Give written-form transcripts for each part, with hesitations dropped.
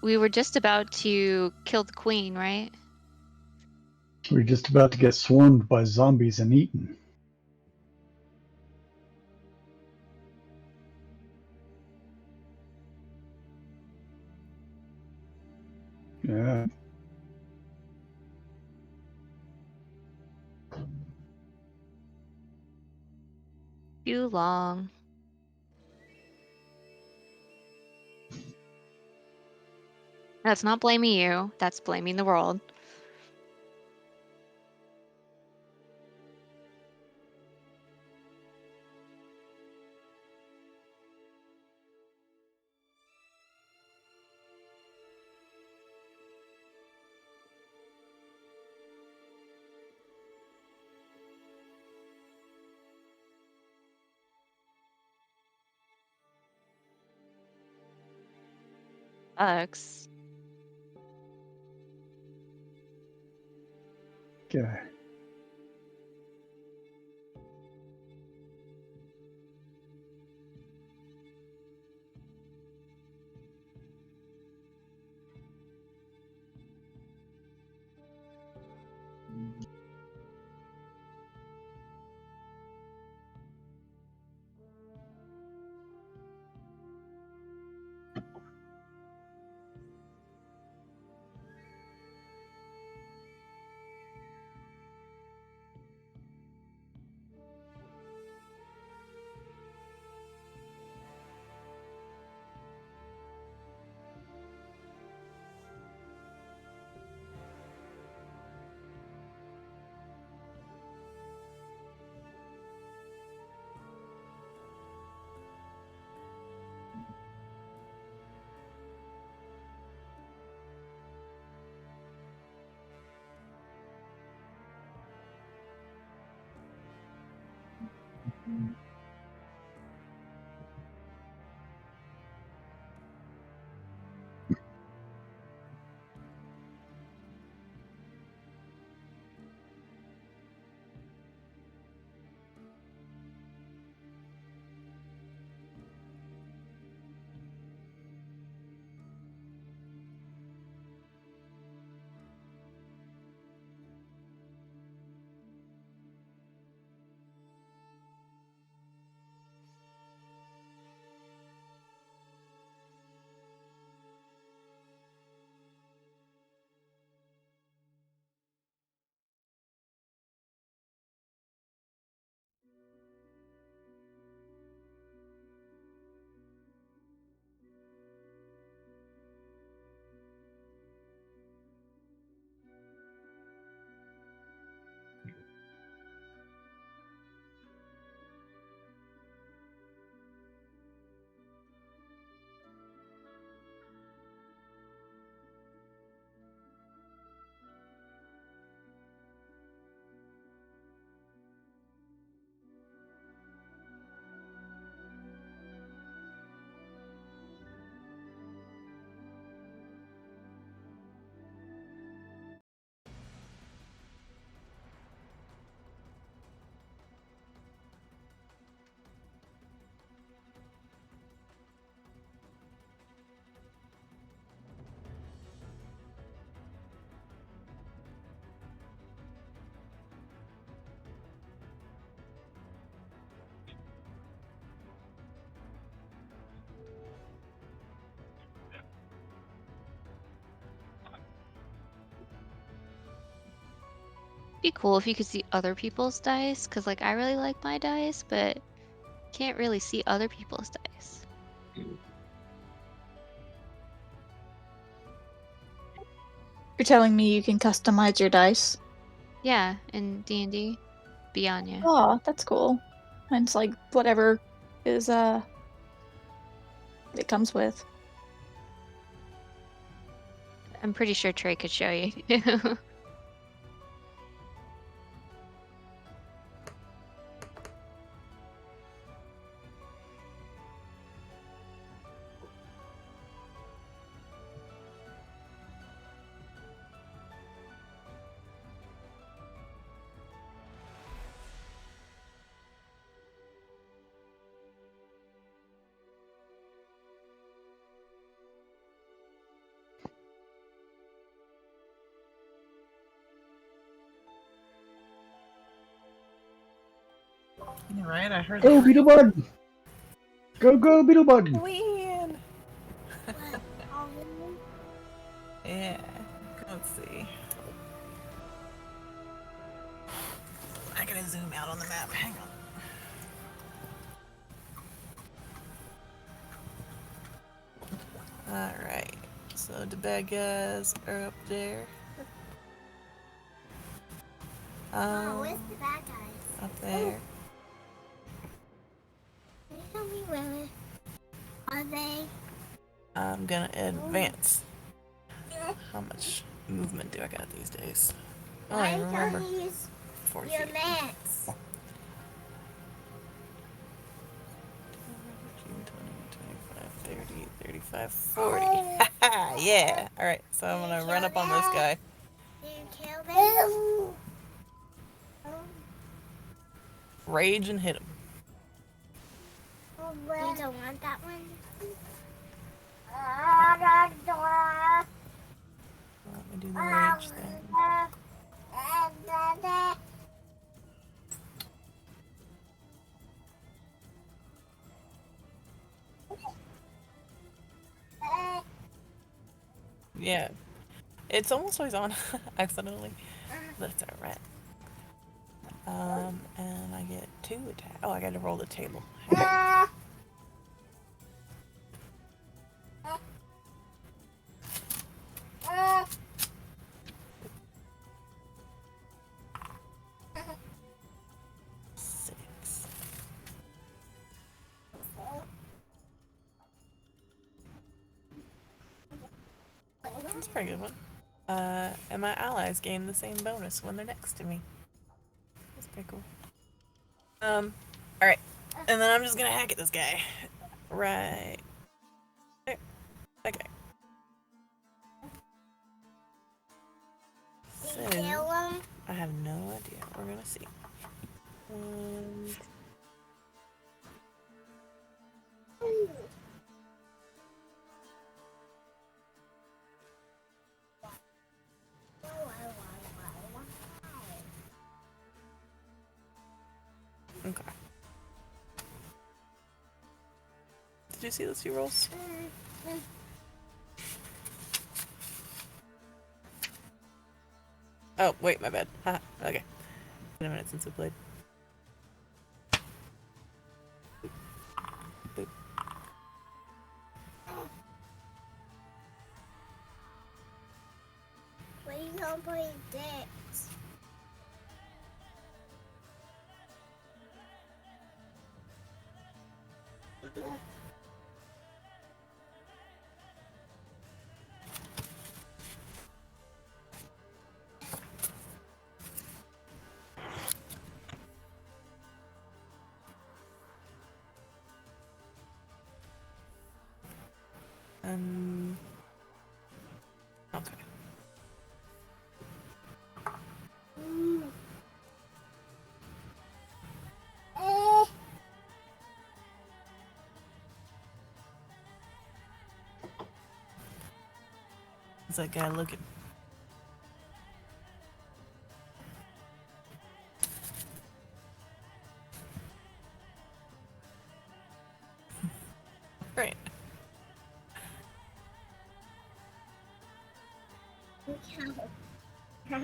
we were just about to kill the queen, right? We're just about to get swarmed by zombies and eaten. Yeah. Too long. That's not blaming you. That's blaming the world. Sucks. Okay. Be cool if you could see other people's dice, because like I really like my dice, but can't really see other people's dice. You're telling me you can customize your dice? Yeah, in D&D, Beyond, yeah. Oh, that's cool. And it's like whatever is it comes with. I'm pretty sure Trey could show you. You're right, I heard Go, that. Beetlebug! Go, go, Beetlebug! Win! Yeah. Let's see. I gotta zoom out on the map. Hang on. Alright. So the bad guys are up there. Oh, where's the bad guys? Up there. Can you tell me where are they? I'm gonna advance. How much movement do I got these days? Oh, I Why remember. don't you use 40 your feet. lance? 15, 20, 25, 30, 35, 40. Yeah. Alright, so I'm gonna run up on this guy. Did you kill them? Rage and hit him. You don't want that one? Let me do the rage thing. Yeah. It's almost always on accidentally. That's alright. And I get 2 attacks. Oh, I gotta roll the table. Six. That's a pretty good one. And my allies gain the same bonus when they're next to me. That's pretty cool. Alright. And then I'm just gonna hack at this guy. Right. There. Okay. Did you kill them? I have no idea. We're gonna see. Okay. Did you see those 2 rolls? Oh, wait, my bad. Haha, okay. Been a minute since I played. Boop. Where you gonna put your dicks? Okay. What's that guy looking? Great. Look how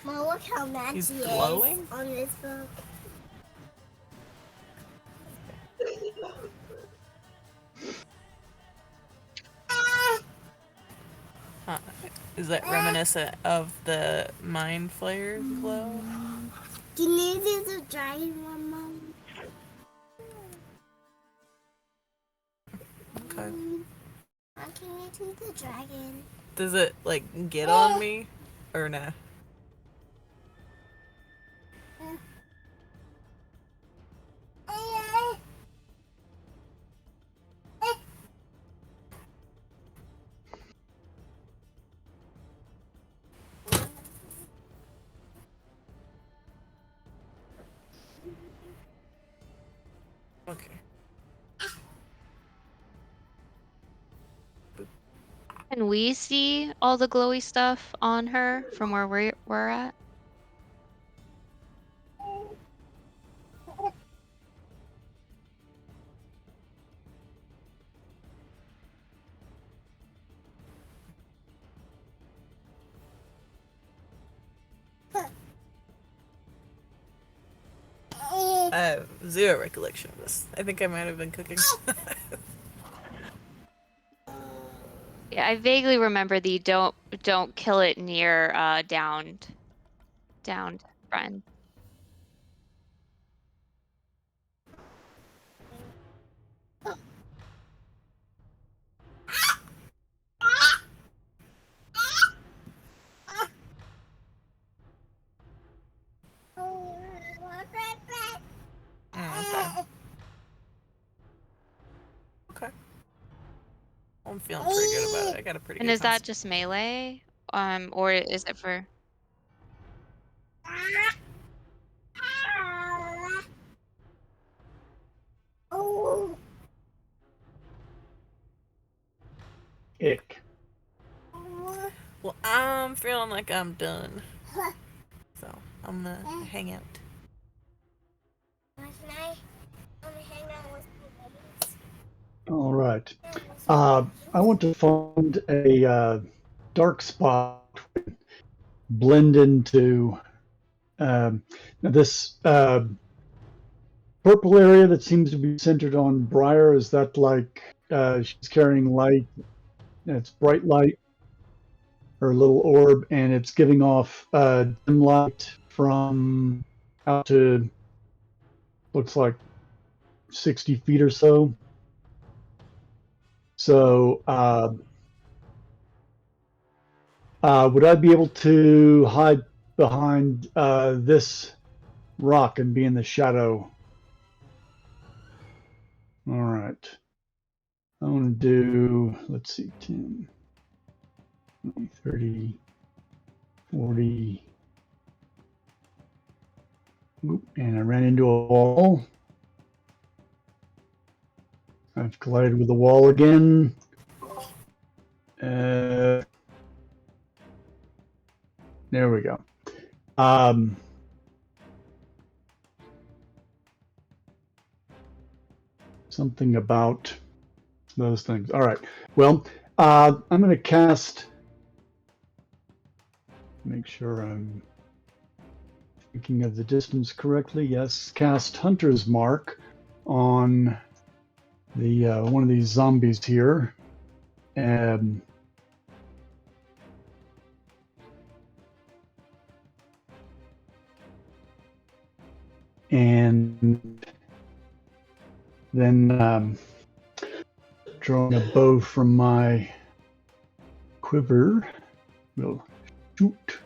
Mom, look how mad He's she glowing? is on this book. Huh. Is that reminiscent of the Mind Flayer glow? Can you do the dragon one, Mom? Okay. Mom, can you do the dragon? Does it, like, get on me? Or nah? Okay. Can we see all the glowy stuff on her from where we're at? I have zero recollection of this. I think I might have been cooking. Yeah, I vaguely remember the don't kill it near downed friend. Okay. Okay. I'm feeling pretty good about it. I got a pretty And good is that just melee? Or is it for Oh. Ick. Well, I'm feeling like I'm done. So, I'm gonna hang out. Last night, I'm gonna hang out with my buddies. All right. I want to find a dark spot, blend into this purple area that seems to be centered on Briar. Is that like she's carrying light? It's bright light, her little orb, and it's giving off dim light from out to looks like 60 feet or so. So, would I be able to hide behind this rock and be in the shadow? All right. I want to do, let's see, 10, 20, 30, 40. Oop, and I ran into a wall. I've collided with the wall again. There we go. Something about those things. All right. Well, I'm going to cast. Make sure I'm thinking of the distance correctly. Yes, cast Hunter's Mark on the one of these zombies here. And then drawing a bow from my quiver, will shoot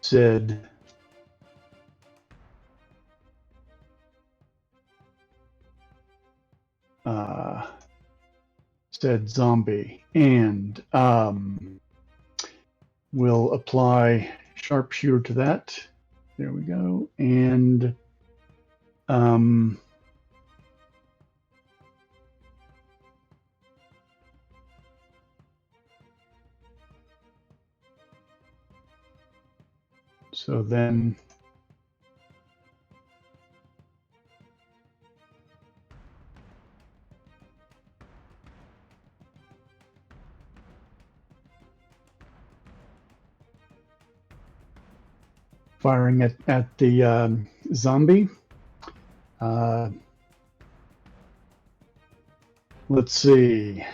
said said zombie, and we'll apply sharpshooter to that. There we go, and so then firing at the zombie. Let's see.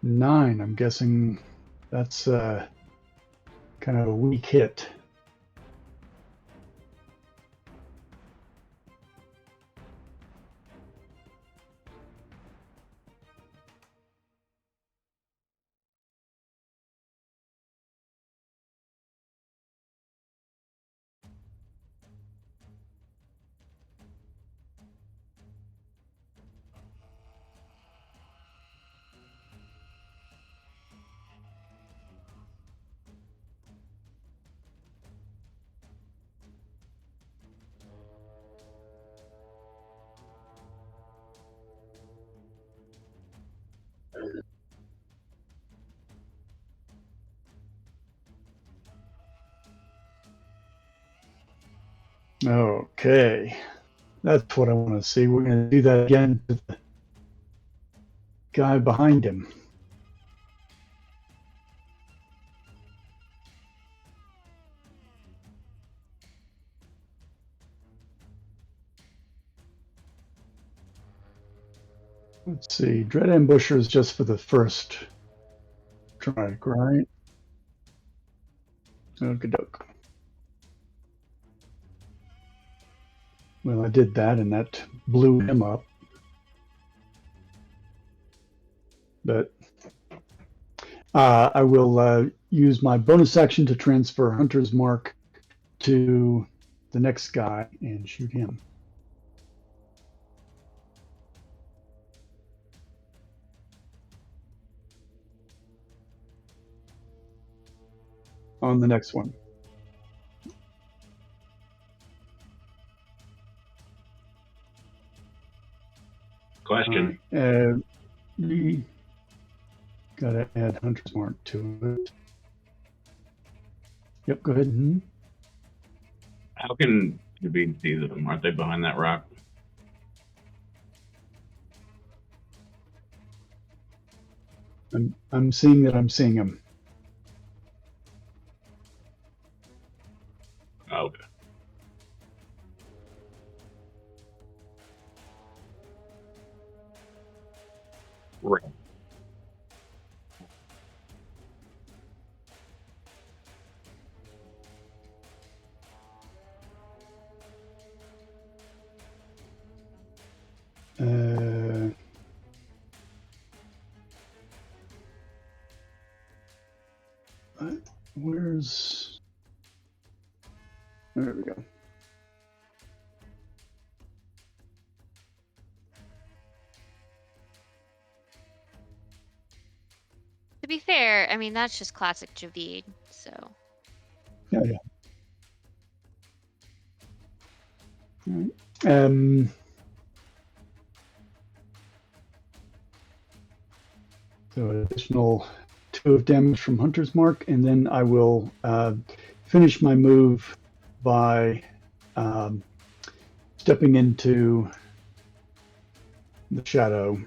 9. I'm guessing that's kind of a weak hit. Okay, that's what I want to see. We're going to do that again to the guy behind him. Let's see. Dread Ambusher is just for the first strike, right? Okie doke. Well, I did that, and that blew him up. But I will use my bonus action to transfer Hunter's Mark to the next guy and shoot him. On the next one. Question. We gotta add Hunter's Mark to it. Yep, go ahead. Mhm. How can Javid see them? Aren't they behind that rock? I'm seeing that I'm seeing him. Oh, okay. Right. Where's... There we go. To be fair, I mean, that's just classic Javid, so. Yeah. All right. So an additional 2 of damage from Hunter's Mark, and then I will finish my move by stepping into the shadow.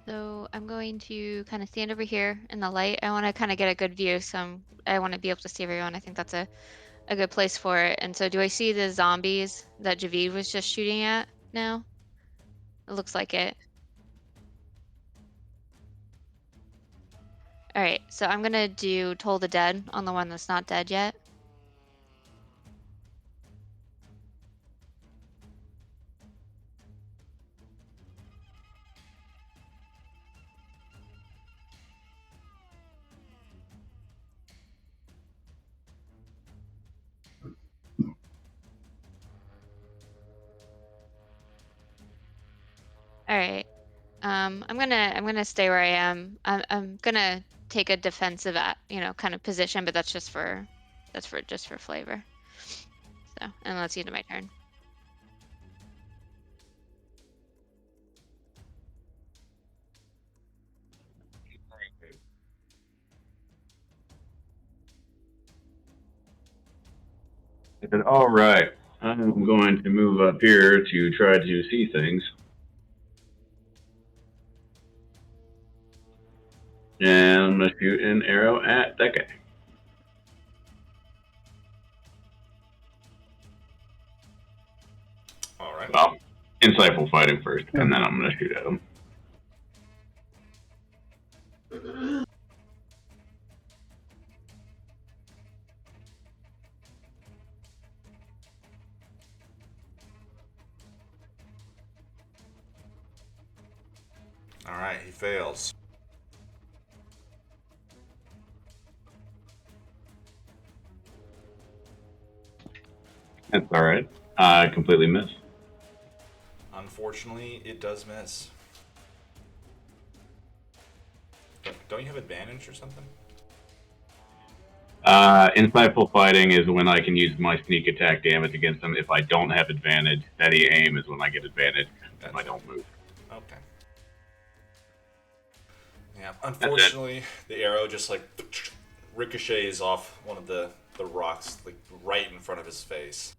So I'm going to kind of stand over here in the light. I want to kind of get a good view, so I want to be able to see everyone. I think that's a good place for it. And so do I see the zombies that Javid was just shooting at now? It looks like it. All right, so I'm gonna do Toll the Dead on the one that's not dead yet. All right. I'm gonna stay where I am. I'm gonna take a defensive, kind of position, but that's just for flavor. So, and that's the end of my turn. I said, all right, I'm going to move up here to try to see things. And I'm going to shoot an arrow at that guy. All right. Well, insightful fighting first, and then I'm going to shoot at him. All right, he fails. That's all right. I completely missed. Unfortunately, it does miss. Don't you have advantage or something? Insightful fighting is when I can use my sneak attack damage against them. If I don't have advantage, steady aim is when I get advantage if I don't move. Okay. Yeah, unfortunately, the arrow just like ricochets off one of the rocks, like right in front of his face.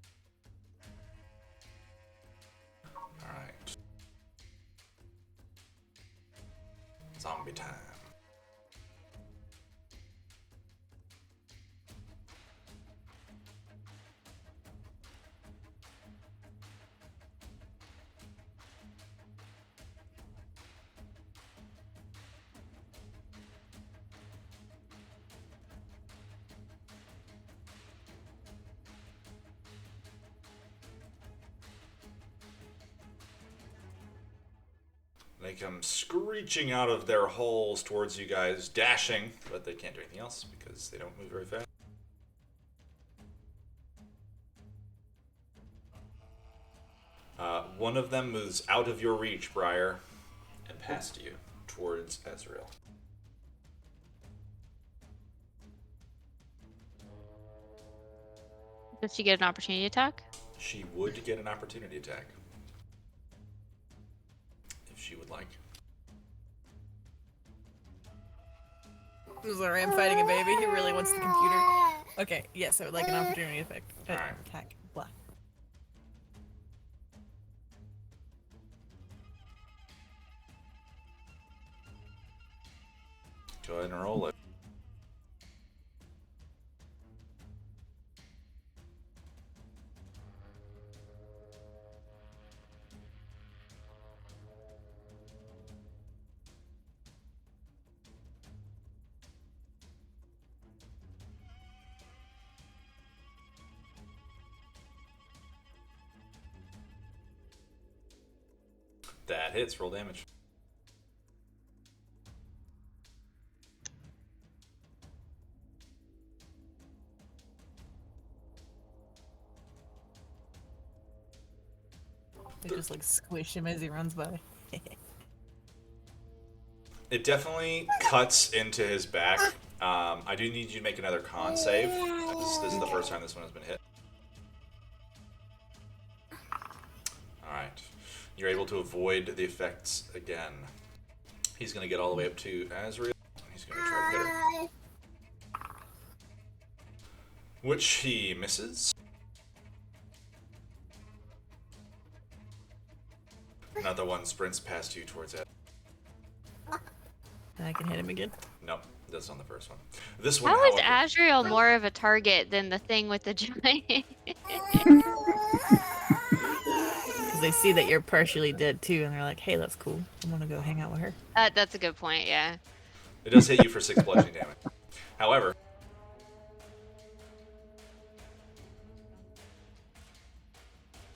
zombie time. They come screeching out of their holes towards you guys, dashing, but they can't do anything else because they don't move very fast. One of them moves out of your reach, Briar, and past you towards Ezreal. Does she get an opportunity attack? She would get an opportunity attack. If she would like. Sorry, I'm fighting a baby. He really wants the computer. Okay, yes, I would like an opportunity effect. Alright. Attack. Blah. Go ahead and roll it. That hits. Roll damage. They just like squish him as he runs by. It definitely cuts into his back. I do need you to make another con save. This is the first time this one has been hit. Alright. You're able to avoid the effects again. He's going to get all the way up to Azrael. He's going to try to hit her. Which he misses. Another one sprints past you towards it. And I can hit him again. Nope, that's on the first one. This one, How is however, Azrael more of a target than the thing with the giant? Because they see that you're partially dead too, and they're like, hey, that's cool. I want to go hang out with her. That's a good point, yeah. it does hit you for 6 bludgeoning damage. However,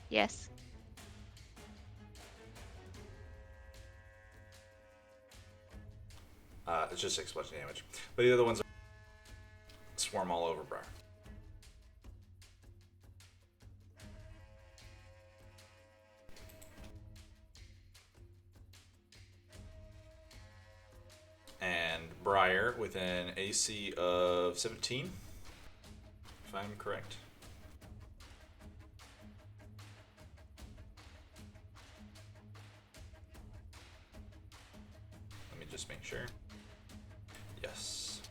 Yes. it's just 6 bludgeoning damage. But the other ones swarm all over Briar. And Briar with an AC of 17, if I'm correct. Let me just make sure. Yes.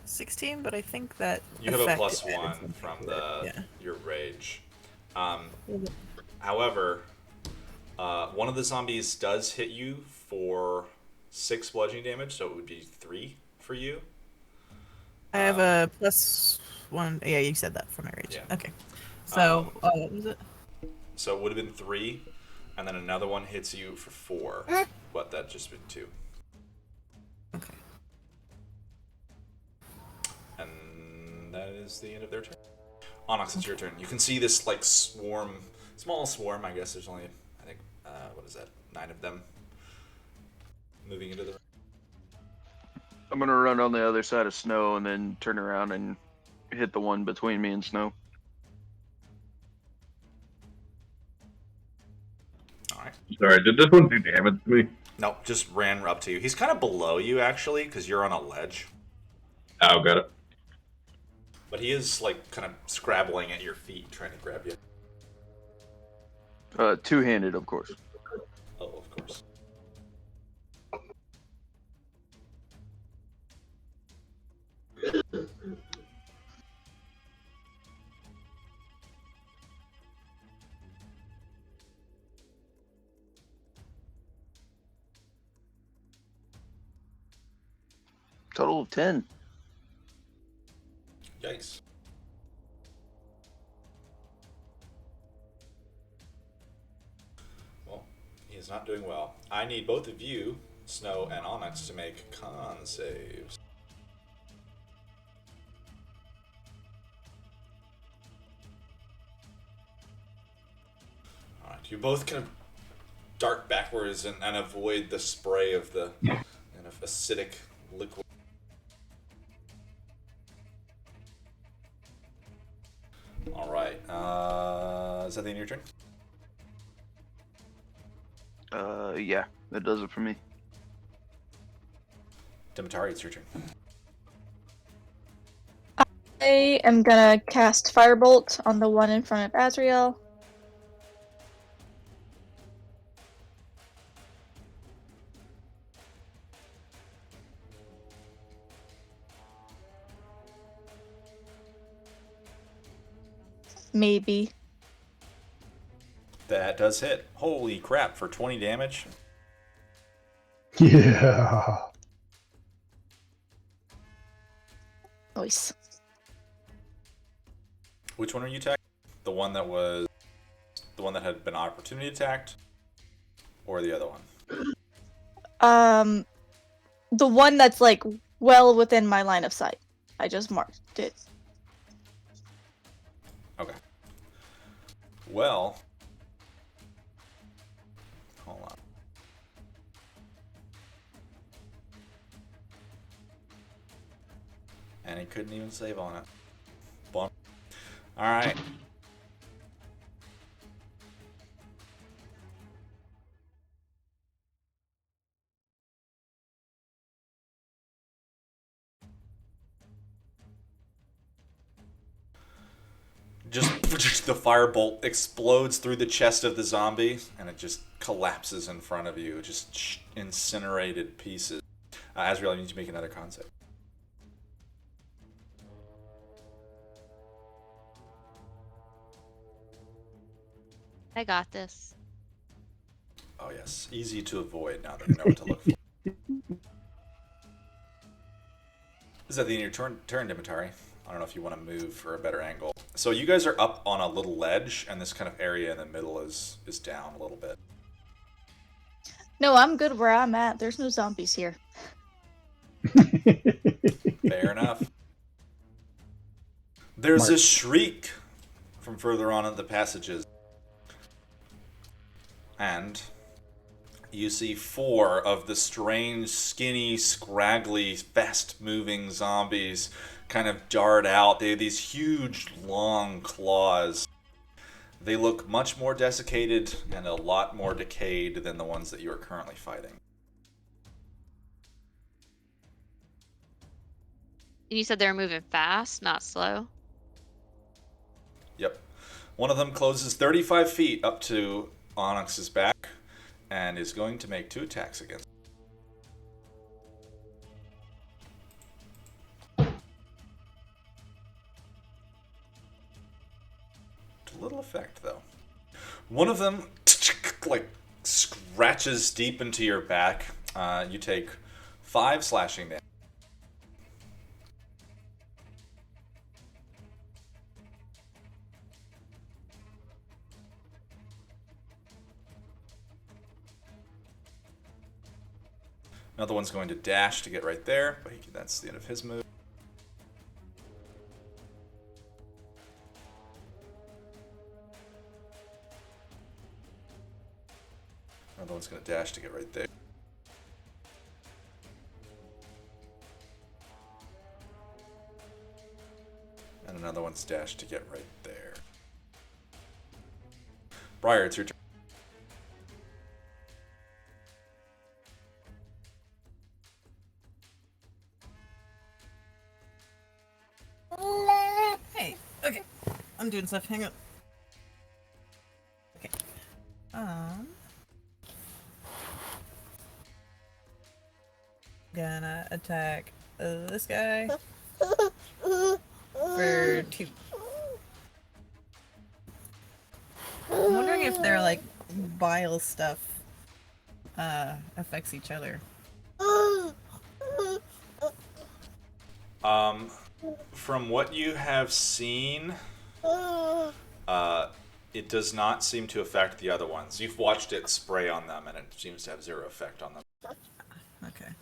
16, but I think that You have a effect plus added 1 something from to it. Yeah. your rage. However, one of the zombies does hit you for 6 bludgeoning damage, so it would be 3 for you. I have a plus 1. Yeah, you said that for my rage. Yeah. Okay. So, what was it? So it would have been 3, and then another one hits you for 4, but that just been 2. Okay. And that is the end of their turn. Onyx, it's your turn. You can see this like swarm, small swarm. I guess there's only, I think, what is that? 9 of them moving into the. I'm gonna run on the other side of Snow and then turn around and hit the one between me and Snow. All right. Sorry, did this one do damage to me? Nope, just ran up to you. He's kind of below you actually, because you're on a ledge. Oh, got it. But he is like kind of scrabbling at your feet, trying to grab you. Two-handed, of course. Oh, of course. Total of 10. Yikes. Well, he is not doing well. I need both of you, Snow and Onyx, to make con saves. Alright, you both kind of dart backwards and avoid the spray of the kind of acidic liquid. Alright, is that the end of your turn? Yeah, that does it for me. Demetari, it's your turn. I am gonna cast Firebolt on the one in front of Azrael. Maybe. That does hit. Holy crap, for 20 damage. Yeah. Nice. Which one are you attacking? The one that had been opportunity attacked? Or the other one? The one that's like well within my line of sight. I just marked it. Okay. Well, hold on. And he couldn't even save on it. Bump. Alright. Just the firebolt explodes through the chest of the zombie, and it just collapses in front of you, just incinerated pieces. Azrael, you need to make another concept. I got this. Oh yes, easy to avoid now that you know what to look for. Is that the end of your turn, Demetari? I don't know if you want to move for a better angle. So you guys are up on a little ledge, and this kind of area in the middle is down a little bit. No, I'm good where I'm at. There's no zombies here. Fair enough. There's a shriek from further on in the passages. And you see 4 of the strange, skinny, scraggly, fast-moving zombies kind of dart out. They have these huge, long claws. They look much more desiccated and a lot more decayed than the ones that you are currently fighting. You said they were moving fast, not slow. Yep. One of them closes 35 feet up to Onyx's back and is going to make 2 attacks against him. To little effect, though. One of them like scratches deep into your back. You take 5 slashing damage. Another one's going to dash to get right there, but that's the end of his move. Another one's going to dash to get right there. And another one's dash to get right there. Briar, it's your turn. Hey, okay. I'm doing stuff. Hang on. Okay. Gonna attack this guy for 2. I'm wondering if their like bile stuff affects each other. From what you have seen, it does not seem to affect the other ones. You've watched it spray on them, and it seems to have zero effect on them. Okay.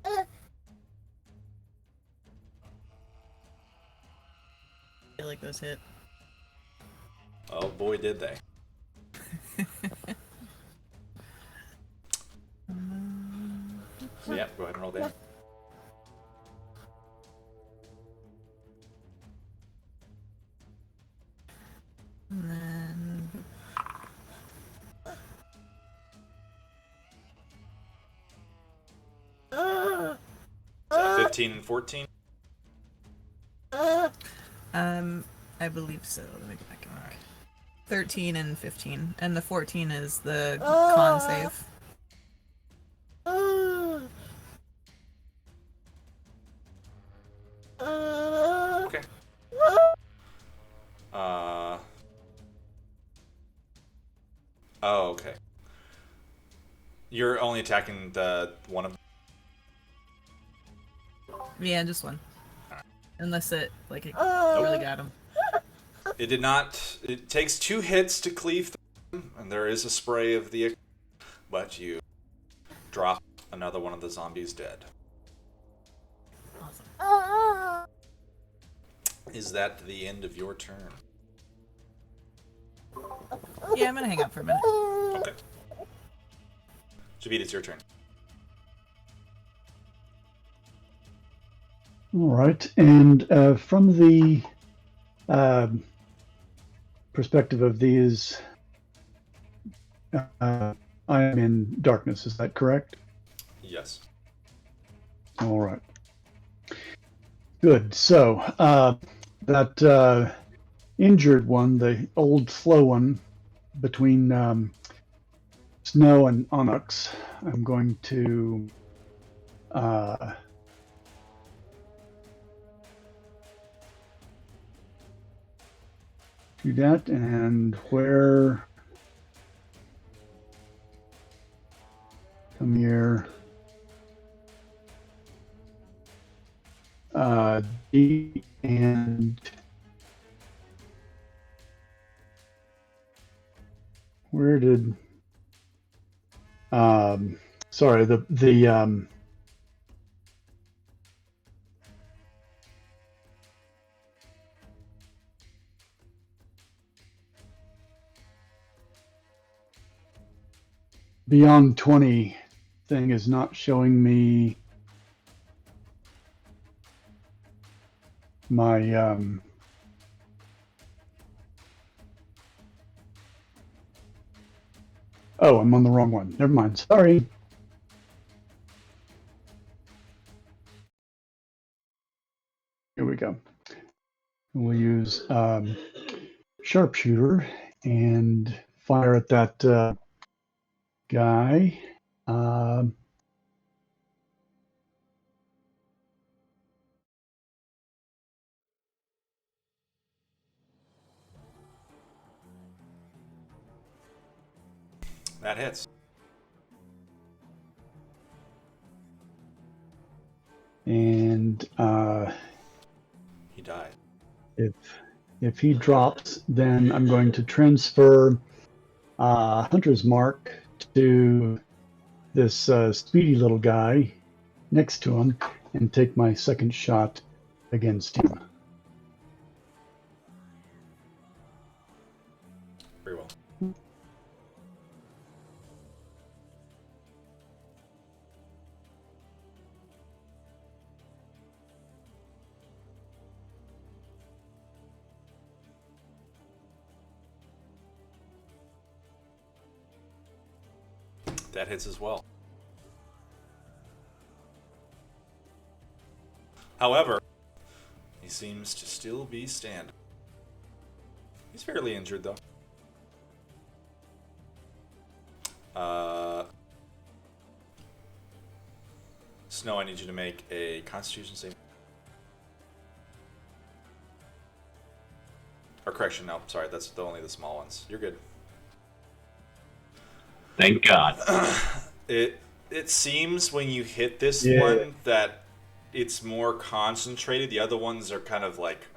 I feel like those hit. Oh boy, did they. So yeah, go ahead and roll damage. And then 15 and 14? I believe so. Let me go back and look. 13 and 15. And the 14 is the con save. Okay. Oh, okay. You're only attacking the one of them? Yeah, just one. Unless it really got him. It did not. It takes 2 hits to cleave through them, and there is a spray of the. But you drop another one of the zombies dead. Awesome. Is that the end of your turn? Yeah, I'm gonna hang out for a minute. Okay. Javid, it's your turn. All right, and from the perspective of these, I am in darkness. Is that correct? Yes. All right. Good. So that injured one, the old slow one, between Snow and Onyx, I'm going to do that. And where? Come here. D and where did sorry, the Beyond 20 thing is not showing me my oh, I'm on the wrong one. Never mind. Sorry. Here we go. We'll use sharpshooter and fire at that guy. That hits. And He died. if he drops, then I'm going to transfer Hunter's Mark to this speedy little guy next to him and take my second shot against him. Very well. That hits as well. However, he seems to still be standing. He's fairly injured, though. Snow, I need you to make a Constitution save. Or correction, no, sorry, that's only the small ones. You're good. Thank God. It seems when you hit this Yeah. one that it's more concentrated. The other ones are kind of like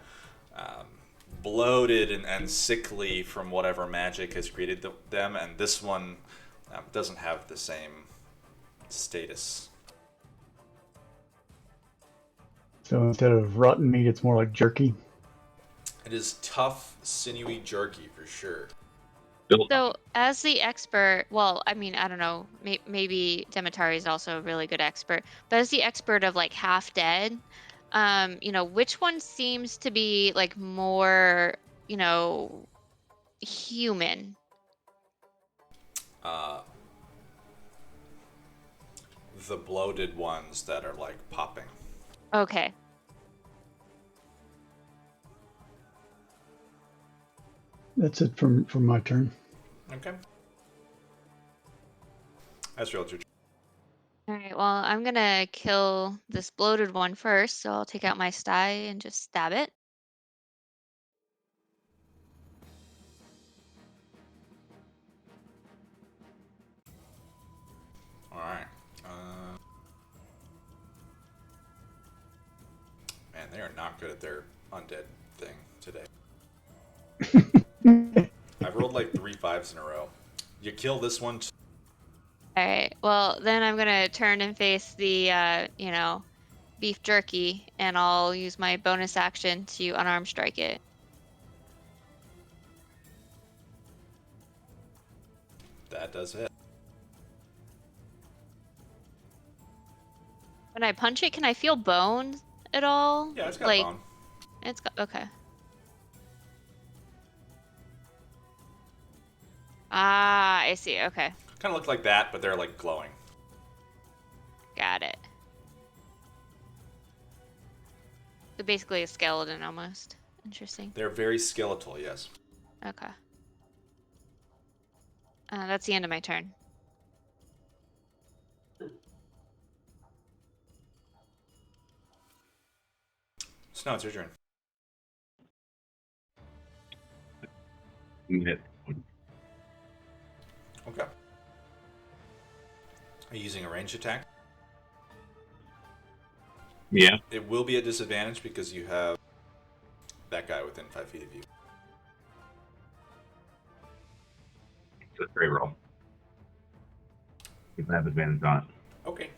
bloated and sickly from whatever magic has created them, and this one doesn't have the same status. So instead of rotten meat, it's more like jerky. It is tough, sinewy jerky for sure. So, as the expert, well, I mean, I don't know, maybe Demetari is also a really good expert, but as the expert of like half dead, which one seems to be like more, human? The bloated ones that are like popping. Okay. That's it from my turn. Okay. Azrael, it's your turn. All right, well, I'm gonna kill this bloated one first, so I'll take out my sty and just stab it. Alright. Man, they are not good at their undead thing today. I've rolled like 3 5s in a row. You kill this one. All right, well, then I'm gonna turn and face the, beef jerky, and I'll use my bonus action to unarmed strike it. That does hit. When I punch it, can I feel bones at all? Yeah, it's got like, bone. It's got, okay. Ah, I see, okay. Kind of look like that, but they're like glowing. Got it. So basically a skeleton almost. Interesting. They're very skeletal, yes. Okay. That's the end of my turn. Snow, it's your turn. Hit. Okay. Are you using a ranged attack? Yeah. It will be a disadvantage because you have that guy within 5 feet of you. It's a straight roll. You can have advantage on it. Okay.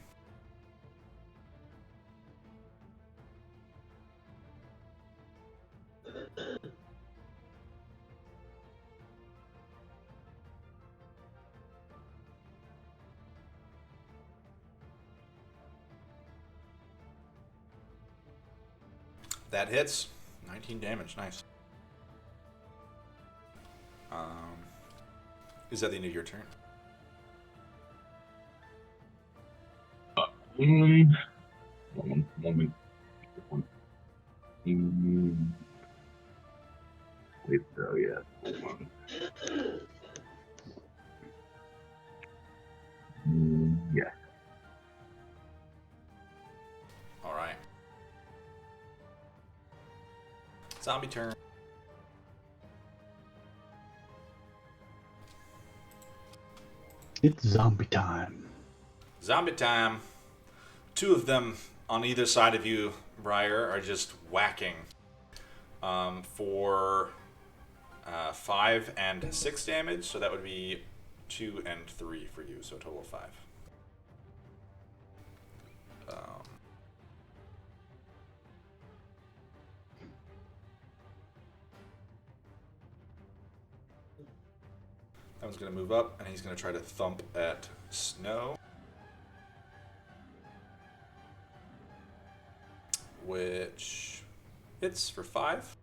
That hits. 19 damage. Nice. Is that the end of your turn? One moment. Wait, so yeah. Hold on. Yeah. All right. Zombie turn. It's zombie time. Zombie time. 2 of them on either side of you, Briar, are just whacking for 5 and 6 damage. So that would be 2 and 3 for you. So a total of 5. That one's going to move up, and he's going to try to thump at Snow. Which hits for 5.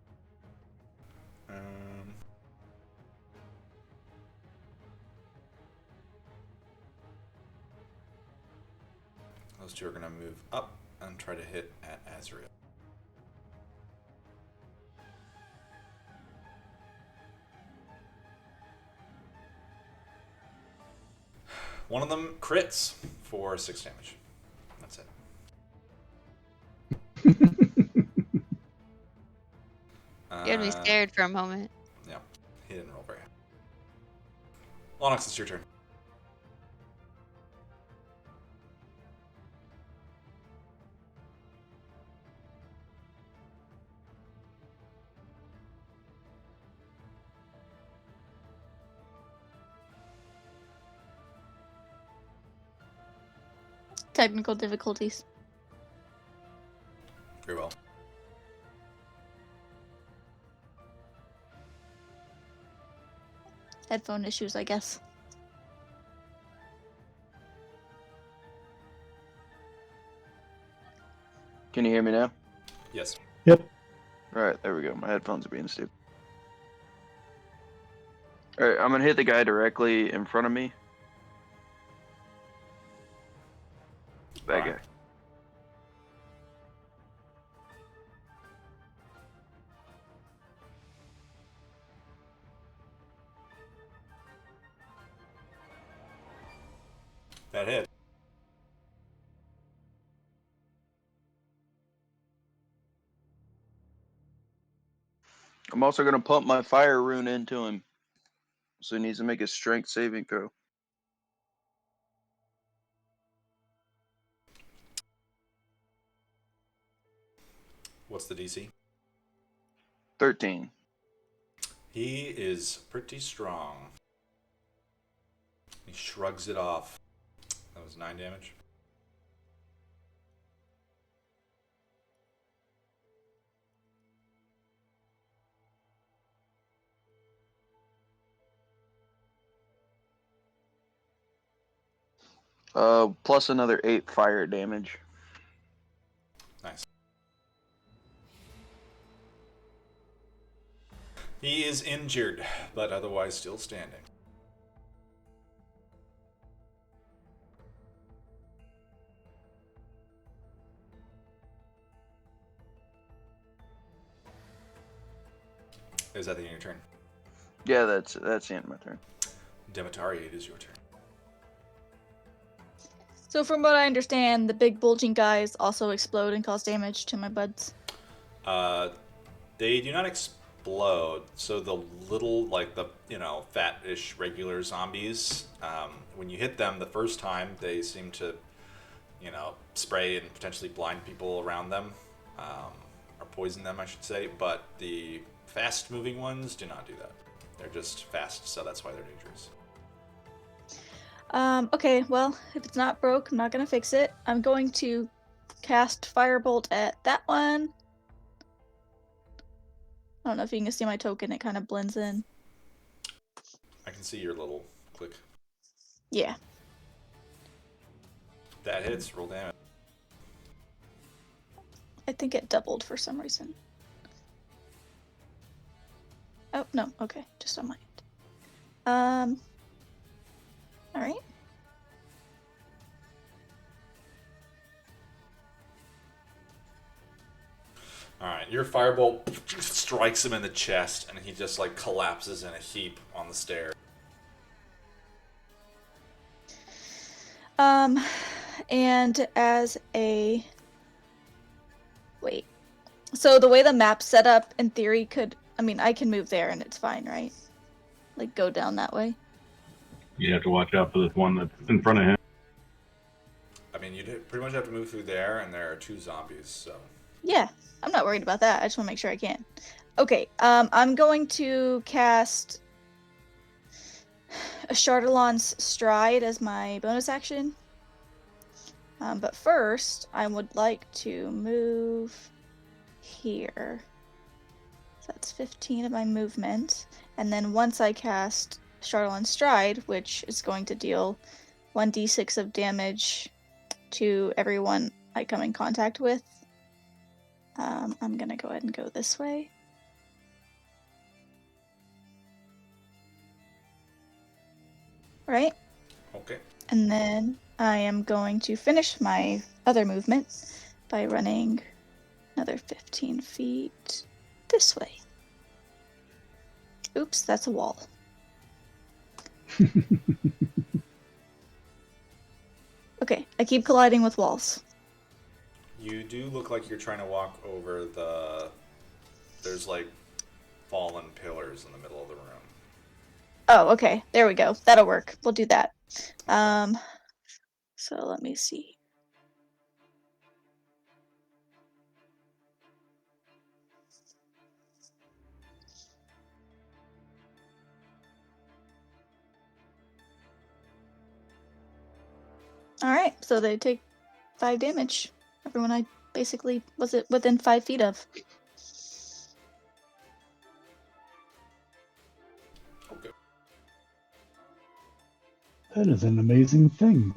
Those 2 are going to move up and try to hit at Azrael. One of them crits for 6 damage. That's it. You had me scared for a moment. Yeah, he didn't roll very high. Lonix, it's your turn. Technical difficulties. Very well. Headphone issues, I guess. Can you hear me now? Yes. Yep. Alright, there we go. My headphones are being stupid. Alright, I'm gonna hit the guy directly in front of me. That Alright. guy. That hit. I'm also gonna pump my fire rune into him. So he needs to make a strength saving throw. What's the DC? 13. He is pretty strong. He shrugs it off. That was 9 damage. Plus another 8 fire damage. Nice. He is injured, but otherwise still standing. Is that the end of your turn? Yeah, that's the end of my turn. Demetari, it is your turn. So from what I understand, the big bulging guys also explode and cause damage to my buds. They do not explode. So the little, like the, fat-ish regular zombies, when you hit them the first time, they seem to, spray and potentially blind people around them, or poison them, I should say. But the fast-moving ones do not do that. They're just fast, so that's why they're dangerous. Okay, well, if it's not broke, I'm not gonna fix it. I'm going to cast Firebolt at that one. I don't know if you can see my token, it kind of blends in. I can see your little click. Yeah. That hits, roll damage. I think it doubled for some reason. Oh, no, okay, just on my end. Alright. Alright, your firebolt strikes him in the chest, and he just, collapses in a heap on the stairs. And as a... Wait. So the way the map's set up, in theory, I can move there and it's fine, right? Like, go down that way? You have to watch out for this one that's in front of him. I mean, you pretty much have to move through there, and there are 2 zombies, so... Yeah, I'm not worried about that. I just want to make sure I can. Okay, I'm going to cast a Chardalon's Stride as my bonus action. But first, I would like to move here. So that's 15 of my movement. And then once I cast Chardalon's Stride, which is going to deal 1d6 of damage to everyone I come in contact with, I'm gonna go ahead and go this way. Right? Okay. And then I am going to finish my other movement by running another 15 feet this way. Oops, that's a wall. Okay, I keep colliding with walls. You do look like you're trying to walk over there's fallen pillars in the middle of the room. Oh, okay. There we go. That'll work. We'll do that. So let me see. All right. So they take 5 damage. Everyone I basically was it within 5 feet of. Okay. That is an amazing thing.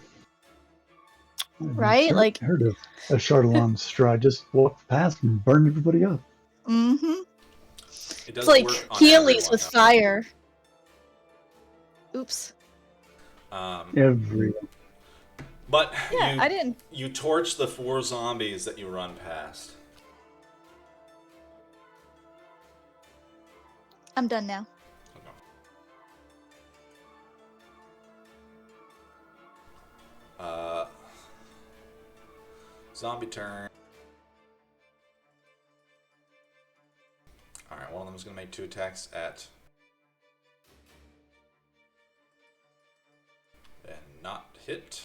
I've Right? never Like, heard of a Chardonnay stride. Just walked past and burned everybody up. mm-hmm. It It's does like work on Heelys with everyone, fire. Oops. though. Everyone. But Yeah, I didn't. you torch the 4 zombies that you run past. I'm done now. Zombie turn. Alright, one of them is going to make 2 attacks at... and not hit.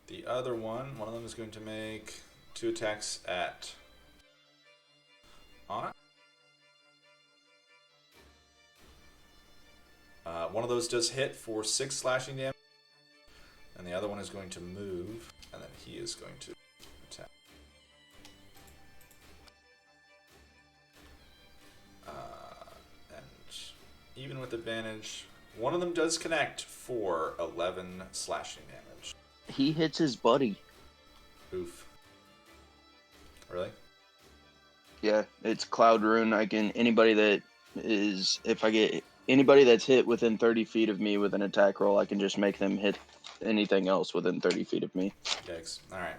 The other one of them is going to make 2 attacks at... Anna. One of those does hit for 6 slashing damage. And the other one is going to move, and then he is going to attack. And even with advantage, one of them does connect for 11 slashing damage. He hits his buddy. Oof. Really? Yeah, it's Cloud Rune. I can anybody that is if I get anybody that's hit within 30 feet of me with an attack roll, I can just make them hit anything else within 30 feet of me. Yikes. Alright.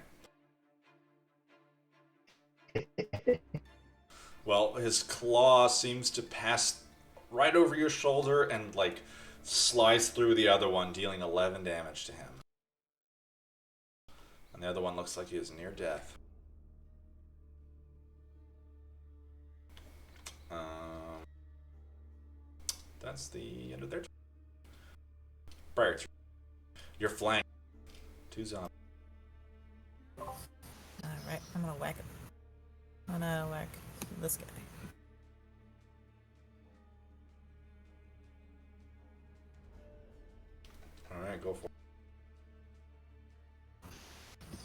Well, his claw seems to pass right over your shoulder and, like, slice through the other one, dealing 11 damage to him. And the other one looks like he is near death. That's the end of their turn. Briar, you're flanked. 2 zombies. Alright, I'm gonna whack it. I'm gonna whack this guy. Alright, go for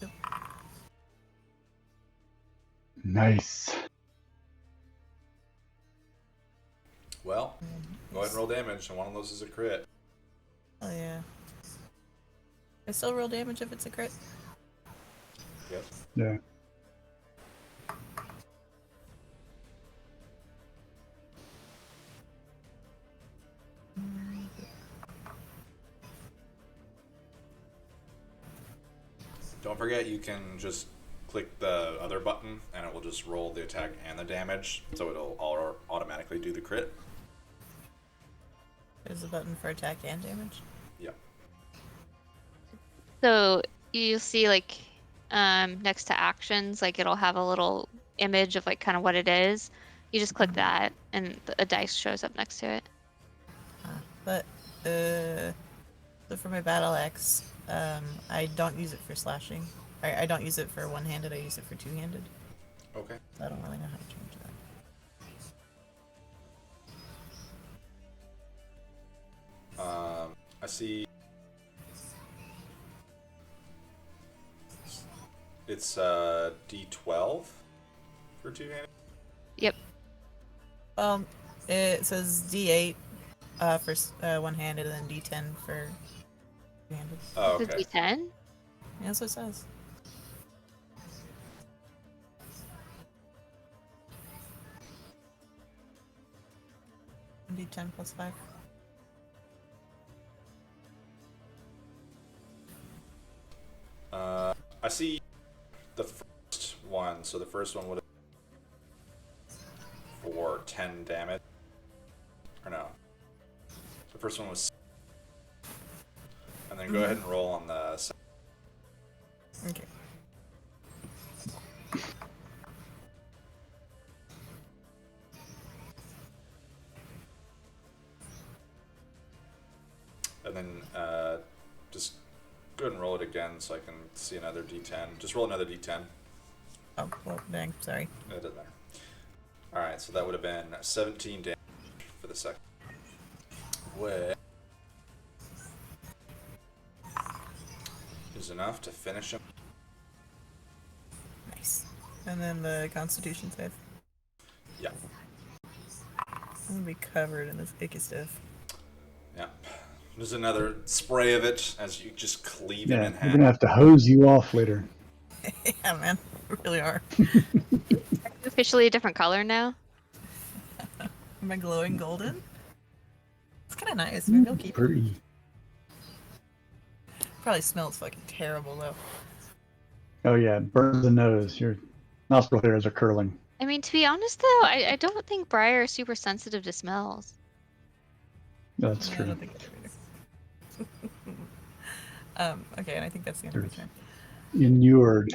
it. Nice. Well, go ahead and roll damage, and one of those is a crit. Oh yeah. I still roll damage if it's a crit. Yep. Yeah. Don't forget, you can just click the other button, and it will just roll the attack and the damage, so it'll automatically do the crit. There's a button for attack and damage. Yep. So you'll see like next to actions, like it'll have a little image of like kind of what it is. You just click that, and a dice shows up next to it. But so for my battle axe, I don't use it for slashing. I don't use it for one-handed. I use it for two-handed. Okay. So I don't really know how to change that. I see. It's D12 for two-handed. Yep. It says D8 for one-handed, and then D10 for two-handed. Oh, Is okay. it D10? Yeah, that's what it says. D10 plus 5. I see the first one. So the first one would have for 10 damage. Or no. The first one was. And then go ahead and roll on the second. Okay. And then just go ahead and roll it again so I can see another D10. Just roll another D10. Oh, well, dang, sorry. It doesn't matter. Alright, so that would have been 17 damage for the second. Which is enough to finish him And then the Constitution save. Yeah. I'm gonna be covered in this icky stuff. Yeah. There's another spray of it as you just cleave him Yeah, in we're half. gonna have to hose you off later. Yeah, man. We really are. Officially a different color now. Am I glowing golden? It's kind of nice. Maybe I'll keep it. Pretty. Probably smells fucking terrible, though. Oh yeah, it burns the nose. Your nostril hairs are curling. I mean, to be honest though, I don't think Briar is super sensitive to smells. That's Yeah, I true. don't think I do either. Okay, and I think that's the end of my turn. Inured.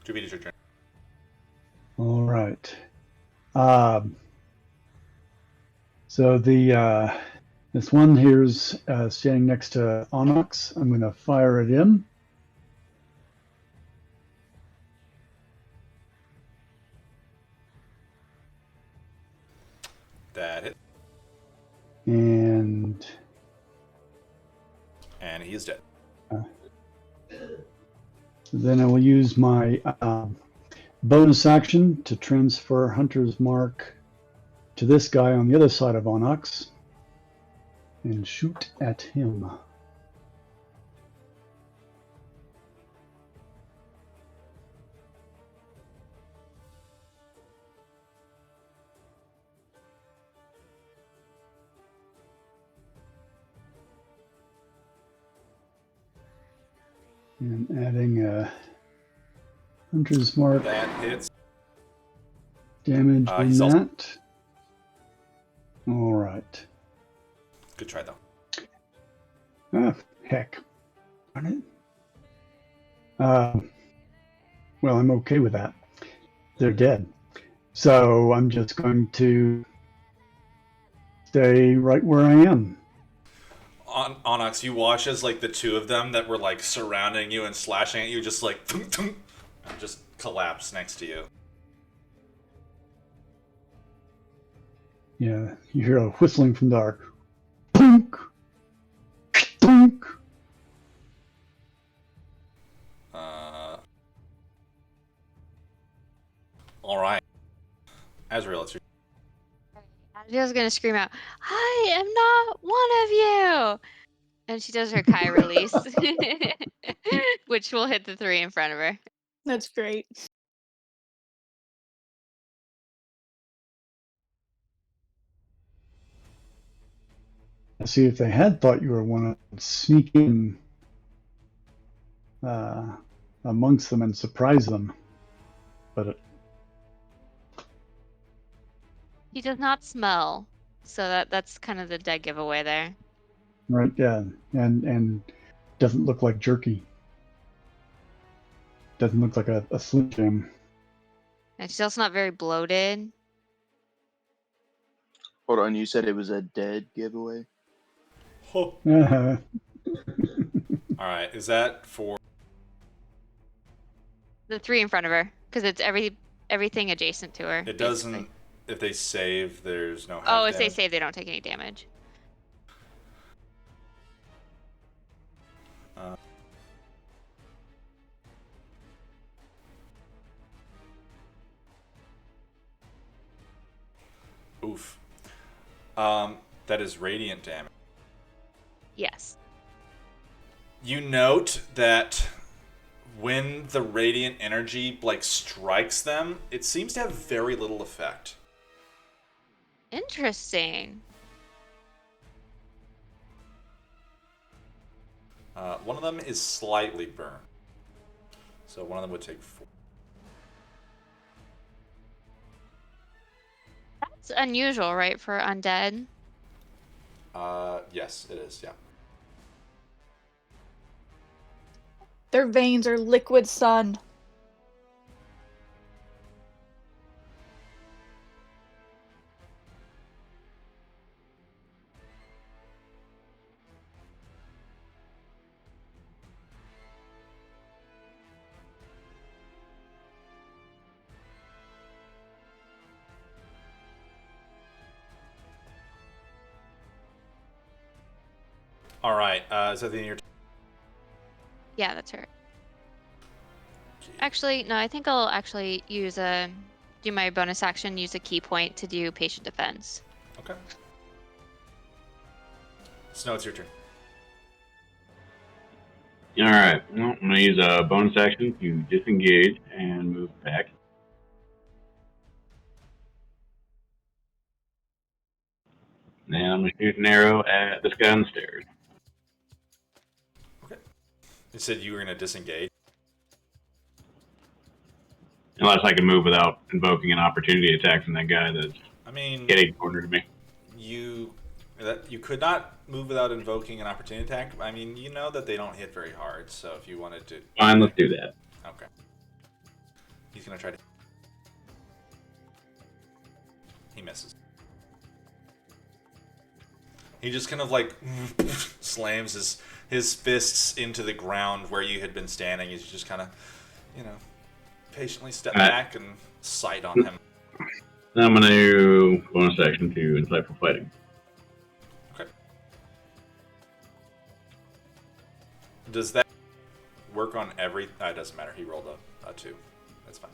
Juvita's your turn. All right. So the this one here's standing next to Onyx. I'm going to fire at him. That hit. And He is dead. then I will use my bonus action to transfer Hunter's Mark to this guy on the other side of Onyx and shoot at him. And adding a Hunter's Mark That hits. damage on he's also- that. All right. Good try, though. Ah, heck. Darn it. Well, I'm okay with that. They're dead. So I'm just going to stay right where I am. Onyx, you watch as like the two of them that were like surrounding you and slashing at you just like thunk, thunk, and just collapse next to you. Yeah, you hear a whistling from dark. Punk! Punk! All right. Azrael, it's your Adriel's gonna scream out, "I am not one of you!" And she does her Kai release, which will hit the 3 in front of her. That's great. See, if they had thought you were one, I'd sneak in amongst them and surprise them. But He does not smell, so that's kind of the dead giveaway there. right, yeah, and doesn't look like jerky. Doesn't look like a Slim Jim. And she's also not very bloated. Hold on, you said it was a dead giveaway? All Uh-huh. right. Is that for? The 3 in front of her, because it's everything adjacent to her. It basically. doesn't. If they save, there's no. Oh, half if they damage. save, they don't take any damage. Oof. That is radiant damage. Yes. You note that when the radiant energy like strikes them, it seems to have very little effect. Interesting. One of them is slightly burned, so one of them would take 4. That's unusual, right, for undead? Yes, it is. Yeah. Their veins are liquid sun. All right. Is that the end of your turn? Yeah, that's right. Actually, no, I think I'll actually do my bonus action, use a key point to do patient defense. Okay. Snow, it's your turn. All right. Well, I'm gonna use a bonus action to disengage and move back. And I'm gonna shoot an arrow at this guy on the stairs. Okay. You said you were gonna disengage. Unless I can move without invoking an opportunity attack from that guy that's I mean, getting cornered me. you could not move without invoking an opportunity attack. I mean, you know that they don't hit very hard, so if you wanted to. Fine, let's do that. Okay. He's gonna try to. He misses. He just kind of like slams his fists into the ground where you had been standing. He's just kind of, patiently step back and sight on him. I'm gonna do bonus action to insightful fighting. Okay. Does that work on every? It doesn't matter. He rolled a 2. That's fine.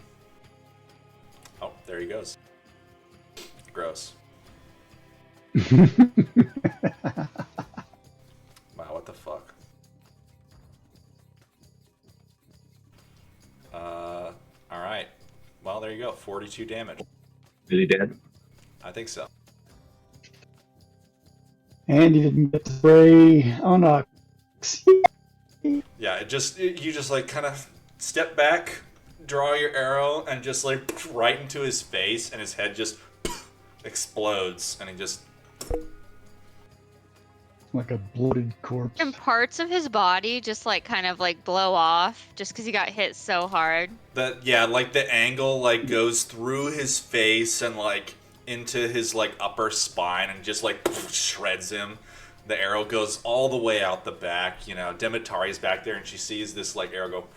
Oh, there he goes. Gross. Wow, what the fuck? Alright. Well, there you go. 42 damage. Is he dead? I think so. And you didn't get to spray Onyx. Yeah, you just like kind of step back, draw your arrow, and just like right into his face, and his head just explodes, and he just. Like a bloated corpse. And parts of his body just like kind of like blow off just because he got hit so hard. Like the angle like goes through his face and like into his like upper spine and just like shreds him. The arrow goes all the way out the back. Demetari's back there and she sees this like arrow go.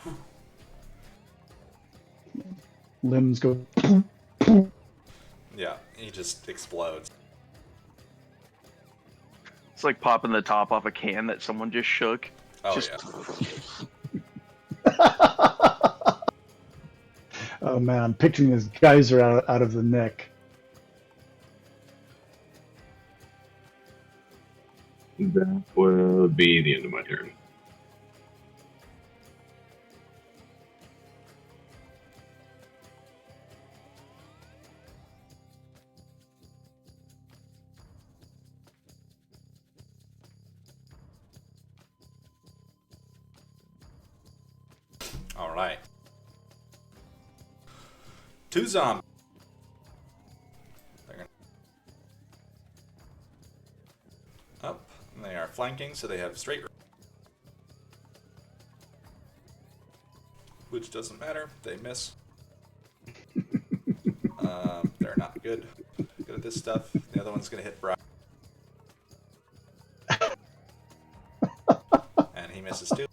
Limbs go. Yeah, he just explodes. It's like popping the top off a can that someone just shook. Oh Just- yeah. Oh man, I'm picturing this geyser out of the neck. That will be the end of my turn. All right. 2 zombies. They're gonna up. And they are flanking, so they have straight. Which doesn't matter. They miss. They're not good at this stuff. The other one's gonna hit Brian. And he misses too.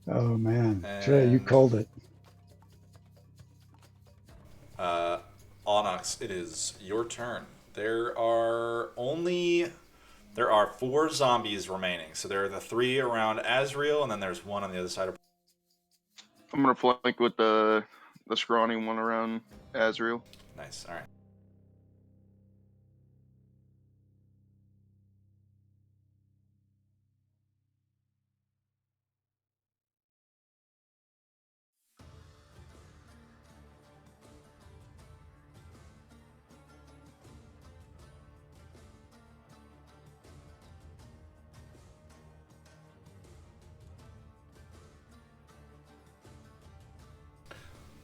Oh man, Trey, you called it. Onyx, it is your turn. There are 4 zombies remaining. So there are the 3 around Azrael, and then there's 1 on the other side of. I'm gonna flank with the scrawny one around Azrael. Nice. All right.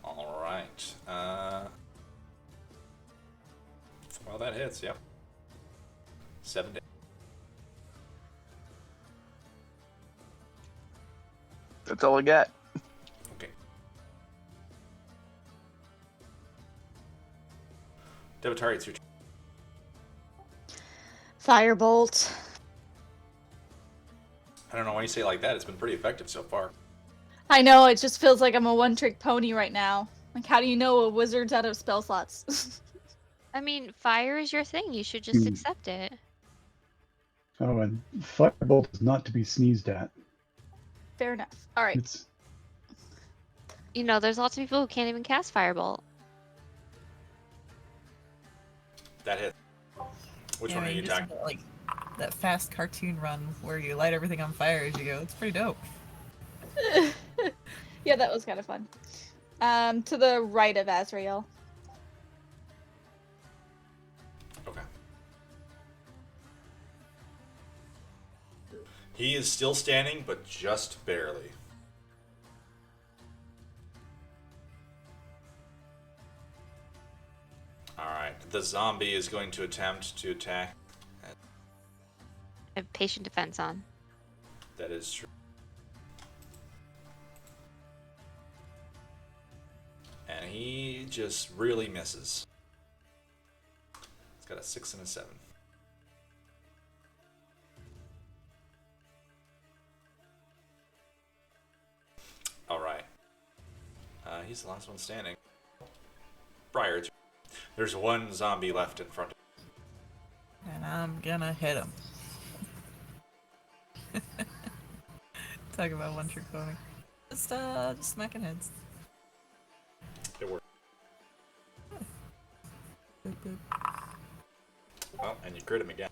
All right. Well, that hits. Yep. 7 damage. That's all I got. Okay. Devatari, it's your turn. Firebolt. I don't know why you say it like that. It's been pretty effective so far. I know, it just feels like I'm a one-trick pony right now. Like, how do you know a wizard's out of spell slots? I mean, fire is your thing. You should just accept it. Oh, and firebolt is not to be sneezed at. Fair enough. All right. It's You know, there's lots of people who can't even cast Firebolt. That hit. Which one are you just attacking? have, like that fast cartoon run where you light everything on fire as you go. It's pretty dope. Yeah, that was kind of fun. To the right of Azrael. Okay. He is still standing, but just barely. Alright, the zombie is going to attempt to attack. I have patient defense on. That is true. And he just really misses. It's got a 6 and a 7. Alright. He's the last one standing. Briar, there's one zombie left in front of him. And I'm gonna hit him. Talk about one trick pony. Just smacking heads. It worked. Boop, boop. Well, and you crit him again.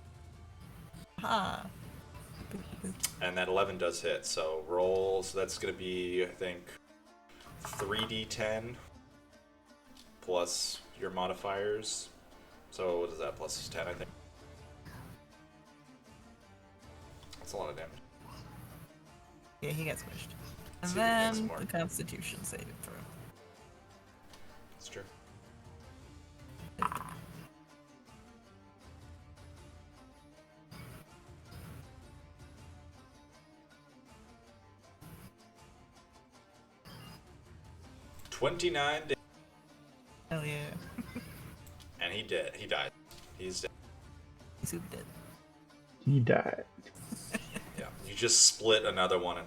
Ha! Boop, boop. And that 11 does hit, so roll. So that's going to be, I think, 3d10 plus your modifiers. So what is that? Plus 10, I think. That's a lot of damage. Yeah, he gets squished. And See if he makes then more. the Constitution saving throw. That's true. $29 damage. Hell yeah. And he did. He died. He's dead. He's super dead. he died. Yeah. You just split another one.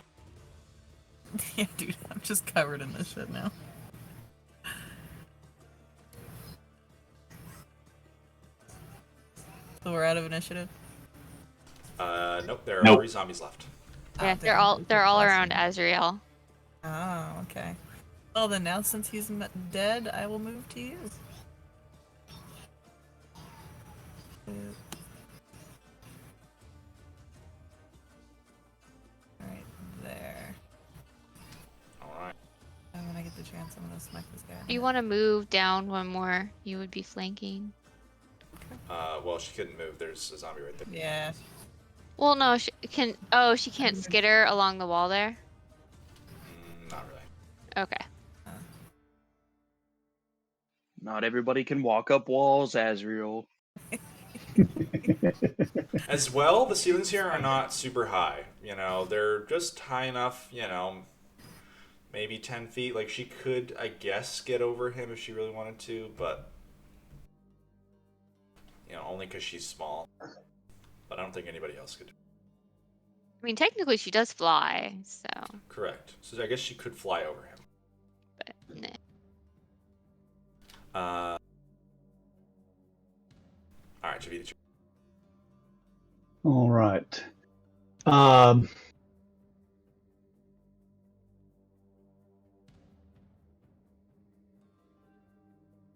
Yeah, dude, I'm just covered in this shit now. So we're out of initiative? Nope. There are Nope. 3 zombies left. Yeah, damn, they're all awesome. around Azrael. Oh, okay. Well then, now since he's dead, I will move to you. Right there. Alright. And when I get the chance, I'm gonna smack this guy. in If the you head. want to move down one more, you would be flanking. Well, she couldn't move. There's a zombie right there. Yeah. Well, no, she can. Oh, she can't skitter along the wall there. Not really. Okay. Not everybody can walk up walls, Azrael. As well, the ceilings here are not super high. You know, they're just high enough, you know, maybe 10 feet. Like, she could, I guess, get over him if she really wanted to, but, you know, only because she's small. But I don't think anybody else could. I mean, technically, she does fly, so. Correct. So I guess she could fly over him. But, nah. Alright, Javita. All right.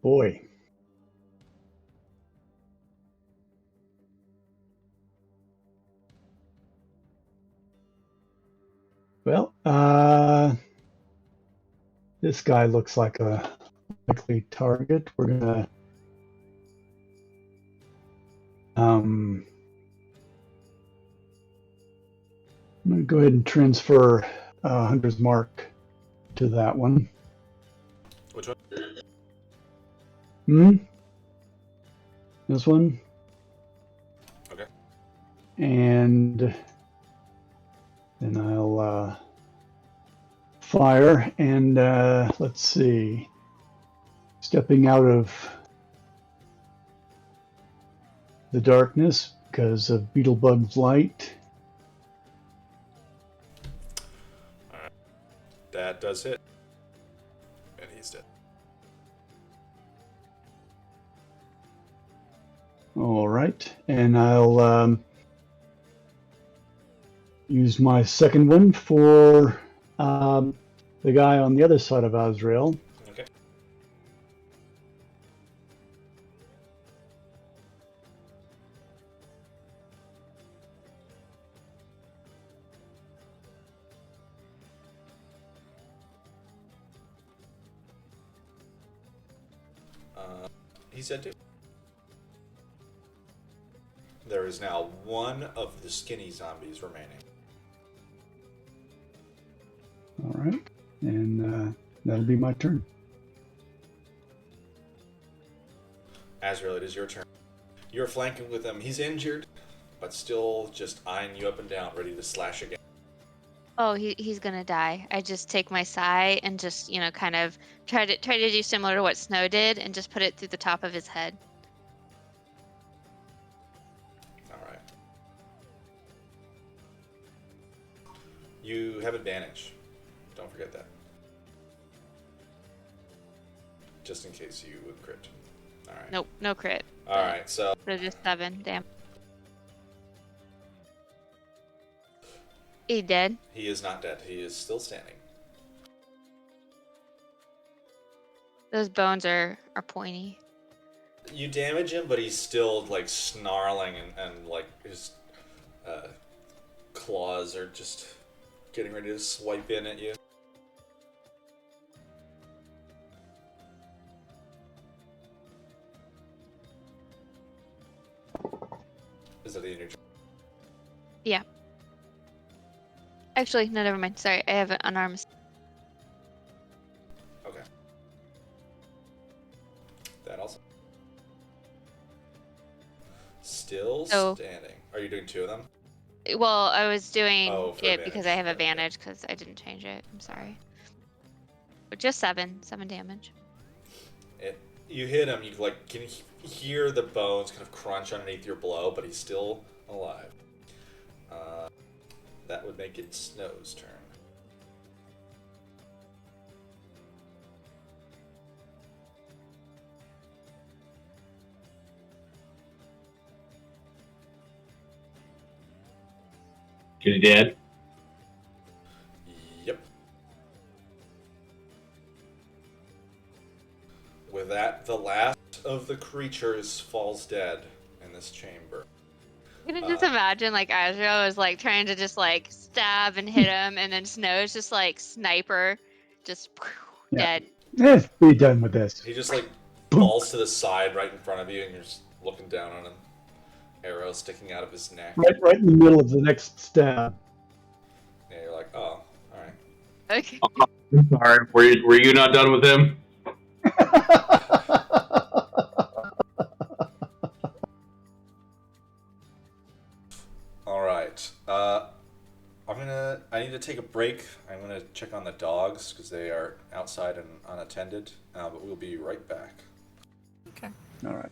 Boy. Well, this guy looks like a likely target. We're gonna I'm gonna go ahead and transfer Hunter's Mark to that one. Which one? This one. Okay. And then I'll fire and let's see. Stepping out of the darkness because of Beetlebug's light. Alright. That does hit. And he's dead. All right, and I'll use my second one for the guy on the other side of Azrael. Okay. He's dead too. There is now one of the skinny zombies remaining. All right, and that'll be my turn. Azrael, it is your turn. You're flanking with him. He's injured, but still just eyeing you up and down, ready to slash again. Oh, he's gonna die. I just take my sai and just, you know, kind of try to do similar to what Snow did and just put it through the top of his head. All right. You have advantage. Don't forget that. Just in case you would crit. All right. Nope, no crit. All right. So So just 7. Damn. He dead. he is not dead. He is still standing. Those bones are pointy. You damage him, but he's still like snarling and like his claws are just getting ready to swipe in at you. Is that the end of your turn? Yeah. Actually, no, never mind. Sorry, I have an unarmed. Okay. That also. Still So- standing. Are you doing 2 of them? Well, I was doing Oh, for it because I have advantage. advantage because I didn't change it. I'm sorry. But just 7 damage. You hit him. You like can hear the bones kind of crunch underneath your blow, but he's still alive. That would make it Snow's turn. Is he dead? Yep. With that, the last of the creatures falls dead in this chamber. You can just imagine like Azrael was like trying to just like stab and hit him, and then Snow's just like sniper, just Yeah. dead. Be done with this. He just like falls to the side right in front of you, and you're just looking down on him. Arrow sticking out of his neck. Right in the middle of the next stab. Yeah, you're like, oh, alright. Okay. I'm sorry. Were you not done with him? Alright. I need to take a break. I'm gonna check on the dogs because they are outside and unattended. But we'll be right back. Okay. All right.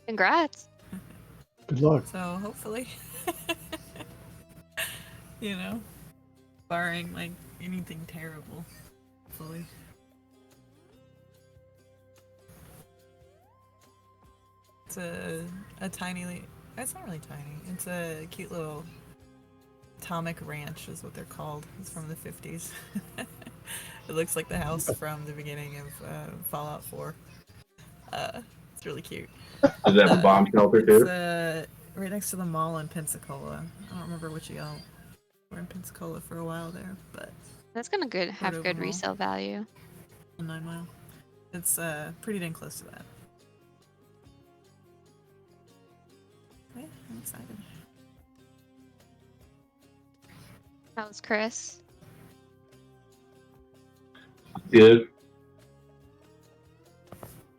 Congrats. Good luck. So hopefully, you know, barring like anything terrible, hopefully. It's a tiny. It's not really tiny. It's a cute little atomic ranch, is what they're called. It's from the 50s. It looks like the house from the beginning of Fallout 4. It's really cute. Does it have a bomb shelter It's too? right next to the mall in Pensacola. I don't remember which y'all were in Pensacola for a while there, but That's gonna have Cordova good Mall. resale value. 9 Mile. It's pretty dang close to that. Yeah, I'm excited. How's Chris? Good.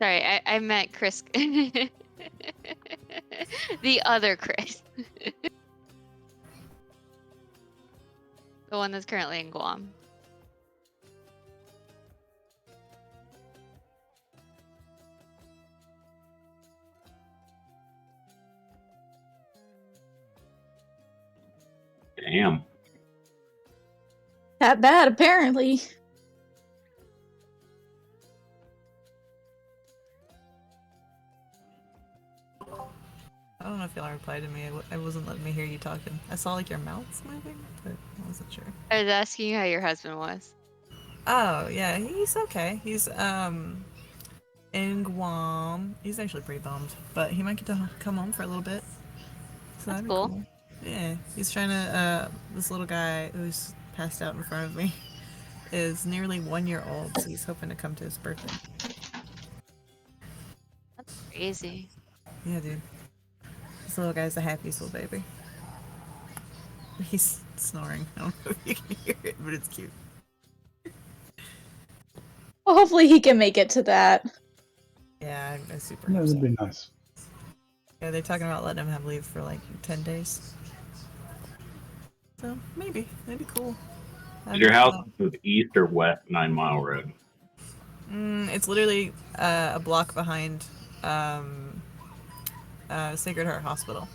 Sorry, I meant Chris. The other Chris. The one that's currently in Guam. Damn. That bad, apparently. I don't know if y'all replied to me. I wasn't letting me hear you talking. I saw like your mouths moving, but I wasn't sure. I was asking you how your husband was. Oh yeah, he's okay. He's in Guam. He's actually pretty bummed, but he might get to come home for a little bit. So that'd be cool. cool. Yeah, he's trying to. This little guy who's passed out in front of me is nearly 1 year old, so he's hoping to come to his birthday. That's crazy. Yeah, dude. This little guy's the happiest little baby. He's snoring. I don't know if you can hear it, but it's cute. Well, hopefully he can make it to that. Yeah, I super. That hope so. would be nice. Yeah, they're talking about letting him have leave for like 10 days. So maybe that'd be cool. Is your house east or west 9 Mile Road? It's literally a block behind Sacred Heart Hospital.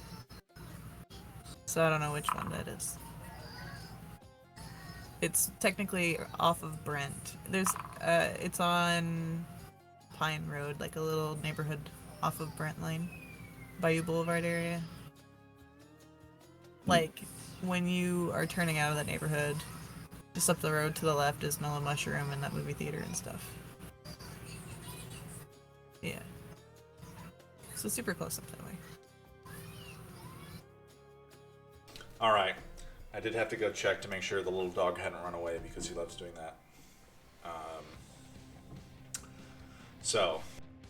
So I don't know which one that is. It's technically off of Brent. It's on Pine Road, like a little neighborhood off of Brent Lane, Bayou Boulevard area. Like when you are turning out of that neighborhood, just up the road to the left is Mellow Mushroom and that movie theater and stuff. Yeah. So super close up that way. All right. I did have to go check to make sure the little dog hadn't run away because he loves doing that. So.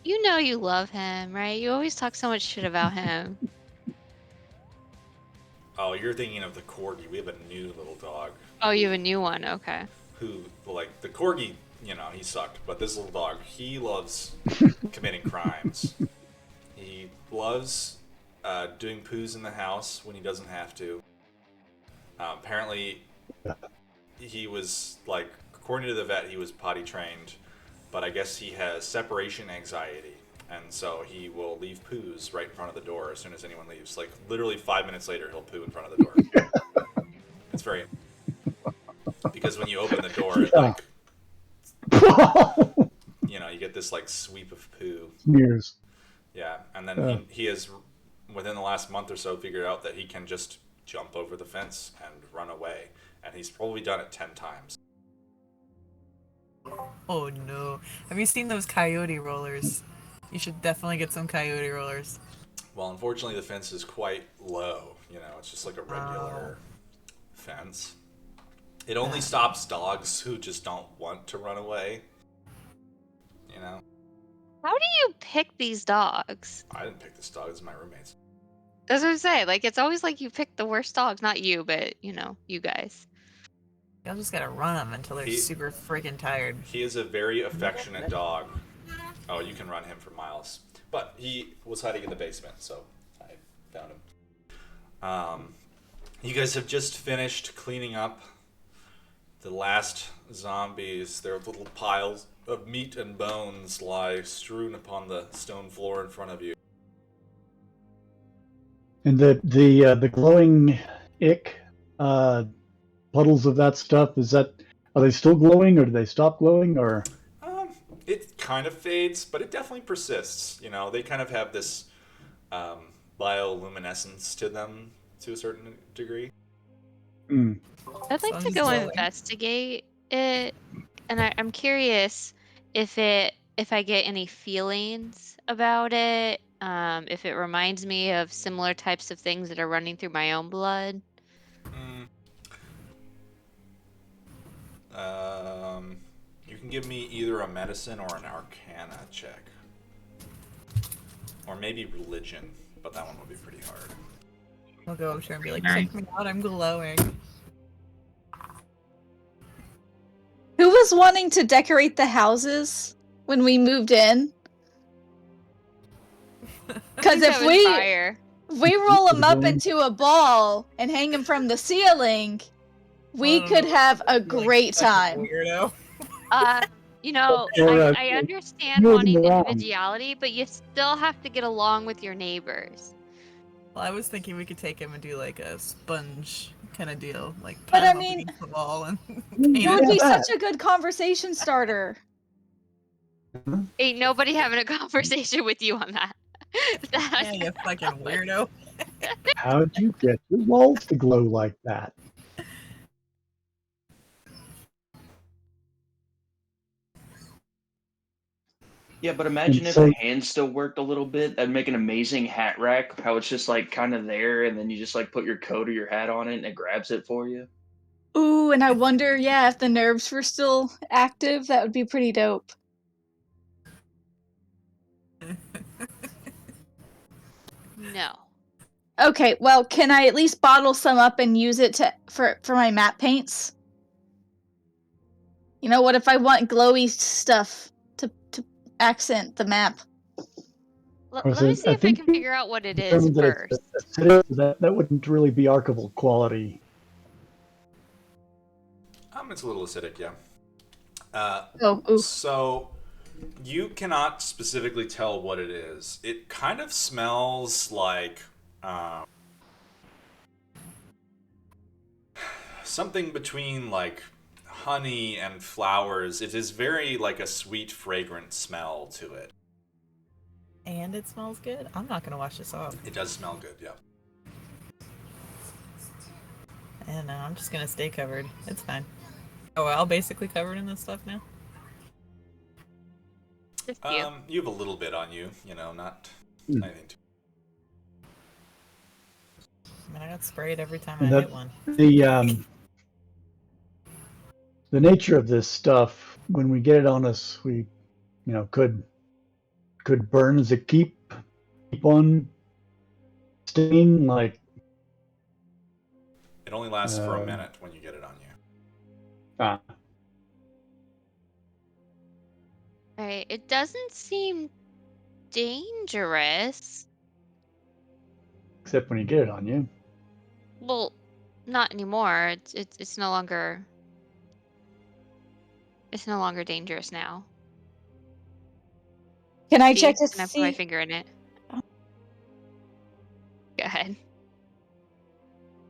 You know you love him, right? You always talk so much shit about him. Oh, you're thinking of the corgi. We have a new little dog. Oh, you have a new one. Okay. Who, like, the corgi, you know, he sucked. But this little dog, he loves committing crimes. He loves doing poos in the house when he doesn't have to. Apparently, he was, like, according to the vet, he was potty trained. But I guess he has separation anxiety. And so he will leave poos right in front of the door as soon as anyone leaves. Like, literally 5 minutes later, he'll poo in front of the door. It's very... Because when you open the door, it, like... you know, you get this, like, sweep of poo. Smears. Yeah, and then he has, within the last month or so, figured out that he can just jump over the fence and run away. And he's probably done it 10 times. Oh no. Have you seen those coyote rollers? You should definitely get some coyote rollers. Well, unfortunately, the fence is quite low. You know, it's just like a regular fence. It only stops dogs who just don't want to run away. You know? How do you pick these dogs? I didn't pick this dog. This is my roommate's. That's what I'm saying. Like, it's always like you pick the worst dogs. Not you, but, you know, you guys. Y'all just gotta run them until they're super freaking tired. He is a very affectionate dog. Oh, you can run him for miles. But he was hiding in the basement, so I found him. You guys have just finished cleaning up the last zombies. Their little piles of meat and bones lie strewn upon the stone floor in front of you. And the glowing ick puddles of that stuff, are they still glowing or do they stop glowing or? It kind of fades, but it definitely persists. They kind of have this bioluminescence to them to a certain degree. Mm. I'd like to Sun's go glowing. investigate it, and I'm curious if I get any feelings about it. If it reminds me of similar types of things that are running through my own blood. You can give me either a medicine or an arcana check. Or maybe religion, but that one would be pretty hard. I'll go up to her and be like, Alright. check me out, I'm glowing. Who was wanting to decorate the houses when we moved in? Because if we roll them up into a ball and hang them from the ceiling, we could have a great time. Weirdo. Or, I understand moving wanting around. individuality, but you still have to get along with your neighbors. Well, I was thinking we could take him and do like a sponge kind of deal, like But pat I him up mean- against the wall and It would be Yeah. such a good conversation starter. Ain't nobody having a conversation with you on that. yeah, you fucking weirdo. How'd you get your walls to glow like that? Yeah, but imagine if so- the hand still worked a little bit. That'd make an amazing hat rack. How it's just like kind of there, and then you just like put your coat or your hat on it, and it grabs it for you. Ooh, and I wonder, yeah, if the nerves were still active, that would be pretty dope. No. Okay, well, can I at least bottle some up and use it for my map paints? You know, what if I want glowy stuff to accent the map? Let Was me it- see I if I think can figure out what it is Determined that first. it's acidic, that wouldn't really be archival quality. It's a little acidic, yeah. Ooh. So you cannot specifically tell what it is. It kind of smells like something between like honey and flowers. It is very like a sweet, fragrant smell to it. And it smells good. I'm not gonna wash this off. It does smell good, yeah. And I'm just gonna stay covered. It's fine. Oh, we're all basically covered in this stuff now? Just you. You have a little bit on you, not Hmm. anything too. I mean, I got sprayed every time I That- hit one. The nature of this stuff, when we get it on us, we, could burn. Does it keep on stinging? Like, It only lasts for a Um, minute when you get it on you. ah, Right. It doesn't seem dangerous. except when you get it on you. Well, not anymore. It's no longer. It's no longer dangerous now. Can I See? check to Can I put my see? finger in it? Go ahead.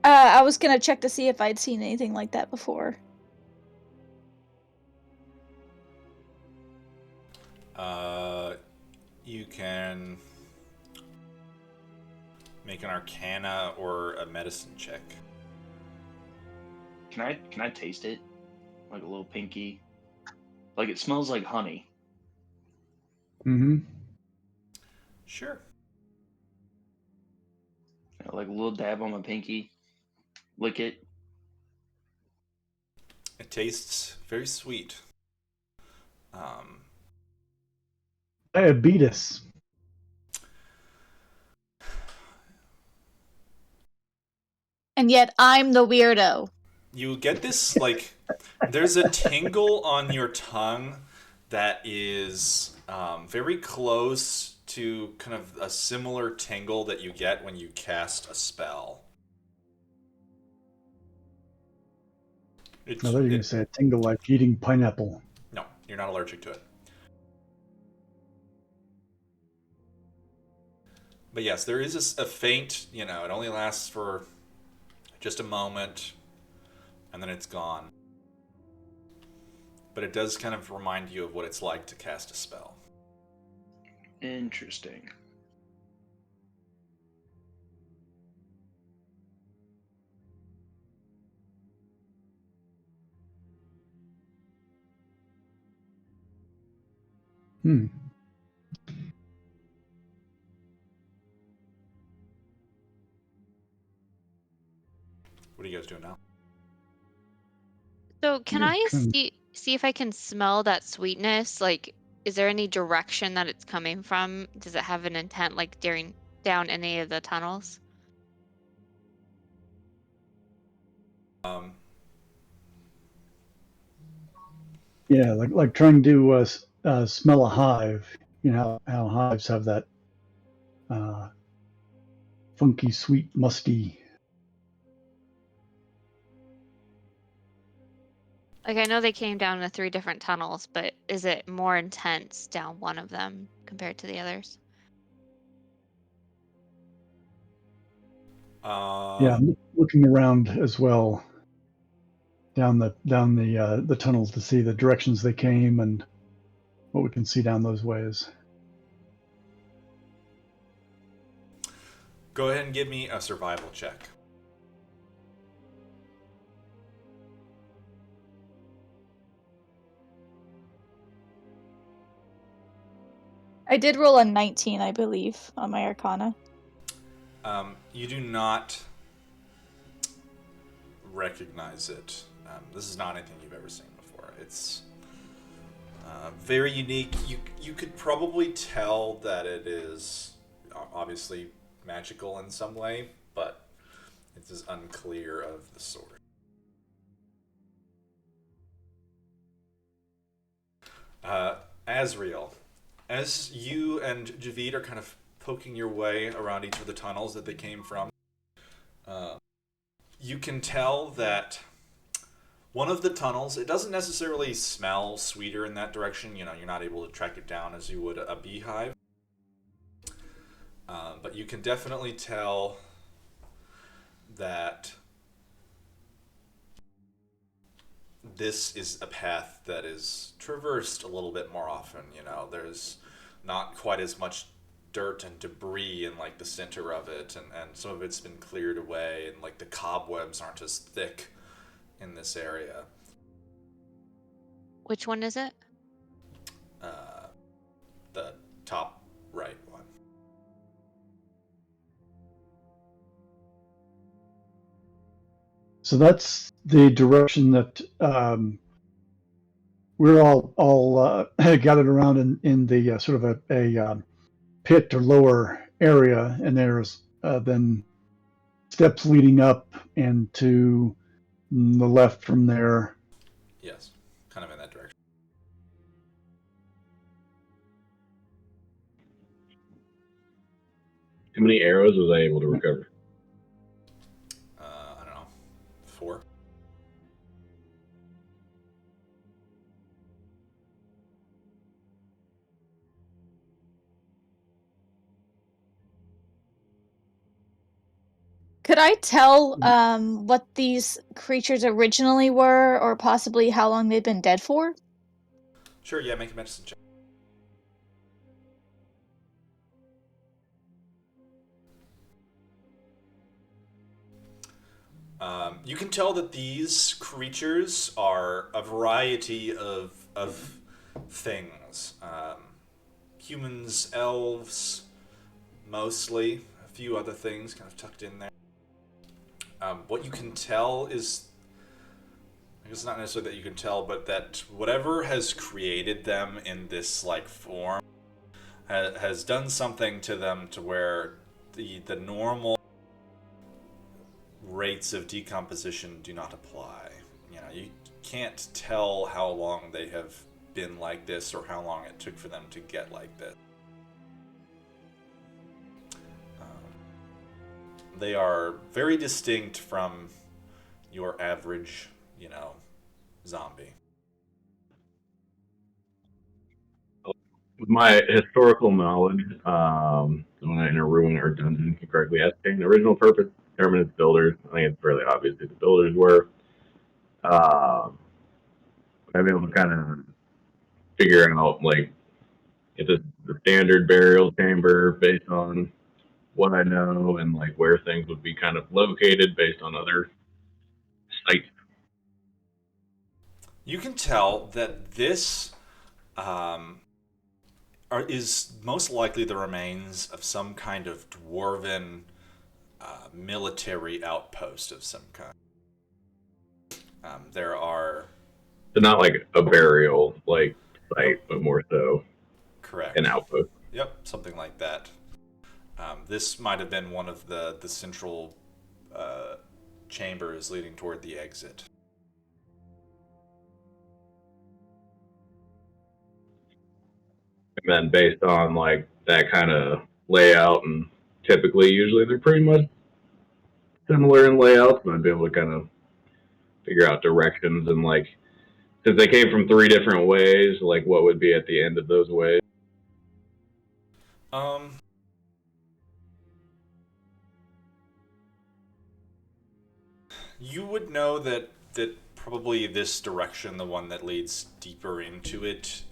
I was gonna check to see if I'd seen anything like that before. You can make an arcana or a medicine check. Can I taste it? Like a little pinky. Like it smells like honey. Mm-hmm. Sure. Like a little dab on my pinky. Lick it. It tastes very sweet. Diabetes. And yet I'm the weirdo. You get this, like, there's a tingle on your tongue that is very close to kind of a similar tingle that you get when you cast a spell. I thought you were going to say a tingle like eating pineapple. No, you're not allergic to it. But yes, there is a faint, it only lasts for just a moment, and then it's gone. But it does kind of remind you of what it's like to cast a spell. Interesting. Hmm. What are you guys doing now? So can Yeah, I kind of- see if I can smell that sweetness? Like, is there any direction that it's coming from? Does it have an intent, like during down any of the tunnels? Um, Yeah, like trying to smell a hive. You know how hives have that uh, funky, sweet, musty. Like, I know they came down the 3 different tunnels, but is it more intense down one of them compared to the others? Yeah, um, looking around as well down the tunnels to see the directions they came and what we can see down those ways. Go ahead and give me a survival check. I did roll a 19, I believe, on my Arcana. You do not recognize it. This is not anything you've ever seen before. It's very unique. You could probably tell that it is obviously magical in some way, but it is unclear of the source. Asriel, as you and Javid are kind of poking your way around each of the tunnels that they came from, you can tell that one of the tunnels, it doesn't necessarily smell sweeter in that direction. You're not able to track it down as you would a beehive. But you can definitely tell that this is a path that is traversed a little bit more often. There's not quite as much dirt and debris in like the center of it, and some of it's been cleared away, and like the cobwebs aren't as thick in this area. Which one is it? The top right one. So that's the direction that we're all gathered around in the sort of a pit or lower area, and there's then steps leading up and to the left from there. Yes, kind of in that direction. How many arrows was I able to recover? I don't know, 4. Could I tell what these creatures originally were, or possibly how long they've been dead for? Sure, yeah, make a medicine check. You can tell that these creatures are a variety of things. Humans, elves, mostly. A few other things kind of tucked in there. What you can tell is, I guess not necessarily that you can tell, but that whatever has created them in this like form has done something to them to where the normal rates of decomposition do not apply. You can't tell how long they have been like this or how long it took for them to get like this. They are very distinct from your average, zombie. With my historical knowledge, when in a ruin or dungeon can correctly ascertain the original purpose, determine its builders. I think it's fairly obvious who the builders were. I'd be able to kind of figure out, like, if it's the standard burial chamber based on what I know and, like, where things would be kind of located based on other sites. You can tell that this is most likely the remains of some kind of dwarven military outpost of some kind. There are... So not like a burial, like, site, but more so Correct. an outpost. Yep, something like that. This might have been one of the central chambers leading toward the exit. And then based on like that kind of layout, and typically, usually they're pretty much similar in layouts, but I'd be able to kind of figure out directions and like, since they came from 3 different ways, like what would be at the end of those ways. You would know that probably this direction, the one that leads deeper into it,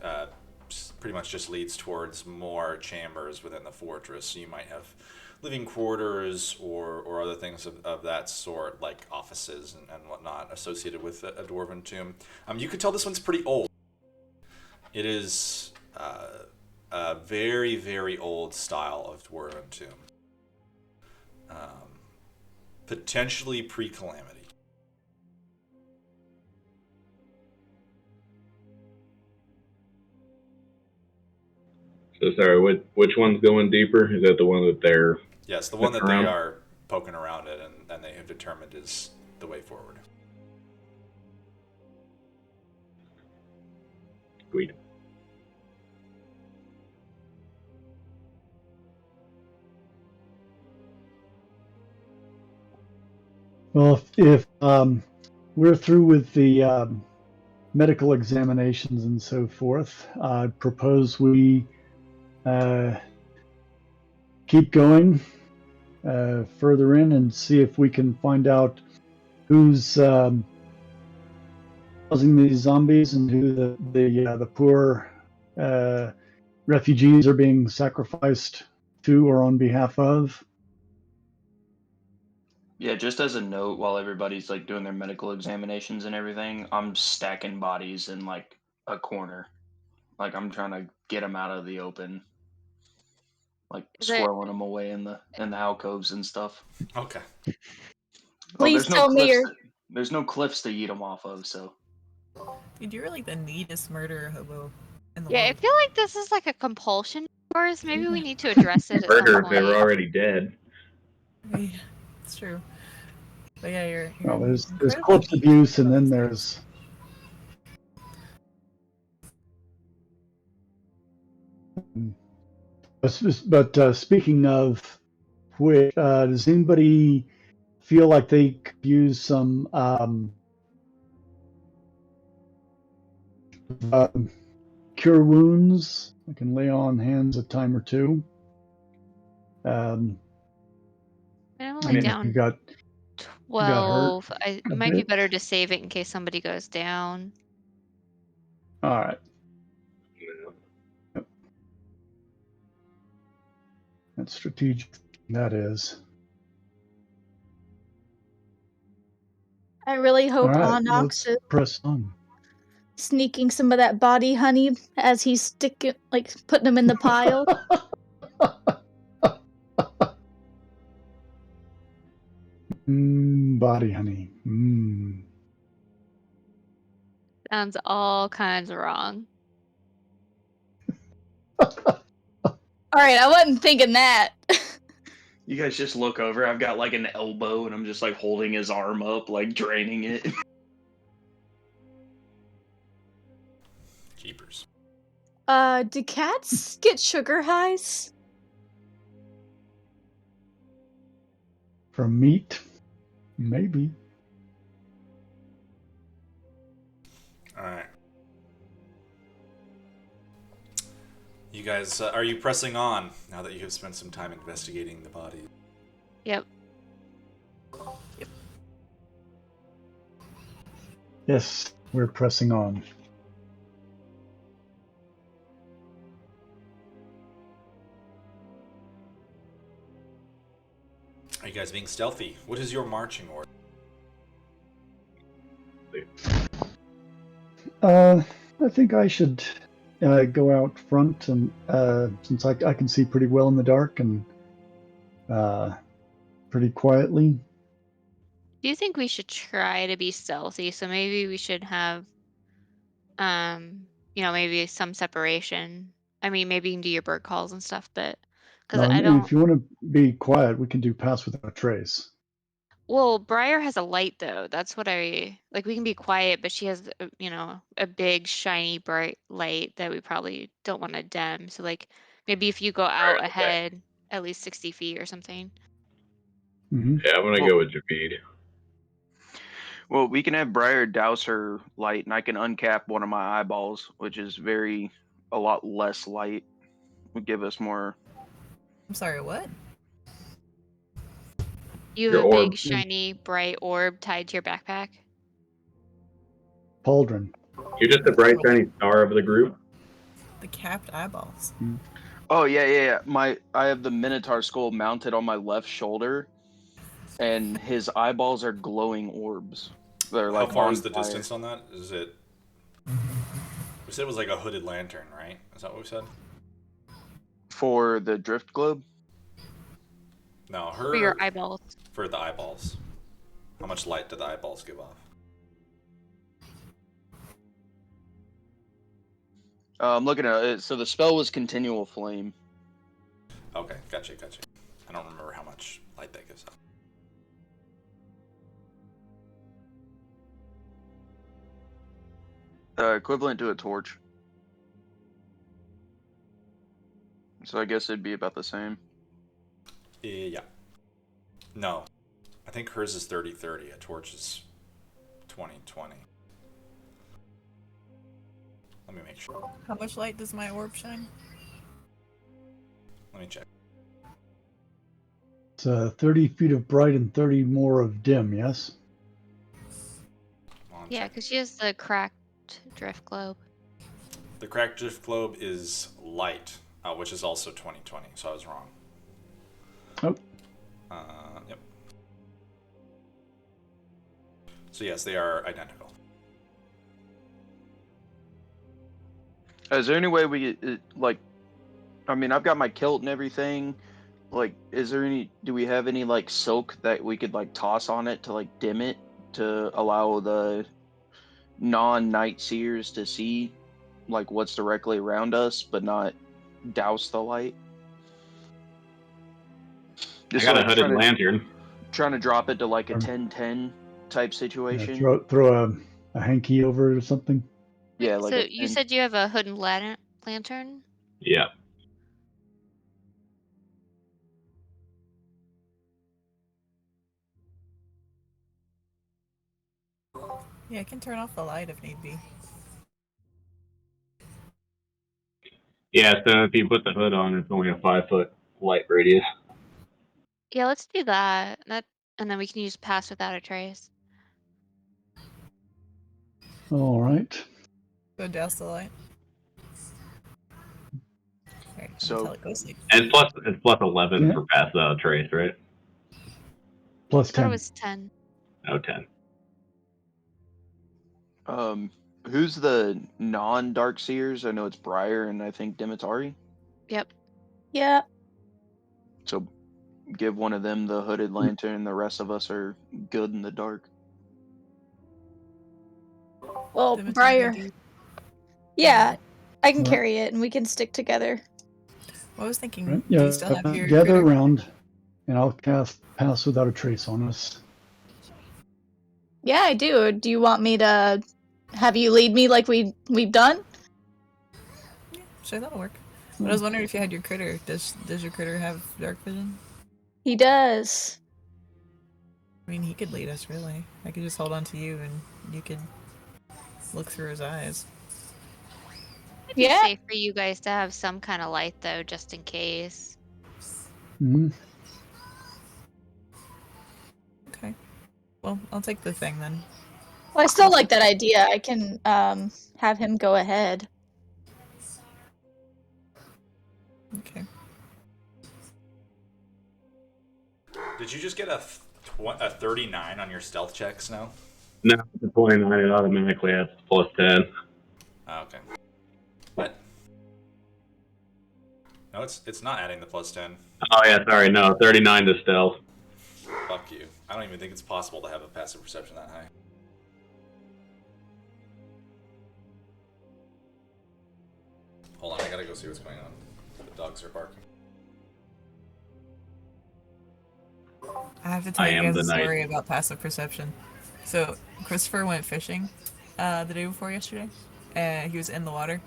pretty much just leads towards more chambers within the fortress. So you might have living quarters or other things of that sort, like offices and whatnot associated with a dwarven tomb. You could tell this one's pretty old. It is a very, very old style of dwarven tomb. Potentially pre-calamity. So sorry, which one's going deeper? Is that the one that they're... Yes, the one that around? they are poking around at and they have determined is the way forward. Sweet. Well, if we're through with the medical examinations and so forth, I propose we keep going further in and see if we can find out who's causing these zombies and who the poor refugees are being sacrificed to or on behalf of. Yeah, just as a note, while everybody's like doing their medical examinations and everything, I'm stacking bodies in like a corner. Like I'm trying to get them out of the open, like Is there- squirreling them away in the alcoves and stuff. Okay. Please tell me you're. There's no cliffs to eat them off of, so. Dude, you're like the neatest murderer hobo in the Yeah, I world. feel like this is like a compulsion of yours. Maybe we need to address it at Murder some if they were point. already dead. Yeah, it's true. But yeah, you're Well, there's incredibly corpse neat abuse, and about then these there's. But speaking of which, does anybody feel like they could use some cure wounds? I can lay on hands a time or two. I'm I only mean, if down you got 12. It a might be bit. better to save it in case somebody goes down. all right. Yep. That's strategic. That is. I really All hope right. Onyx Let's is press on. sneaking some of that body honey as he's sticking, like putting them in the pile. Body honey. Sounds all kinds wrong. All right, I wasn't thinking that. You guys just look over. I've got like an elbow, and I'm just like holding his arm up, like draining it. Jeepers. Do cats get sugar highs? From meat, maybe. All right. You guys, are you pressing on now that you have spent some time investigating the body? Yep. Yes, we're pressing on. Are you guys being stealthy? What is your marching order? I think I should go out front, and since I can see pretty well in the dark and pretty quietly. Do you think we should try to be stealthy? So maybe we should have, maybe some separation. I mean, maybe you can do your bird calls and stuff, but because No, I and don't. if you want to be quiet, we can do pass without a trace. Well, Briar has a light though. That's what I like. We can be quiet, but she has, a big, shiny, bright light that we probably don't want to dim. So like, maybe if you go out okay. ahead at least 60 feet or something. Mm-hmm. Yeah, I'm gonna Well- go with Javid. Well, we can have Briar douse her light, and I can uncap one of my eyeballs, which is a lot less light. Would give us more. I'm sorry, what? You have Your a big, orb. shiny, bright orb tied to your backpack. Pauldron. You're just the bright shiny star of the group. The capped eyeballs. Oh yeah. I have the Minotaur skull mounted on my left shoulder, and his eyeballs are glowing orbs. They're How like far on is the fire. distance on that? Is it? We said it was like a hooded lantern, right? Is that what we said? For the drift globe? No, For your eyeballs. For the eyeballs. How much light do the eyeballs give off? I'm looking at it. So the spell was continual flame. Okay, gotcha. I don't remember how much light that gives off. Equivalent to a torch. So I guess it'd be about the same. Yeah. No. I think hers is 30-30. A torch is 20-20. Let me make sure. How much light does my orb shine? Let me check. It's 30 feet of bright and 30 more of dim, yes? While I'm Yeah, checking. because she has the cracked drift globe. The cracked drift globe is light, which is also 20-20, so I was wrong. Oh. Yep. So yes, they are identical. Is there any way we like? I mean, I've got my kilt and everything. Like, do we have any like silk that we could like toss on it to like dim it to allow the non-night seers to see like what's directly around us, but not douse the light? I got a hooded lantern. Trying to drop it to like a 10-10 type Yeah, situation. throw a hanky over it or something. Yeah, like So a you 10 said you have a hood and lantern? Yeah. Yeah, I can turn off the light if need be. Yeah, so if you put the hood on, it's only a 5-foot light radius. Yeah, let's do that. And then we can use pass without a trace. All right. Go douse the light. Alright, So- until it goes sleep. And it's plus 11 Yeah. for pass without a trace, right? Plus I thought it 10. was 10. Oh, 10. Who's the non-dark seers? I know it's Briar and I think Demetari. Yep. Yeah. So give one of them the hooded lantern, and the rest of us are good in the dark. Well, Demetri, Briar. do you- Yeah, I can Well- carry it and we can stick together. I was thinking, Right? do Yeah, you still have your gather critter? around, and I'll cast pass without a trace on us. Yeah, I do. Do you want me to have you lead me like we've done? Yeah, sure, that'll work. But I was wondering if you had your critter. Does your critter have dark vision? He does. I mean, he could lead us, really. I could just hold on to you and you could look through his eyes. It'd be Yeah. safe for you guys to have some kind of light, though, just in case. Mhm. Okay. Well, I'll take the thing then. Well, I still like that idea. I can have him go ahead. Okay. Did you just get a 39 on your stealth check, Snow? No, the 29 it automatically has +10. Oh, okay. What? No, it's not adding the +10. Oh yeah, sorry, no, 39 to stealth. Fuck you. I don't even think it's possible to have a passive perception that high. Hold on, I gotta go see what's going on. The dogs are barking. I have to tell I you am guys the a knight. story about passive perception. So Christopher went fishing the day before yesterday, and he was in the water,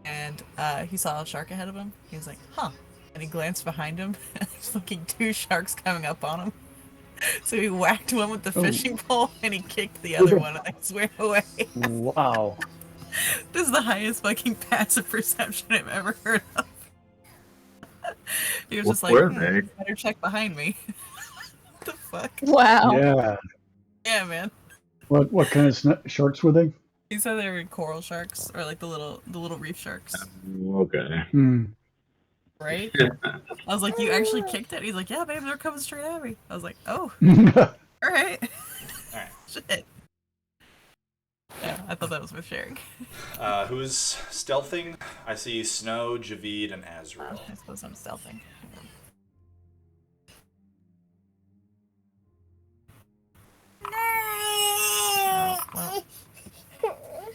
and he saw a shark ahead of him. He was like, "Huh," and he glanced behind him. And there's fucking 2 sharks coming up on him. So he whacked one with the Oh. fishing pole, and he kicked the other one. I swear away. Wow. This is the highest fucking passive perception I've ever heard of. He was just like, Where are they? better check behind me. What the fuck? Wow. Yeah. Yeah, man. What kind of sharks were they? He said they were coral sharks, or like the little reef sharks, Okay. Hmm. right? I was like, "You actually kicked it?" He's like, "Yeah, babe, they're coming straight at me." I was like, "Oh, all right." Alright. Shit. Yeah, I thought that was worth sharing. Who's stealthing? I see Snow, Javid, and Azrael. I suppose I'm stealthing. Oh, well,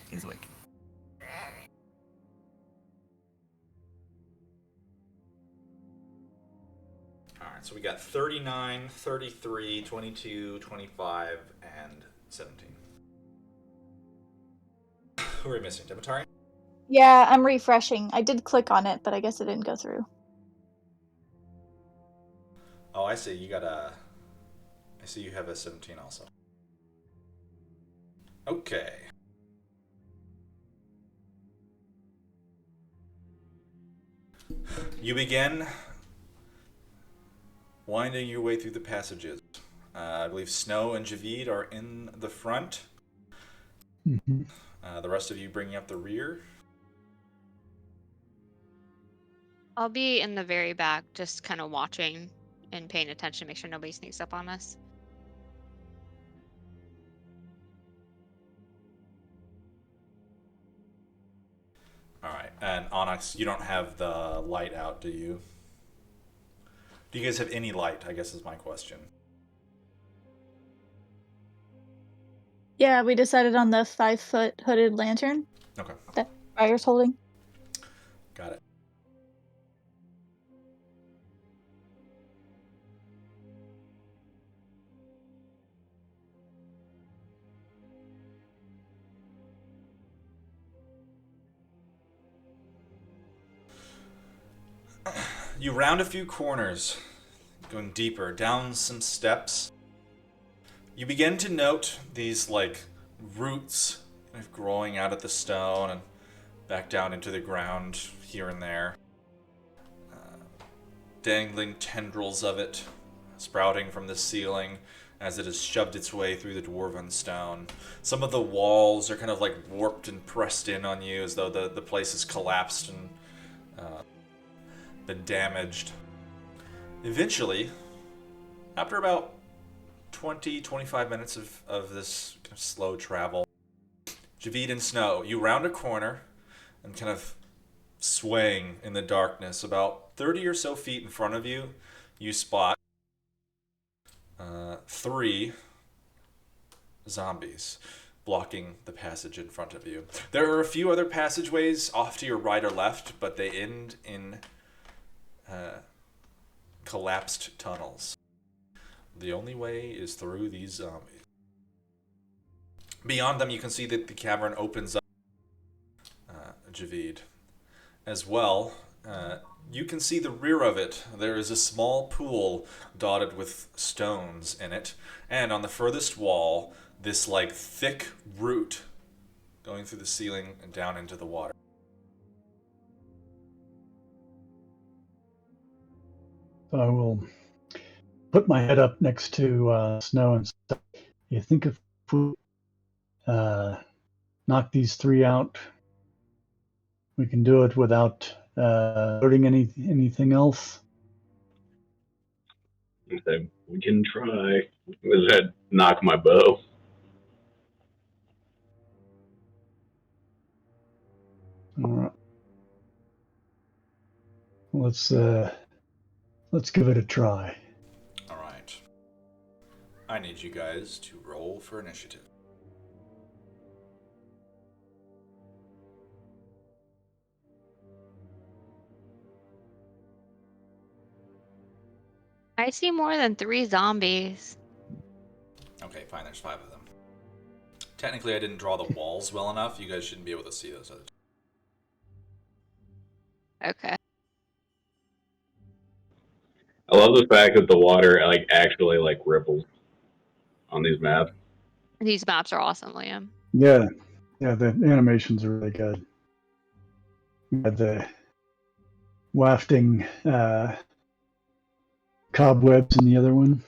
he's awake. Alright, so we got 39, 33, 22, 25, and 17. Who are we missing? Demetari? Yeah, I'm refreshing. I did click on it, but I guess it didn't go through. Oh, I see. You got a... I see you have a 17 also. Okay. You begin winding your way through the passages. I believe Snow and Javid are in the front. Mhm. The rest of you bringing up the rear. I'll be in the very back, just kind of watching and paying attention, make sure nobody sneaks up on us. Alright, and Onyx, you don't have the light out, do you? Do you guys have any light, I guess is my question. Yeah, we decided on the 5-foot hooded lantern Okay, that Briar's holding. got it. You round a few corners, going deeper, down some steps. You begin to note these, like, roots kind of growing out of the stone and back down into the ground here and there. Dangling tendrils of it sprouting from the ceiling as it has shoved its way through the dwarven stone. Some of the walls are kind of like warped and pressed in on you as though the place has collapsed and been damaged. Eventually, after about 20-25 minutes of this kind of slow travel, Javid and Snow, you round a corner and kind of swaying in the darkness. About 30 or so feet in front of you, you spot 3 zombies blocking the passage in front of you. There are a few other passageways off to your right or left, but they end in collapsed tunnels. The only way is through these zombies. Beyond them, you can see that the cavern opens up. Javid. As well, you can see the rear of it. There is a small pool dotted with stones in it, and on the furthest wall, this like thick root going through the ceiling and down into the water. I will put my head up next to Snow and say, you think if we knock these three out, we can do it without hurting anything else? I said, we can try. I said, knock my bow. All right. Let's give it a try. All right. I need you guys to roll for initiative. I see more than 3 zombies. Okay, fine. There's 5 of them. Technically, I didn't draw the walls well enough. You guys shouldn't be able to see those other two. Okay. I love the fact that the water like actually like ripples on these maps. These maps are awesome, Liam. Yeah, the animations are really good. We had the wafting cobwebs in the other one.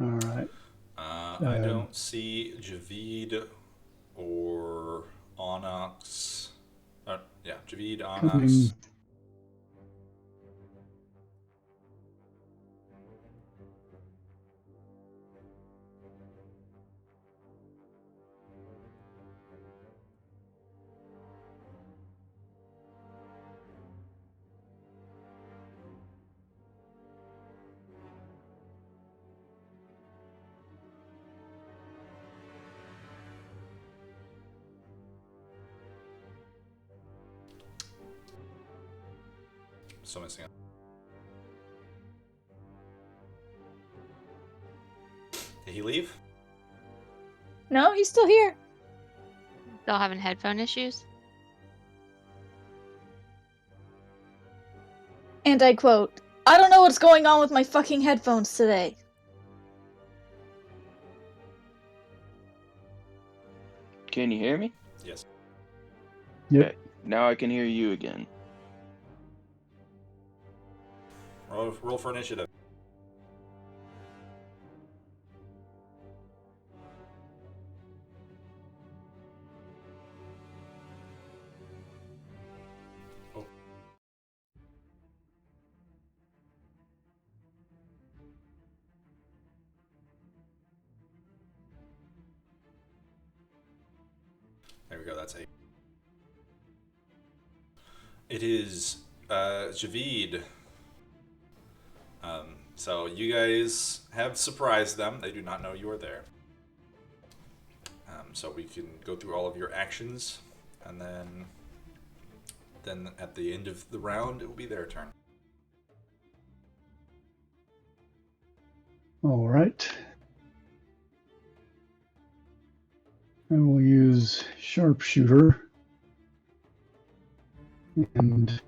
All right. I don't see Javid or Onyx. Yeah, Javid, Onyx. Coming. So missing. Did he leave? No, he's still here. Still having headphone issues? And I quote, I don't know what's going on with my fucking headphones today. Can you hear me? Yes. Yep. Now I can hear you again. Roll for initiative. Oh. There we go. That's 8. It is Javid. So you guys have surprised them. They do not know you are there. So we can go through all of your actions, and then at the end of the round, it will be their turn. All right. I will use sharpshooter and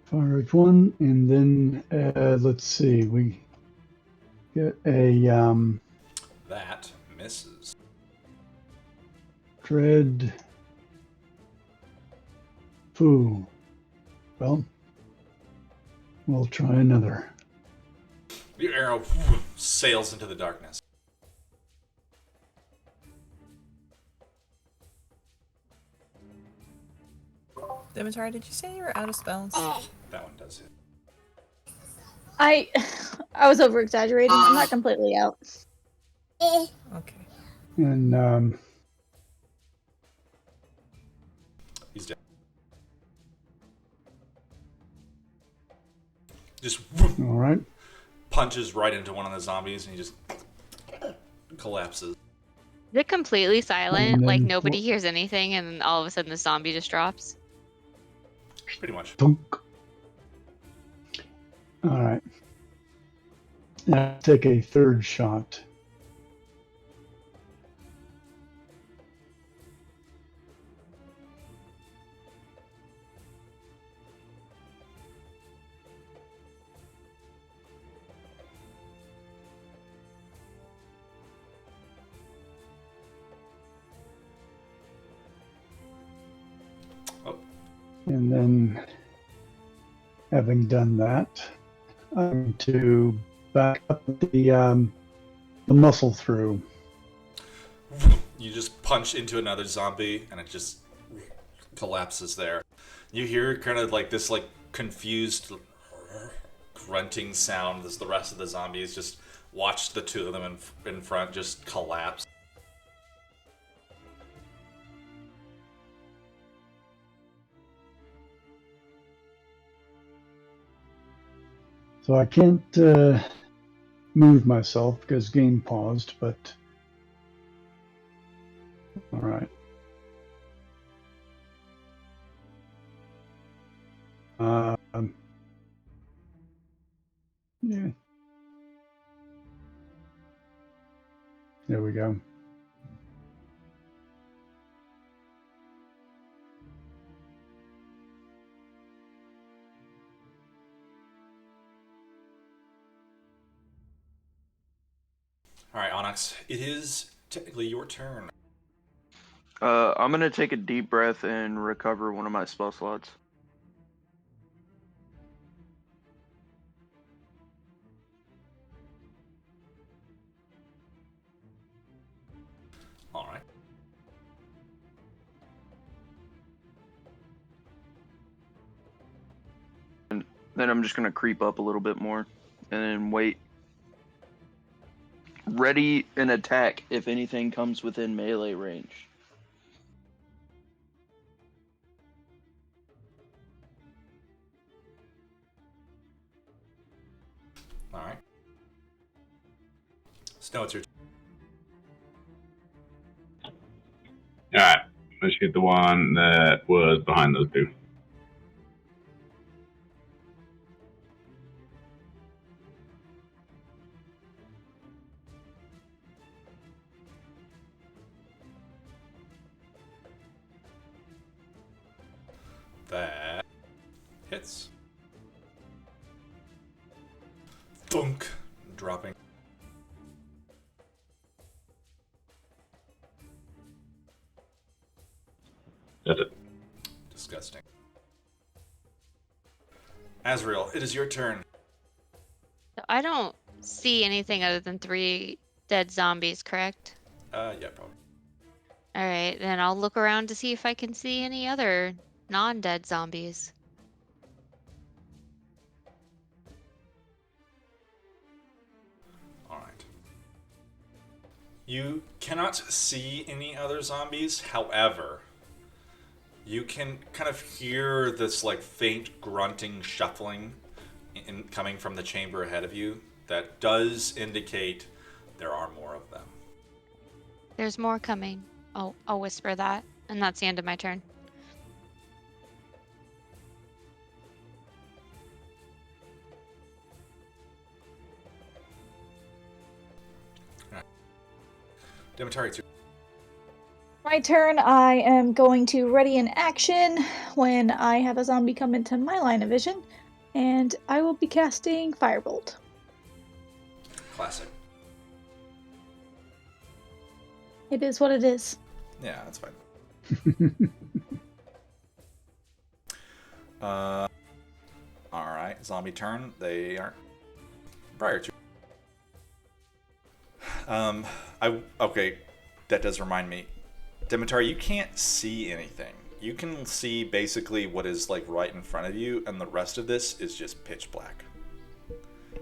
fire at one, and then let's see, we get a That misses. dread. Foo. Well, we'll try another. Your arrow sails into the darkness. Dimitar, did you say you were out of spells? That one does hit. I was over exaggerating. I'm not completely out. Okay. And He's dead. Just all right. punches right into one of the zombies, and he just collapses. Is it completely silent? And Like then nobody hears anything and then all of a sudden the zombie just drops? Pretty much. Thunk. All right. Now take a third shot. And then, having done that, I'm going to back up the muscle through. You just punch into another zombie, and it just collapses there. You hear kind of like this, like confused grunting sound as the rest of the zombies just watch the two of them in front just collapse. So I can't move myself because game paused, but all right. Yeah. There we go. All right, Onyx, it is technically your turn. I'm gonna take a deep breath and recover one of my spell slots. All right. And then I'm just gonna creep up a little bit more and then wait. Ready and attack if anything comes within melee range. All right. Snow, it's your turn. Alright, let's shoot the one that was behind those two. That hits. Thunk. Dropping. That's it. Disgusting. Azrael, it is your turn. So I don't see anything other than 3 dead zombies, correct? Yeah, probably. All right, then I'll look around to see if I can see any other non-dead zombies. All right. You cannot see any other zombies. However, you can kind of hear this like faint grunting shuffling coming from the chamber ahead of you that does indicate there are more of them. There's more coming. I'll whisper that, and that's the end of my turn. Demetari, it's your My turn. I am going to ready an action when I have a zombie come into my line of vision, and I will be casting Firebolt. classic. It is what it is. Yeah, that's fine. All right, zombie turn. They aren't. Prior to. Okay, that does remind me. Demetari, you can't see anything. You can see basically what is like right in front of you, and the rest of this is just pitch black.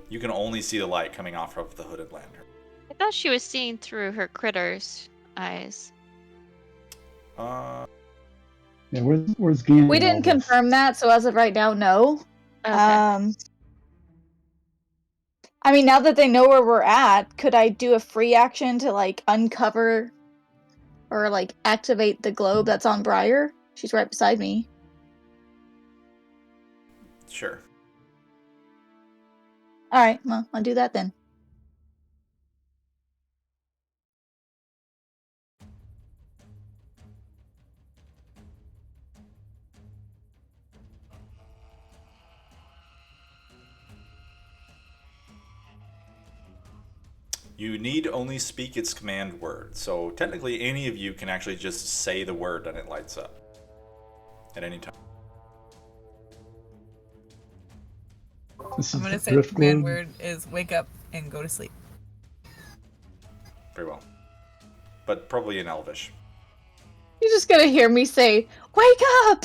You can only see the light coming off of the hooded lantern. I thought she was seeing through her critter's eyes. Yeah, where's Gannon? We didn't confirm that, so as of right now, no. Okay. I mean, now that they know where we're at, could I do a free action to like uncover or like activate the globe that's on Briar? She's right beside me. Sure. All right, well, I'll do that then. You need only speak its command word. So technically any of you can actually just say the word and it lights up at any time. This I'm is gonna the say the drift command globe. word is wake up and go to sleep. Very well. But probably in Elvish. You're just gonna hear me say, "Wake up!"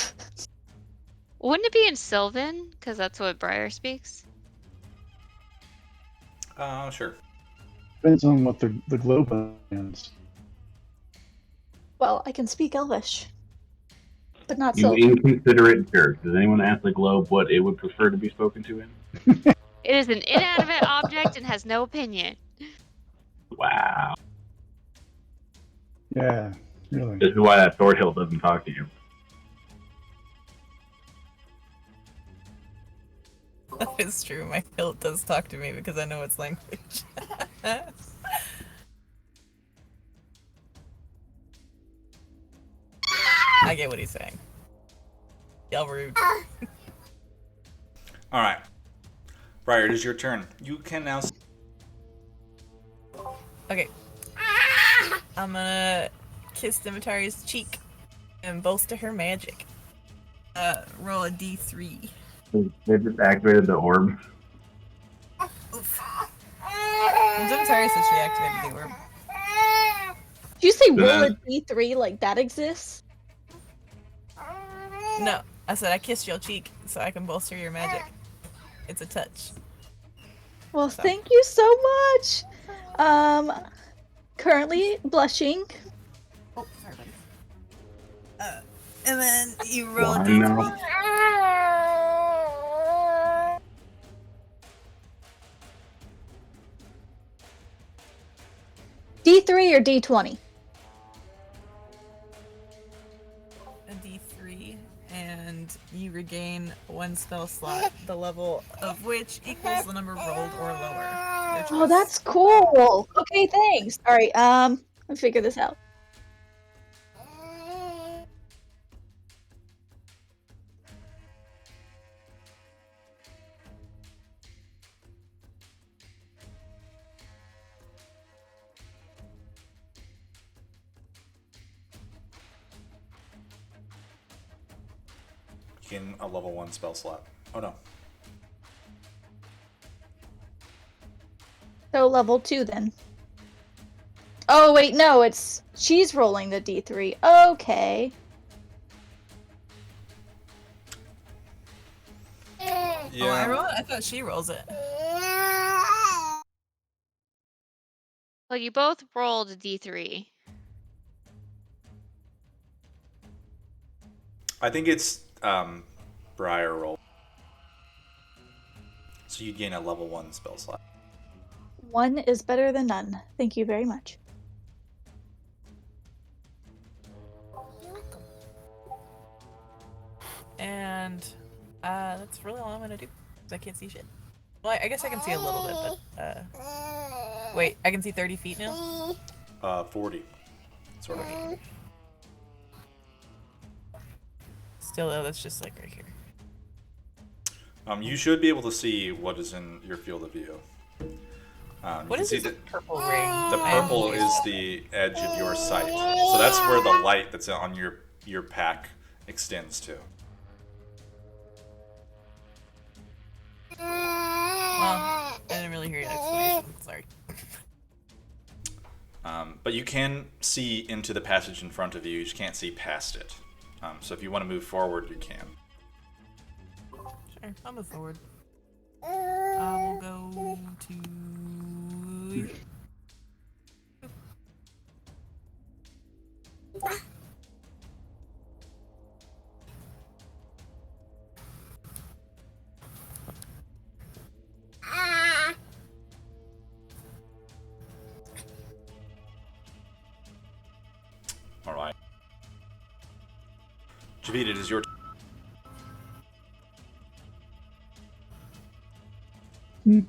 Wouldn't it be in Sylvan? Because that's what Briar speaks. Sure. Depends on what the globe is. Well, I can speak Elvish, but not You Sylvan. inconsiderate jerk. Does anyone ask the globe what it would prefer to be spoken to in? It is an inanimate object and has no opinion. Wow. Yeah, really. This is why that Sword Hill doesn't talk to you. That is true. My hilt does talk to me because I know its language. I get what he's saying. Yell rude. All right. Briar, it is your turn. You can now. Okay. I'm gonna kiss Dimitari's cheek and bolster her magic. Roll a d3. They just activated the orb. Oof. Well, Dimitari said she activated the orb. Did you say Then- roll a d3 like that exists? No, I said I kissed your cheek so I can bolster your magic. It's a touch. Well, So. thank you so much. Currently blushing. Oh, sorry, buddy. And then you roll a Why d3. now? D3 or D20? A d3, and you regain one spell slot, the level of which equals the number rolled or lower. Your Oh, choice. that's cool. Okay, thanks. All right, let me figure this out. In a level 1 spell slot. Oh no. So level 2 then. Oh wait, no, it's she's rolling the D3. Okay. Yeah. Oh, I roll it? I thought she rolls it. Well, you both rolled a d3. I think it's Briar roll. So you gain a level 1 spell slot. 1 is better than none. Thank you very much. And that's really all I'm gonna do. 'Cause I can't see shit. Well, I guess I can see a little bit, but wait, I can see 30 feet now? 40. Sort of. Still though, that's just like right here. You should be able to see what is in your field of view. You What can is see this that purple ring? the purple is the edge of your sight. So that's where the light that's on your pack extends to. Well, I didn't really hear your explanation. Sorry. But you can see into the passage in front of you. You just can't see past it. So if you want to move forward, you can. Sure, I'll move forward. I will go to. All right. Javid, it is your turn.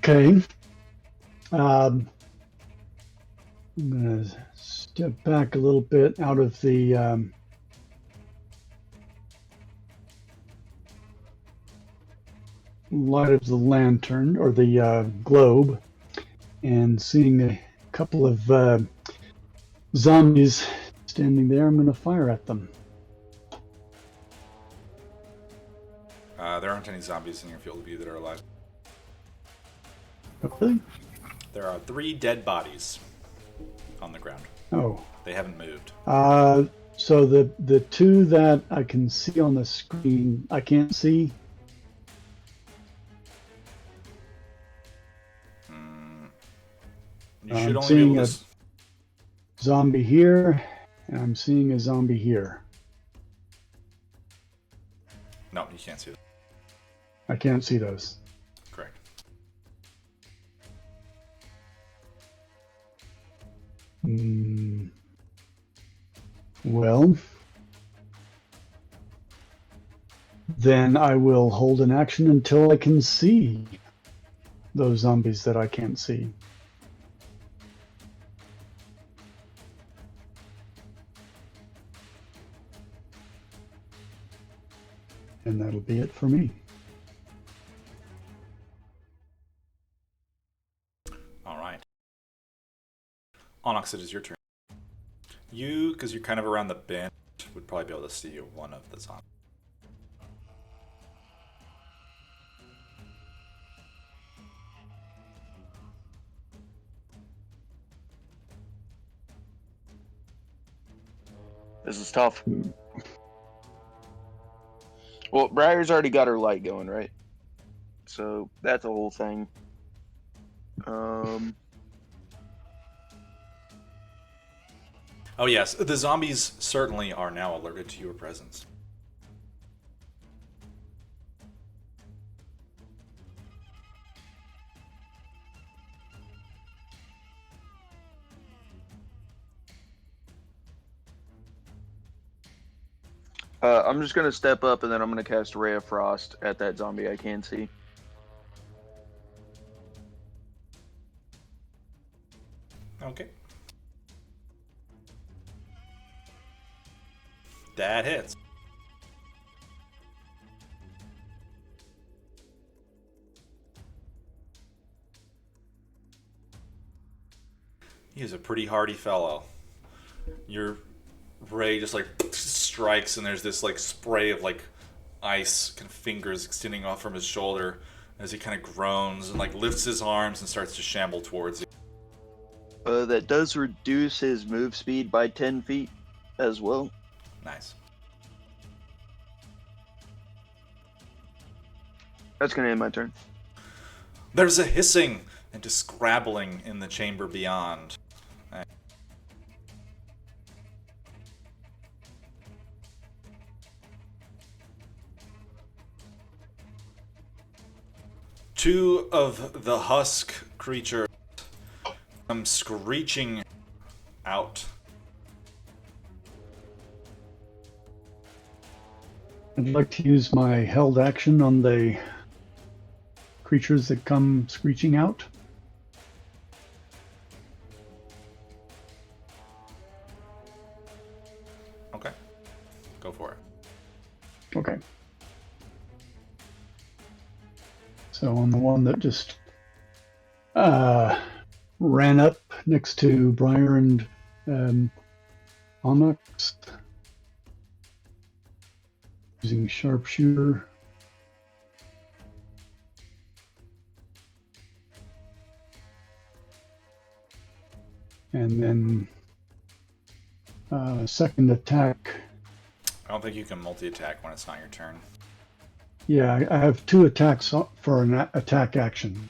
Okay. I'm gonna step back a little bit out of the light of the lantern or the globe, and seeing a couple of zombies standing there, I'm gonna fire at them. There aren't any zombies in your field of view that are alive. Oh, really? There are 3 dead bodies on the ground. Oh. They haven't moved. So the 2 that I can see on the screen, I can't see. You should I'm only be seeing able a to. zombie here, and I'm seeing a zombie here. No, you can't see that. I can't see those. Correct. Well, then I will hold an action until I can see those zombies that I can't see. And that'll be it for me. All right. Onyx, it is your turn. You, because you're kind of around the bend, would probably be able to see one of the zombies. This is tough. Well, Briar's already got her light going, right? So that's a whole thing. Oh yes, the zombies certainly are now alerted to your presence. I'm just gonna step up and then I'm gonna cast Ray of Frost at that zombie I can see. Okay. That hits. He is a pretty hardy fellow. Your ray just like strikes, and there's this like spray of like ice kind of fingers extending off from his shoulder as he kind of groans and like lifts his arms and starts to shamble towards you. That does reduce his move speed by 10 feet as well. Nice. That's gonna end my turn. There's a hissing and a scrabbling in the chamber beyond. Two of the husk creatures come screeching out. I'd like to use my held action on the creatures that come screeching out. Okay. Go for it. Okay. So on the one that just ran up next to Briar and Onyx, using sharpshooter. And then second attack. I don't think you can multi-attack when it's not your turn. Yeah, I have 2 attacks for an attack action.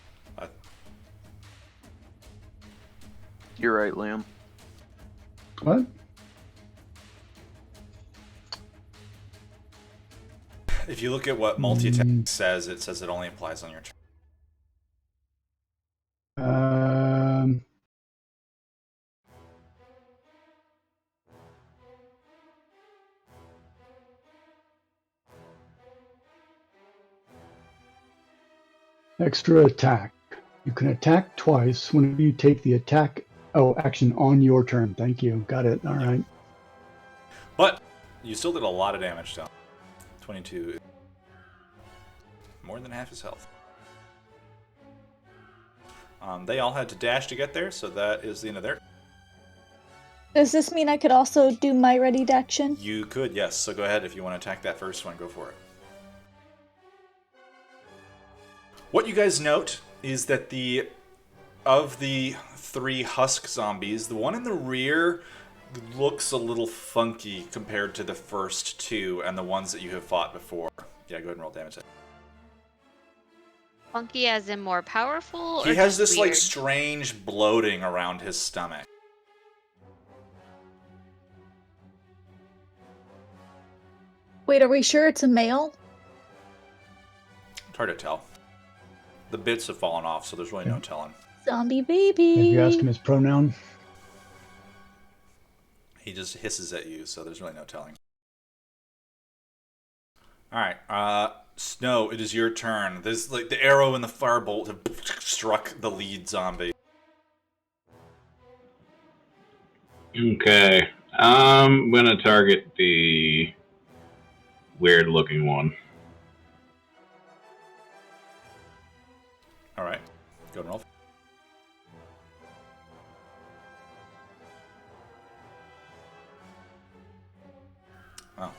You're right, Liam. What? If you look at what multi-attack says, it says it only applies on your turn. Extra attack. You can attack twice whenever you take the attack action on your turn. Thank you. Got it. All right. But you still did a lot of damage to him. 22. More than half his health. They all had to dash to get there, so that is the end of their... Does this mean I could also do my readied action? You could, yes. So go ahead if you want to attack that first one. Go for it. What you guys note is that the of the 3 husk zombies, the one in the rear looks a little funky compared to the first 2 and the ones that you have fought before. Yeah, go ahead and roll damage. Funky as in more powerful? He or has just this like weird? strange bloating around his stomach. Wait, are we sure it's a male? It's hard to tell. The bits have fallen off, so there's really no telling. Zombie baby. Have you asked him his pronoun? He just hisses at you, so there's really no telling. Alright, Snow, it is your turn. This like the arrow and the firebolt have struck the lead zombie. Okay. I'm gonna target the weird looking one. Alright. Go and roll. Oh.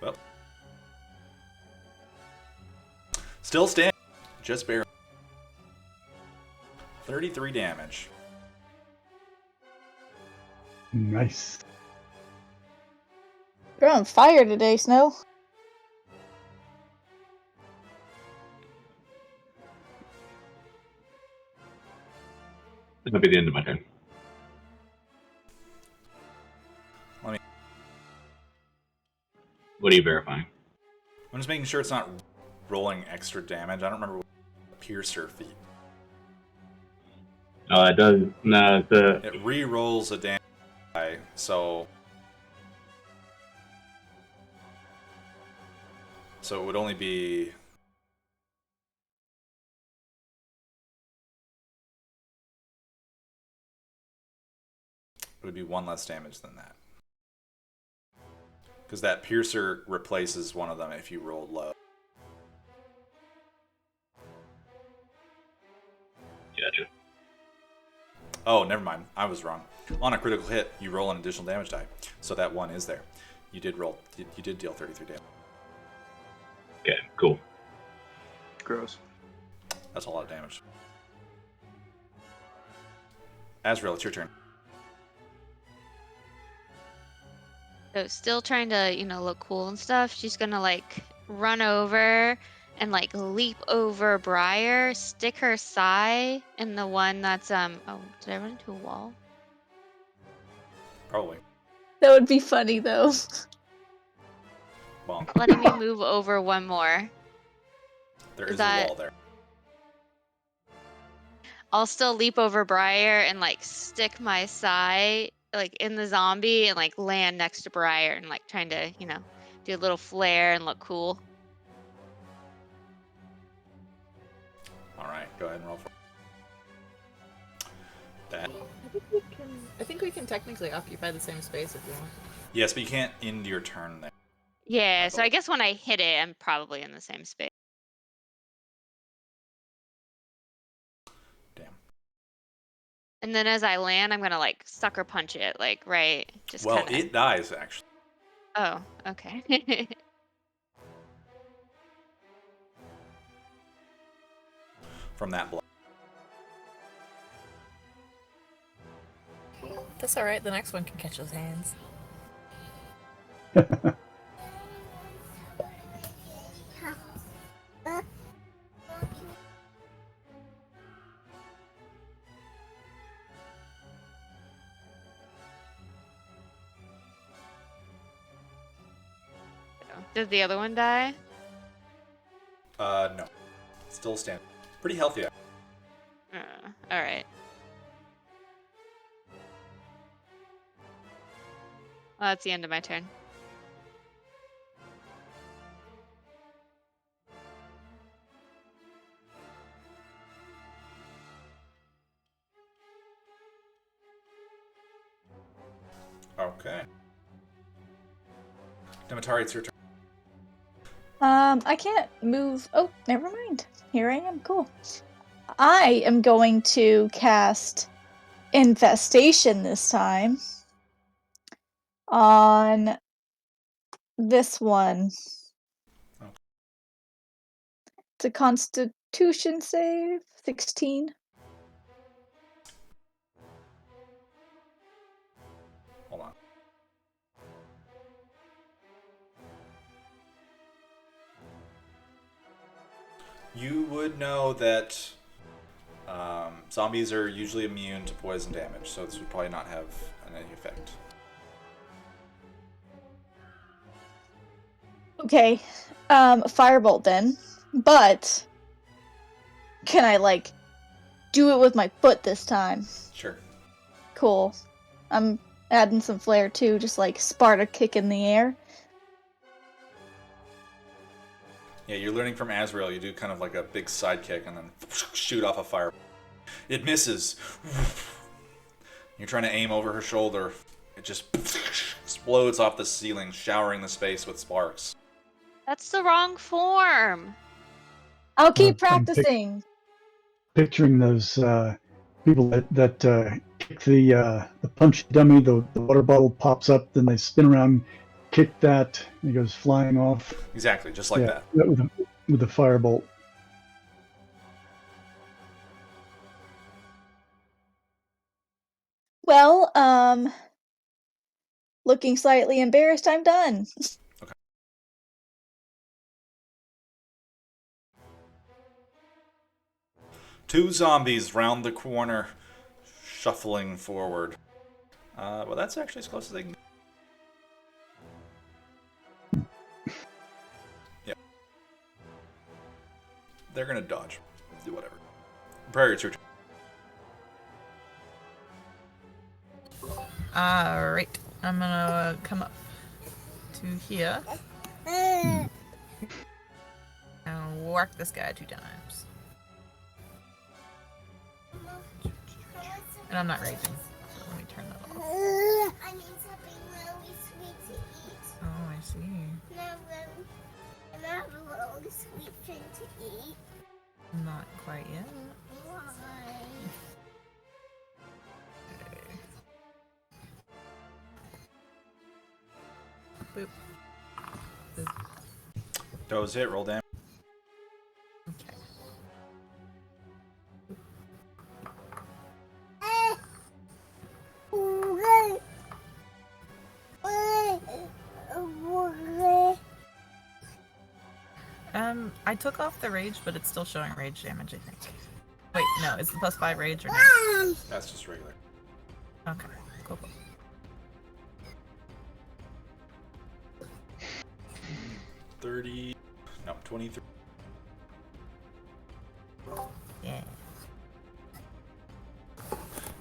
Well. Still standing. Just barely. 33 damage. Nice. You're on fire today, Snow. That'll be the end of my turn. Let me. What are you verifying? I'm just making sure it's not rolling extra damage. I don't remember what Piercer feat. Oh, it does. No, it's a. It re-rolls a damage die, so it would only be. It would be 1 less damage than that. Because that Piercer replaces one of them if you rolled low. Gotcha. Oh, never mind. I was wrong. On a critical hit, you roll an additional damage die. So that 1 is there. You did roll. You did deal 33 damage. Okay, cool. Gross. That's a lot of damage. Azrael, it's your turn. So still trying to, look cool and stuff. She's gonna like run over and like leap over Briar, stick her sai in the one that's oh, did I run into a wall? Probably. That would be funny though. Bonk. Letting me move over one more. There Is is that- a wall there. I'll still leap over Briar and like stick my sai like in the zombie and like land next to Briar and like trying to, do a little flare and look cool. Alright, go ahead and roll for that. I think we can technically occupy the same space if you want. Yes, but you can't end your turn there. Yeah, so I guess when I hit it, I'm probably in the same space. Damn. And then as I land, I'm gonna like sucker punch it, like right, just Well, kinda... it dies, actually. Oh, okay. From that blow. That's alright, the next one can catch those hands. Did the other one die? No. Still standing. Pretty healthy. All right. Well, that's the end of my turn. Okay. Demetari, it's your turn. I can't move. Oh, never mind. Here I am. Cool. I am going to cast Infestation this time on this one. It's a Constitution save. 16. Hold on. You would know that zombies are usually immune to poison damage, so this would probably not have any effect. Okay. Firebolt then. But can I like do it with my foot this time? Sure. Cool. I'm adding some flair too, just like Sparta kick in the air. Yeah, you're learning from Azrael. You do kind of like a big side kick and then shoot off a fire. It misses. You're trying to aim over her shoulder. It just explodes off the ceiling, showering the space with sparks. That's the wrong form. I'll keep I'm practicing. Picturing those people that kick the punch dummy. The water bottle pops up, then they spin around, kick that, and it goes flying off. Exactly, just like that. With the firebolt. Well, looking slightly embarrassed, I'm done. Okay. Two zombies round the corner, shuffling forward. Well, that's actually as close as they can. Yep. They're gonna dodge. Do whatever. Prairie, it's your turn. Alright. I'm gonna come up to here and whack this guy 2 times. And I'm not raging, so let me turn that off. I need something really sweet to eat. Oh, I see. And I have a really sweet thing to eat. Not quite yet. Why? Boop. Boop. Doze hit, roll damage. Okay. I took off the rage, but it's still showing rage damage, I think. Wait, no, is the +5 rage or no? That's just regular. Okay, cool. 30. No, 23. Yeah.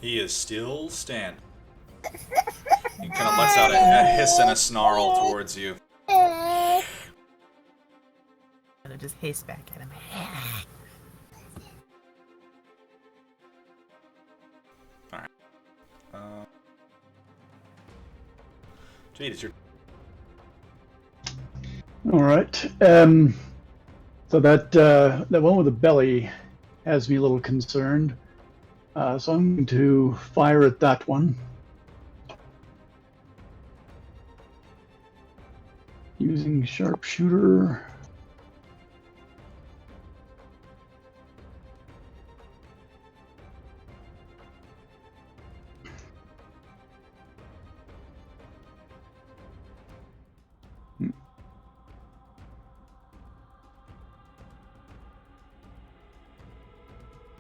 He is still standing. He kind of lets out a hiss and a snarl towards you. And I just haste back at him. Alright. Jade, it's your. All right. So that that one with the belly has me a little concerned. So I'm going to fire at that one. Using sharpshooter.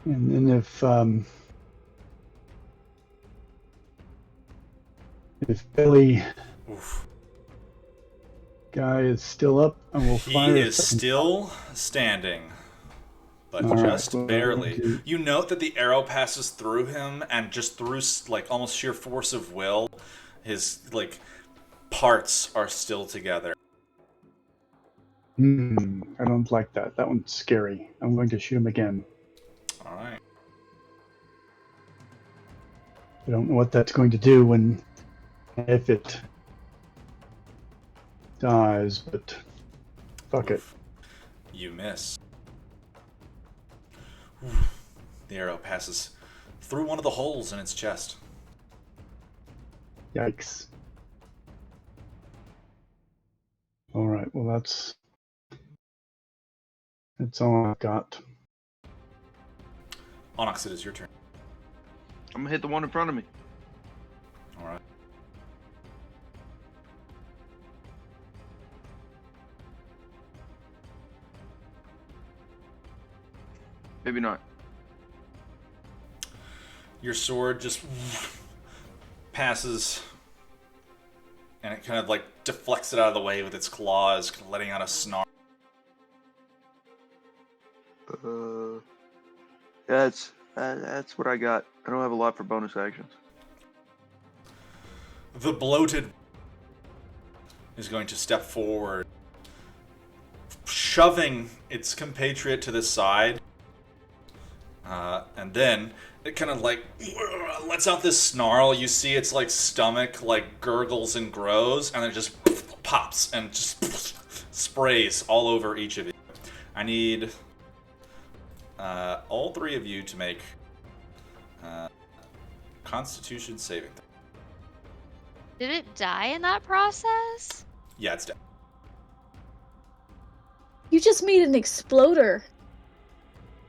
And then if Billy Oof. guy is still up, I will He fire. is still standing, but All right, just well, barely. okay. You note that the arrow passes through him, and just through like almost sheer force of will, his like parts are still together. I don't like that. That one's scary. I'm going to shoot him again. All right. I don't know what that's going to do when, if it dies, but fuck it. Oof. You miss. Oof. The arrow passes through one of the holes in its chest. Yikes. All right, well, that's That's all I've got. Onyx, it is your turn. I'm gonna hit the one in front of me. All right. Maybe not. Your sword just passes, and it kind of like deflects it out of the way with its claws, letting out a snarl. Yeah, that's what I got. I don't have a lot for bonus actions. The bloated is going to step forward, shoving its compatriot to the side, and then it kind of like lets out this snarl. You see its like stomach like gurgles and grows, and then it just pops and just sprays all over each of you. I need all three of you to make Constitution saving. Did it die in that process? Yeah, it's dead. You just made an exploder.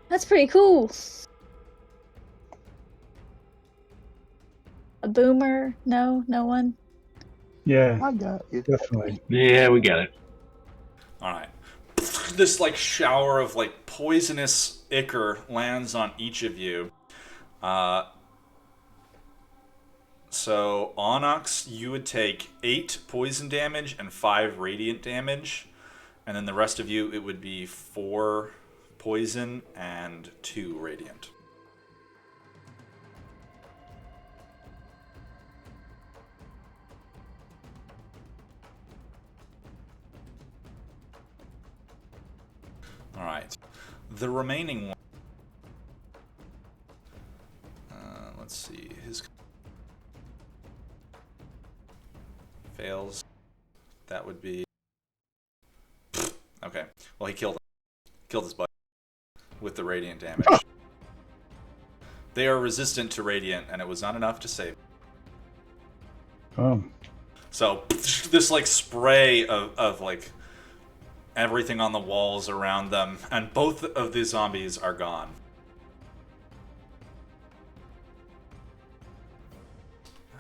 That's pretty cool. A boomer? No, no one. Yeah, I got you. definitely. Yeah, we got it. All right. This like shower of like poisonous ichor lands on each of you. So Onyx, you would take 8 poison damage and 5 radiant damage, and then the rest of you, it would be 4 poison and 2 radiant. All right. The remaining one. Let's see. His fails. That would be. Okay. Well, he killed his buddy with the radiant damage. They are resistant to radiant, and it was not enough to save. So this like spray of like everything on the walls around them, and both of the zombies are gone.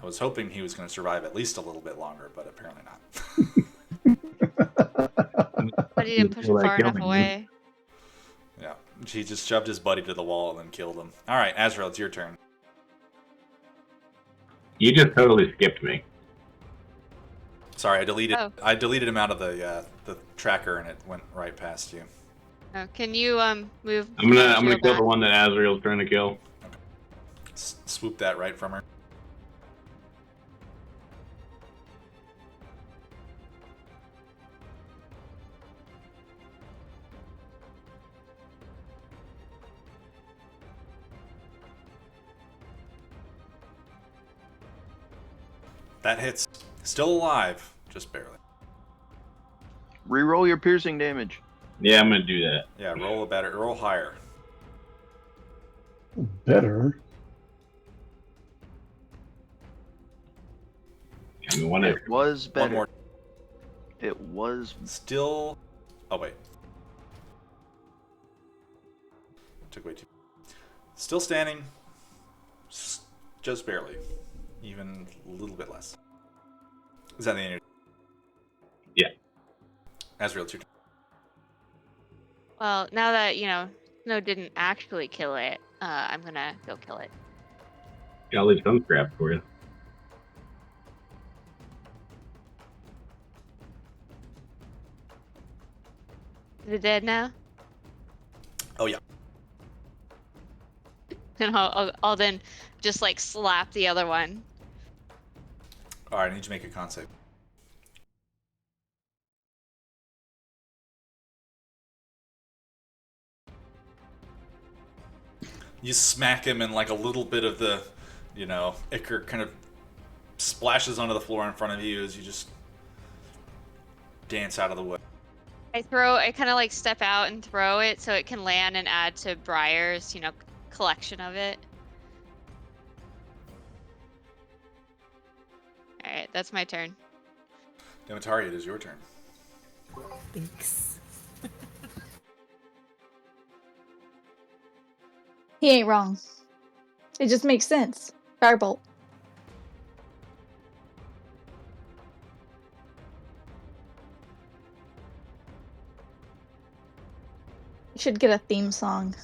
I was hoping he was going to survive at least a little bit longer, but apparently not. But he didn't push him far enough away. Yeah, he just shoved his buddy to the wall and then killed him. All right, Azrael, it's your turn. You just totally skipped me. Sorry, I deleted. Oh. I deleted him out of the tracker, and it went right past you. Oh, can you move? I'm gonna kill back? the one that Azrael's trying to kill. Swoop that right from her. That hits. Still alive, just barely. Reroll your piercing damage. Yeah, I'm gonna do that. Yeah, roll higher. Better. I mean, one It extra. was better. One more. It was. Still. Oh wait. Took way too. Still standing. Just barely. Even a little bit less. Is that the end of your... Yeah. Azrael, it's your turn. Well, now that Snow didn't actually kill it, I'm gonna go kill it. I'll leave some scrap for you. Is it dead now? Oh yeah. And I'll then just like slap the other one. All right, I need you to make a con save. You smack him, and like a little bit of the, ichor kind of splashes onto the floor in front of you as you just dance out of the way. I kind of like step out and throw it so it can land and add to Briar's, collection of it. All right, that's my turn. Demetari, it is your turn. Thanks. He ain't wrong. It just makes sense. Firebolt. You should get a theme song.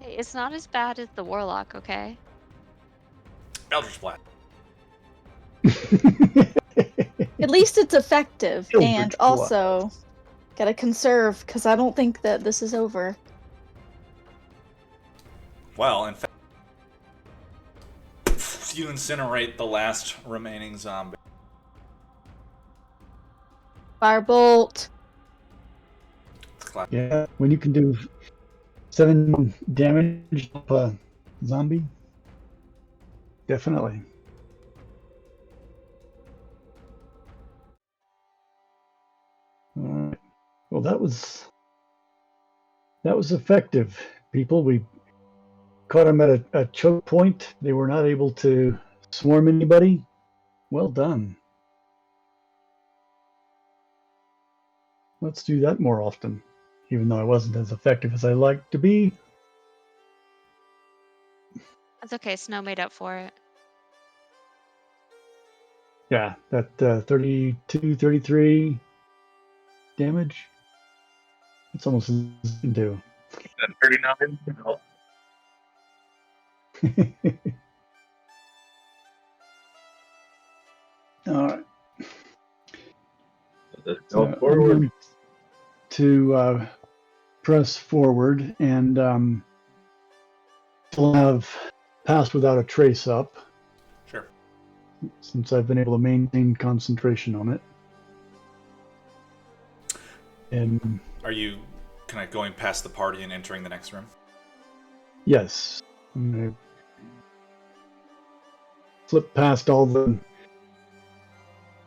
Hey, it's not as bad as the Warlock, okay? Eldritch Blast. At least it's effective, Eldritch and Blast. also gotta conserve because I don't think that this is over. Well, in fact, you incinerate the last remaining zombie. Firebolt. Yeah, when you can do 7 damage to a zombie, definitely. All right. Well, that was effective, people. We caught them at a choke point. They were not able to swarm anybody. Well done. Let's do that more often, even though I wasn't as effective as I like to be. That's okay. Snow made up for it. Yeah, that 32, 33 damage. It's almost as you can do. 39. No. All right. Let's So go I'm forward. going to press forward and still have passed without a trace up, Sure. since I've been able to maintain concentration on it. And Are you kind of going past the party and entering the next room? yes, I'm going to flip past all the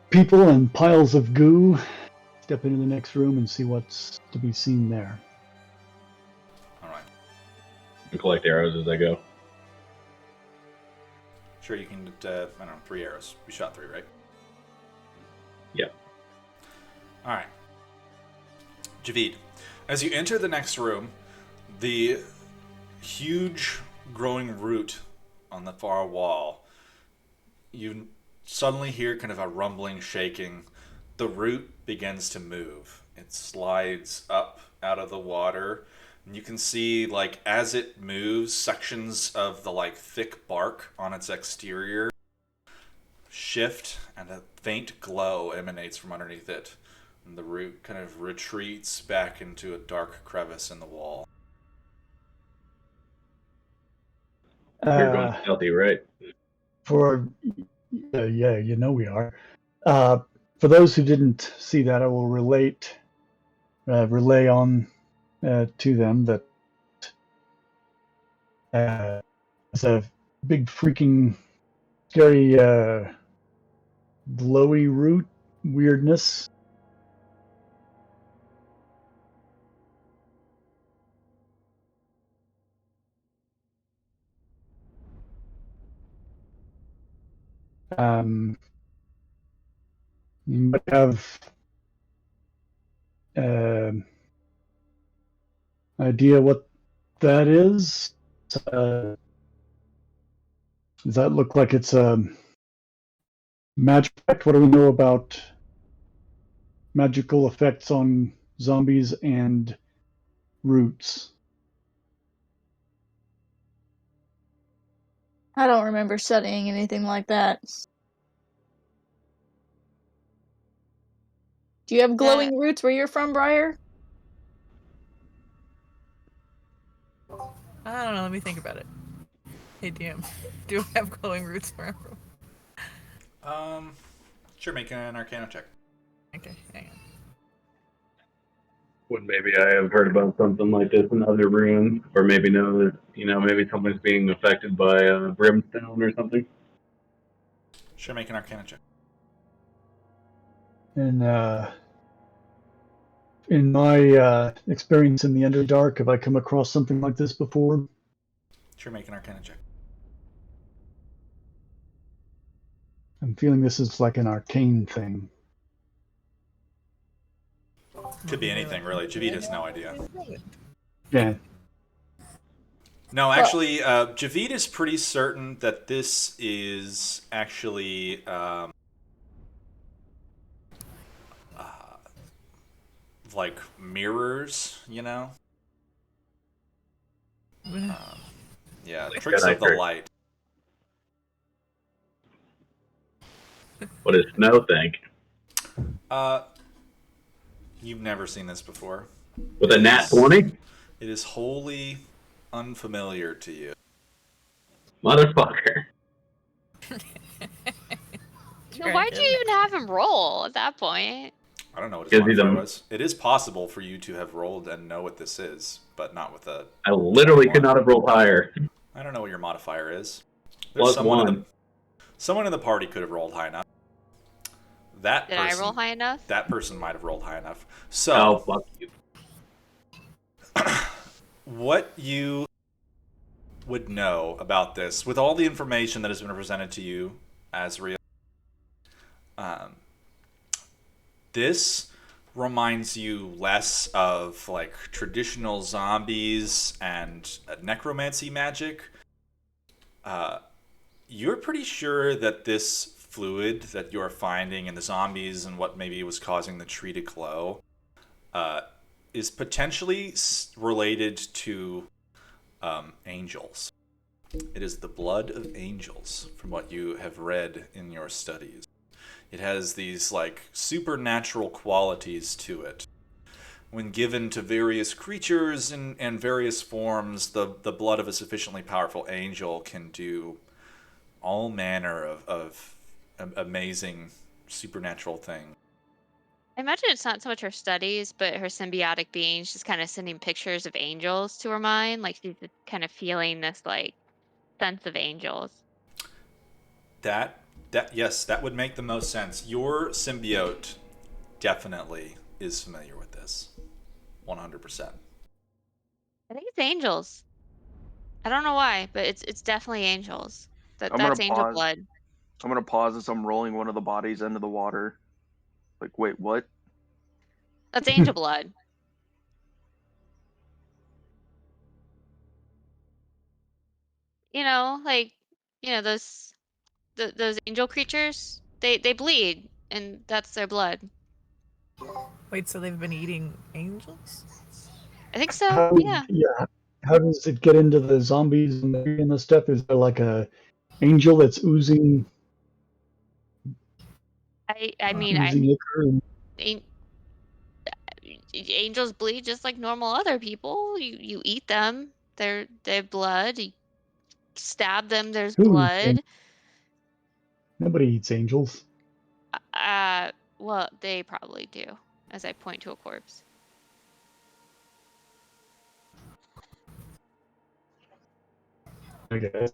people and piles of goo, step into the next room and see what's to be seen there. All right. And collect arrows as I go. Sure, you can get, I don't know, 3 arrows. You shot 3, right? Yep. All right. Javid, as you enter the next room, the huge growing root on the far wall, you suddenly hear kind of a rumbling, shaking. The root begins to move. It slides up out of the water, and you can see, like, as it moves, sections of the, like, thick bark on its exterior shift, and a faint glow emanates from underneath it. And the root kind of retreats back into a dark crevice in the wall. You're going stealthy, right? For yeah, you know we are. For those who didn't see that, I will relay on to them that it's a big freaking scary glowy root weirdness. You might have idea what that is. Does that look like it's a magic effect? What do we know about magical effects on zombies and roots? I don't remember studying anything like that. Do you have glowing roots where you're from, Briar? I don't know. Let me think about it. Hey, DM, do I have glowing roots where I'm from? Sure, make an Arcana check. Okay, hang on. Would maybe I have heard about something like this in other rooms, or maybe know that, maybe someone's being affected by brimstone or something. Sure, make an Arcana check. And in my experience in the Underdark, have I come across something like this before? Sure, make an Arcana check. I'm feeling this is like an arcane thing. Could be anything, really. Javid has no idea. Yeah. No, actually, Javid is pretty certain that this is actually like mirrors, you know? Yeah, tricks Good of the idea. light. What does Snow think? You've never seen this before. With a nat 20? It is wholly unfamiliar to you. Motherfucker. So why'd you even have him roll at that point? I don't know what his Because he's modifier a- was. It is possible for you to have rolled and know what this is, but not with a. I literally could not have rolled higher. I don't know what your modifier is. Plus someone one. Someone in the party could have rolled high enough. That Did person, I roll high enough? That person might have rolled high enough. Oh, So, fuck you. what you would know about this, with all the information that has been presented to you as real, this reminds you less of like traditional zombies and necromancy magic. You're pretty sure that this fluid that you're finding in the zombies and what maybe was causing the tree to glow is potentially related to angels. It is the blood of angels, from what you have read in your studies. It has these like supernatural qualities to it. When given to various creatures in various forms, the blood of a sufficiently powerful angel can do all manner of amazing supernatural things. I imagine it's not so much her studies, but her symbiotic being. She's kind of sending pictures of angels to her mind. Like she's just kind of feeling this like sense of angels. Yes, that would make the most sense. Your symbiote definitely is familiar with this. 100%. I think it's angels. I don't know why, but it's definitely angels. I'm That's gonna angel pause. blood. I'm gonna pause as I'm rolling one of the bodies into the water. Like, wait, what? That's angel blood. You know, like those those angel creatures. They bleed, and that's their blood. Wait, so they've been eating angels? I think so. Yeah. How does it get into the zombies and the stuff? Is there like a angel that's oozing I mean, oozing ichor? an- angels bleed just like normal other people. You eat them. They're blood. You stab them. There's Who eats blood. Nobody eats angels. Well, they probably do. As I point to a corpse. Okay.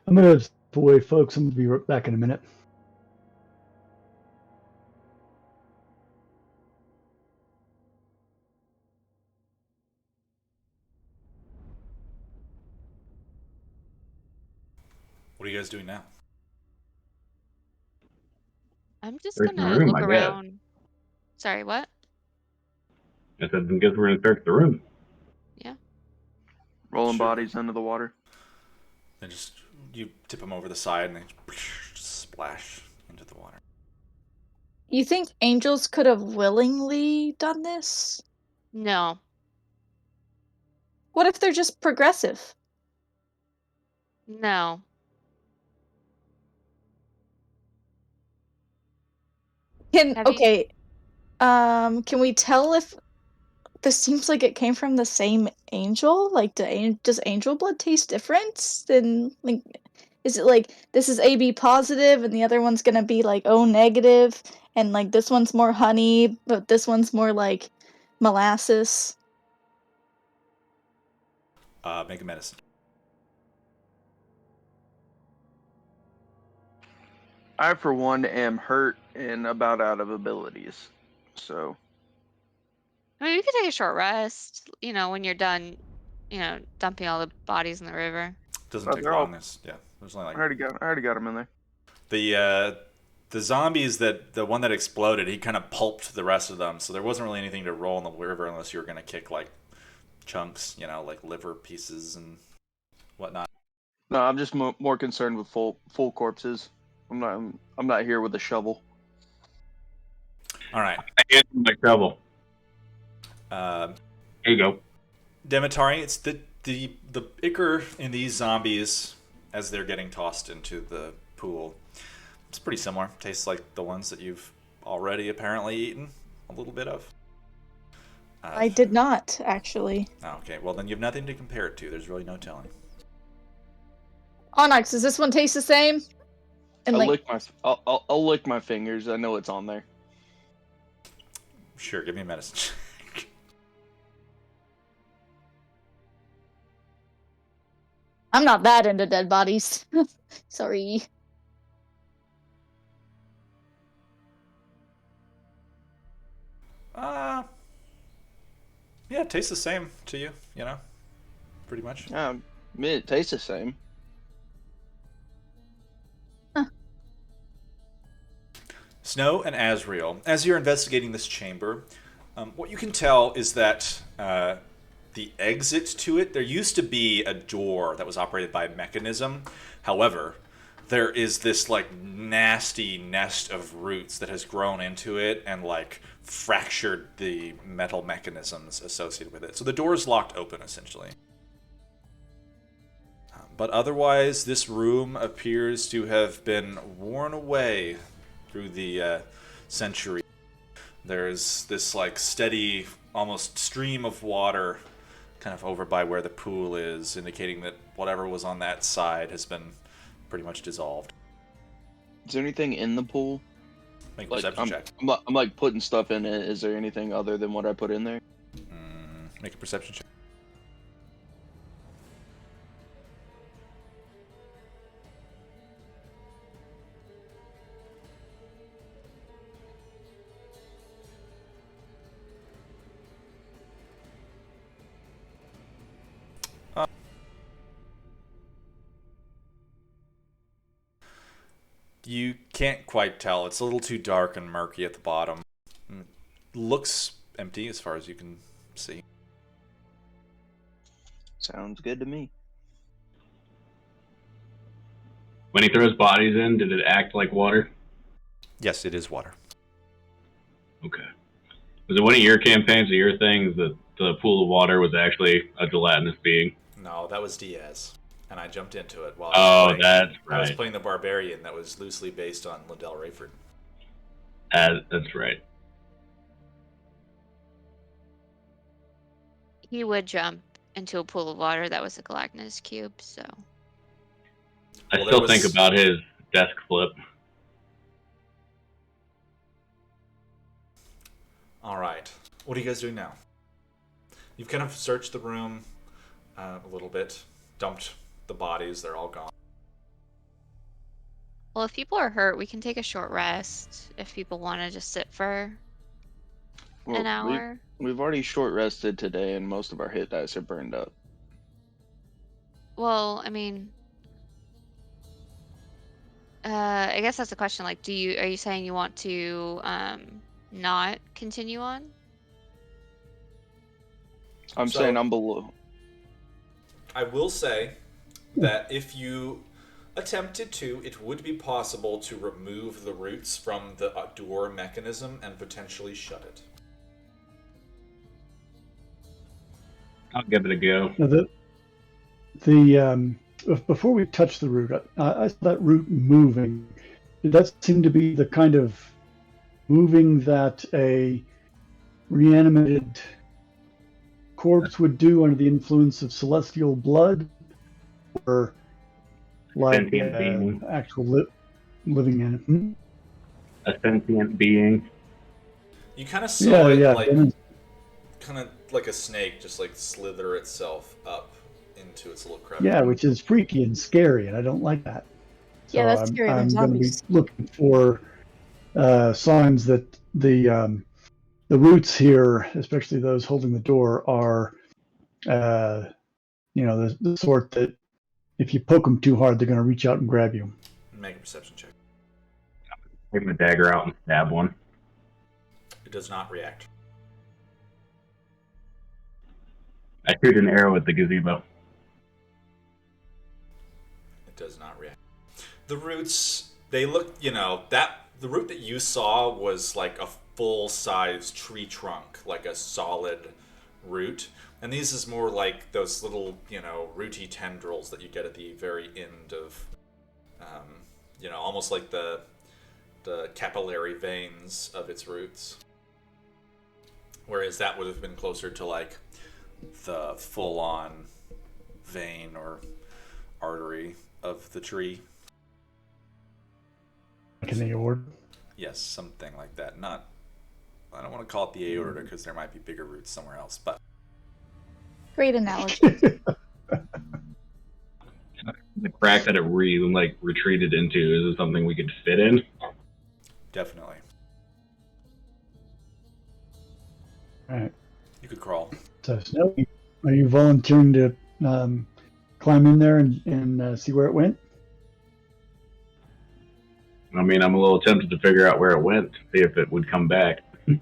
I'm gonna step away, folks. I'm gonna be right back in a minute. What are you guys doing now? I'm just Search the gonna room, look I guess. around. Sorry, what? I said, I guess we're gonna search the room. Yeah. Rolling Sure. bodies into the water. Then you tip them over the side and they splash into the water. You think angels could have willingly done this? No. What if they're just progressive? No. Have you- Okay. Can we tell if this seems like it came from the same angel? Like, does angel blood taste different? Than like, is it like this is AB positive and the other one's gonna be like O negative, and like this one's more honey, but this one's more like molasses? Make a medicine. I, for one, am hurt and about out of abilities. So, I mean, we could take a short rest. When you're done. Dumping all the bodies in the river. Doesn't Oh, take they're all- long. There's only I like already got them in there. the zombies the one that exploded. He kind of pulped the rest of them, so there wasn't really anything to roll in the river unless you were gonna kick like chunks, like liver pieces and whatnot. No, I'm just more concerned with full corpses. I'm not here with a shovel. All right. I hand him my shovel. Uh, Here you go. Demetari, it's the ichor in these zombies as they're getting tossed into the pool. It's pretty similar. Tastes like the ones that you've already apparently eaten a little bit of. I did not, actually. Oh, okay, well then you have nothing to compare it to. There's really no telling. Onyx, does this one taste the same? And I'll lick my fingers. I know it's on there. Sure, give me a medicine check. I'm not that into dead bodies. Sorry. Yeah, it tastes the same to you, you know? Pretty much. I mean, it tastes the same. Snow and Asriel, as you're investigating this chamber, what you can tell is that the exit to it, there used to be a door that was operated by a mechanism. However, there is this like nasty nest of roots that has grown into it and like fractured the metal mechanisms associated with it. So the door is locked open essentially. But otherwise, this room appears to have been worn away through the century. There's this like steady, almost stream of water kind of over by where the pool is, indicating that whatever was on that side has been pretty much dissolved. Is there anything in the pool? Make a Like, perception check. I'm like putting stuff in it. Is there anything other than what I put in there? Make a perception check. You can't quite tell. It's a little too dark and murky at the bottom. Looks empty as far as you can see. Sounds good to me. When he throws bodies in, did it act like water? Yes, it is water. Okay. Was it one of your campaigns or your things that the pool of water was actually a gelatinous being? No, that was Diaz. And I jumped into it while that's I was right. playing the Barbarian that was loosely based on Lindell Rayford. That's right. He would jump into a pool of water that was a gelatinous cube, so. I Well, still there think was- about his desk flip. Alright. What are you guys doing now? You've kind of searched the room a little bit, dumped the bodies, they're all gone. Well, if people are hurt, we can take a short rest if people want to just sit for an hour. We've already short rested today, and most of our hit dice are burned up. Well, I mean, I guess that's the question. Like, are you saying you want to not continue on? I'm So- saying I'm below. I will say that if you attempted to, it would be possible to remove the roots from the door mechanism and potentially shut it. I'll give it a go. Now before we touch the root, I saw that root moving. Did that seem to be the kind of moving that a reanimated corpse would do under the influence of celestial blood, or like Sentient being. actual living in it? A sentient being. You kind of saw it Yeah. kind of like a snake just like slither itself up into its little crevice. Yeah, which is freaky and scary, and I don't like that. Yeah, that's scarier than I'm going to be zombies. looking for signs that the roots here, especially those holding the door, are the sort that if you poke them too hard, they're going to reach out and grab you. Make a perception check. Take my dagger out and stab one. It does not react. I shoot an arrow at the gazebo. does not react. The roots, they look, you know, that the root that you saw was like a full-size tree trunk, like a solid root. And these is more like those little, you know, rooty tendrils that you get at the very end of, you know, almost like the capillary veins of its roots. Whereas that would have been closer to like the full-on vein or artery of the tree. Like an aorta. Yes, something like that. Not, I don't want to call it the aorta because there might be bigger roots somewhere else, but Great analogy. The crack that it retreated into is something we could fit in. definitely. All right. You could crawl. So, Snowy, are you volunteering to climb in there and see where it went? I mean, I'm a little tempted to figure out where it went, see if it would come back. Yeah,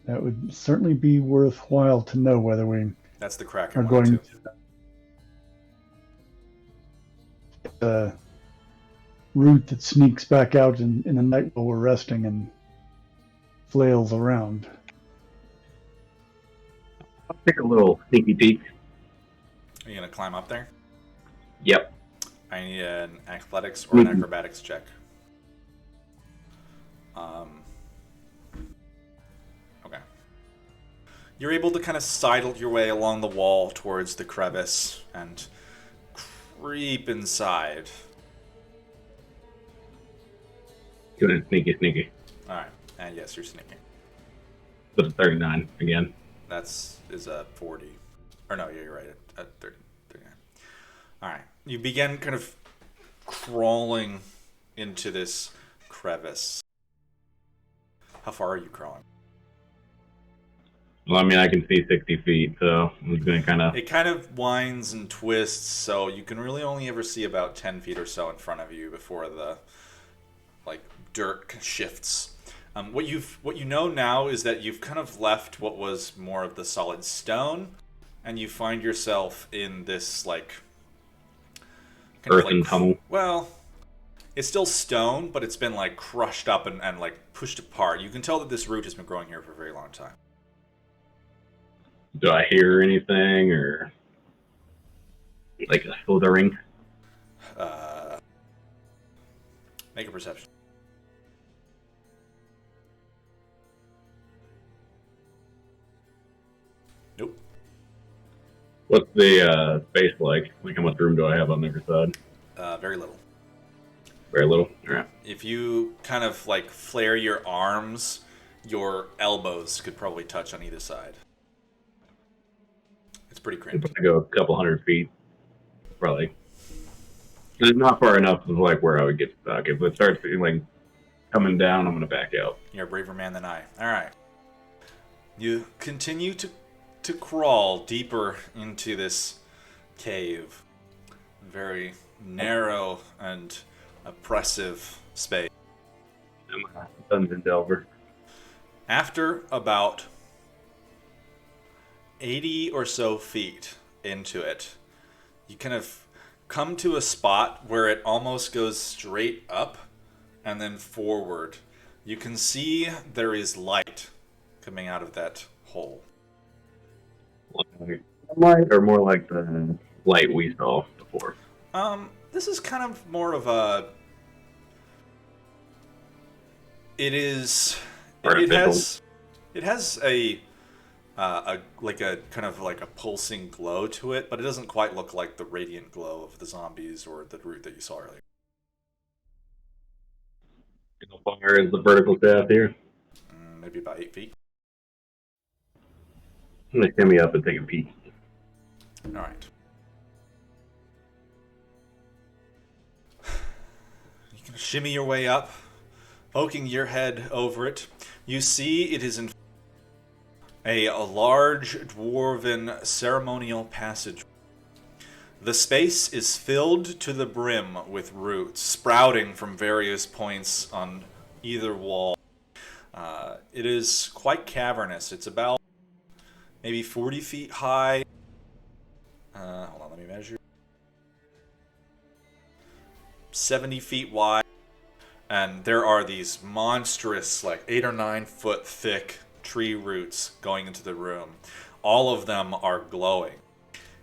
that would certainly be worthwhile to know whether we That's the crack. are going to the route that sneaks back out in the night while we're resting and flails around. I'll take a little sneaky peek. Are you gonna climb up there? Yep. I need an athletics or an acrobatics check. Okay. You're able to kind of sidle your way along the wall towards the crevice and creep inside. Doing sneaky. Alright, and yes, you're sneaking. But it's 39 again. Is a 40. Or no, yeah, you're right, at 30, 39. Alright, you begin kind of crawling into this crevice. How far are you crawling? Well, I mean, I can see 60 feet, so I'm just going to kind of... It kind of winds and twists, so you can really only ever see about 10 feet or so in front of you before the dirt shifts. What you know now is that you've kind of left what was more of the solid stone, and you find yourself in this earthen tunnel. Well, it's still stone, but it's been crushed up and pushed apart. You can tell that this root has been growing here for a very long time. Do I hear anything, or like a slithering? Make a perception. Nope. What's the space like? Like, how much room do I have on every side? Very little. Very little? Alright. If you kind of flare your arms, your elbows could probably touch on either side. It's pretty cramped. I go a couple hundred feet, probably. It's not far enough to where I would get stuck. If it starts coming down, I'm gonna back out. You're a braver man than I. All right. You continue to crawl deeper into this cave. Very narrow and oppressive space. I'm a dungeon delver. After about 80 or so feet into it, you kind of come to a spot where it almost goes straight up and then forward. You can see there is light coming out of that hole. Light, or more like the light we saw before? This is kind of more of a... It is... It has a kind of a pulsing glow to it, but it doesn't quite look like the radiant glow of the zombies or the root that you saw earlier. How far is the vertical shaft here? Maybe about 8 feet. I'm gonna shimmy up and take a peek. All right. You can shimmy your way up, poking your head over it. You see it is in a large dwarven ceremonial passage. The space is filled to the brim with roots sprouting from various points on either wall. It is quite cavernous. It's about maybe 40 feet high. Hold on, let me measure. 70 feet wide, and there are these monstrous, like 8 or 9 foot thick tree roots going into the room. All of them are glowing.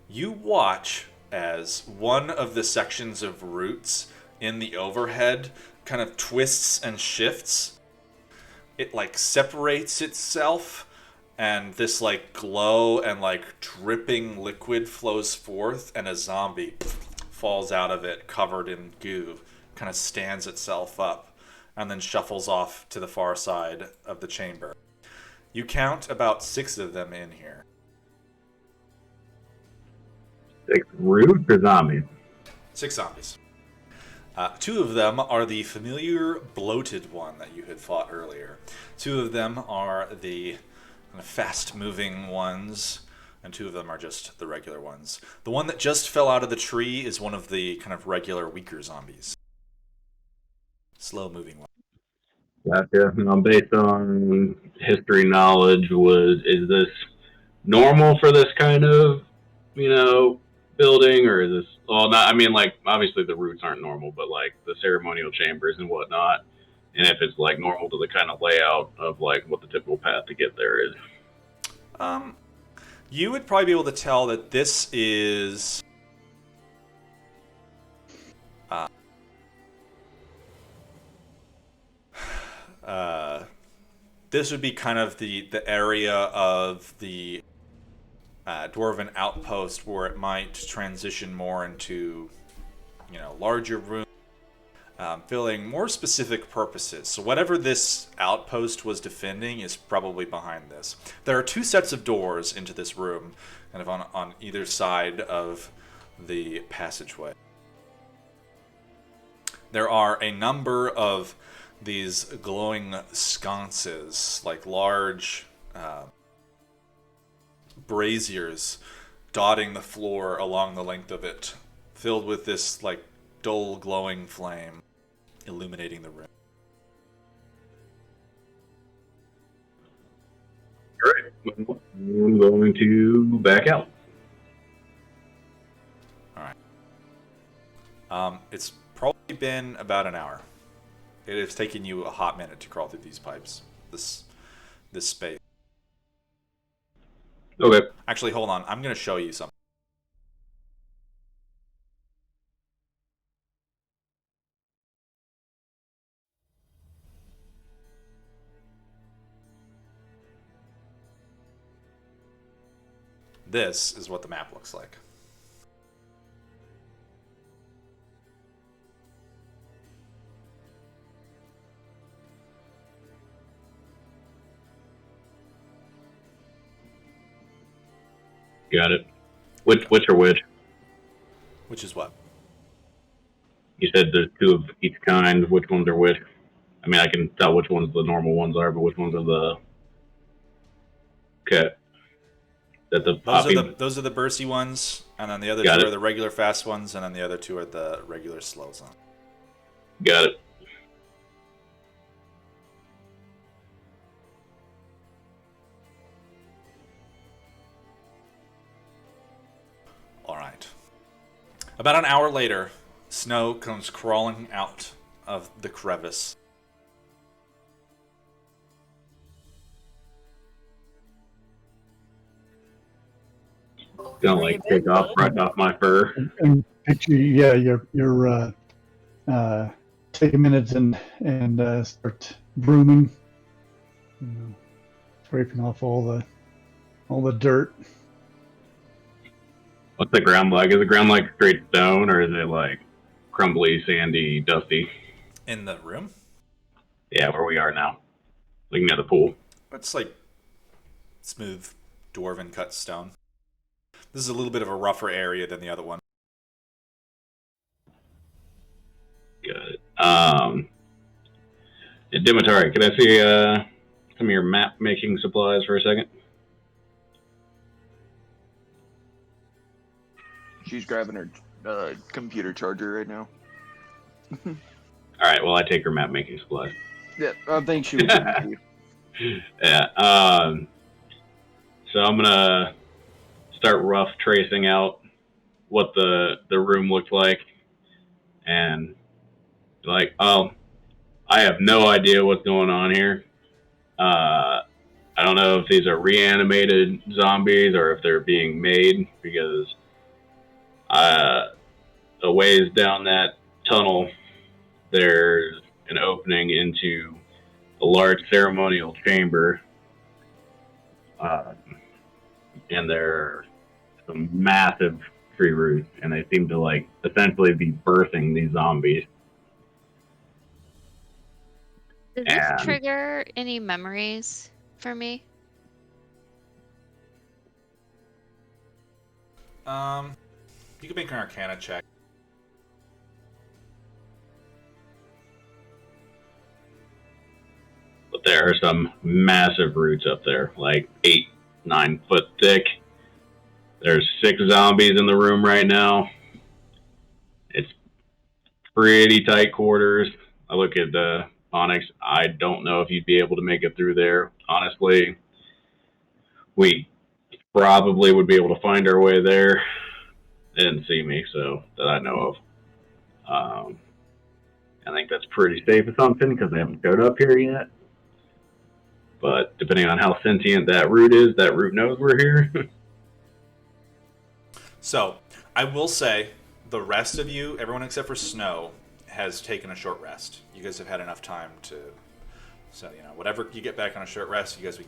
You watch as one of the sections of roots in the overhead kind of twists and shifts. It like separates itself, and this like glow and like dripping liquid flows forth, and a zombie falls out of it covered in goo, kind of stands itself up, and then shuffles off to the far side of the chamber. You count about 6 of them in here. 6 roots or zombies? 6 zombies. 2 of them are the familiar bloated one that you had fought earlier. 2 of them are the kind of fast-moving ones, and 2 of them are just the regular ones. The one that just fell out of the tree is one of the kind of regular, weaker zombies. Slow-moving one. Gotcha. Based on history knowledge, is this normal for this kind of, building, or is this? Well, not. I mean, like obviously the roots aren't normal, but like the ceremonial chambers and whatnot, and if it's like normal to the kind of layout of like what the typical path to get there is. You would probably be able to tell that this is. This would be kind of the area of the dwarven outpost where it might transition more into, larger rooms, filling more specific purposes. So whatever this outpost was defending is probably behind this. There are 2 sets of doors into this room, kind of on either side of the passageway. There are a number of these glowing sconces, like large braziers dotting the floor along the length of it, filled with this like dull glowing flame illuminating the room. Alright, I'm going to back out. Alright. It's probably been about an hour. It has taken you a hot minute to crawl through these pipes, this space. Okay. Actually, hold on. I'm going to show you something. This is what the map looks like. Got it. Which are which? Which is what? You said there's 2 of each kind. Which ones are which? I mean, I can tell which ones the normal ones are, but which ones are the... Okay. That the poppy... Those are the bursty ones, and then the other 2 are the regular fast ones, and then the other 2 are the regular slow ones. Got it. Alright. About an hour later, Snow comes crawling out of the crevice. Gonna like take off right off my fur. And picture, yeah, you're take a minute and start brooming, scraping off all the dirt. What's the ground like? Is the ground like straight stone, or is it like crumbly, sandy, dusty? In the room? Yeah, where we are now. Like near the pool. It's like smooth dwarven cut stone. This is a little bit of a rougher area than the other one. Got it. Dimitar, can I see some of your map making supplies for a second? She's grabbing her computer charger right now. All right. Well, I take her map making supplies. Yeah, I think she would give it to you. Yeah. So I'm gonna start rough tracing out what the room looked like, and Like, oh, I have no idea what's going on here. I don't know if these are reanimated zombies or if they're being made, because a ways down that tunnel, there's an opening into a large ceremonial chamber, uh, and there are some massive tree roots, and they seem to like essentially be birthing these zombies. Does And this trigger any memories for me? You can make an Arcana check. but there are some massive roots up there, like 8-9 foot thick. There's 6 zombies in the room right now. It's pretty tight quarters. I look at Onyx. I don't know if you'd be able to make it through there. Honestly, we probably would be able to find our way there. They didn't see me, so that I know of. I think that's a pretty safe assumption because they haven't showed up here yet. But depending on how sentient that root is, that root knows we're here. So, I will say, the rest of you, everyone except for Snow, has taken a short rest. You guys have had enough time to... So, whatever you get back on a short rest, you guys...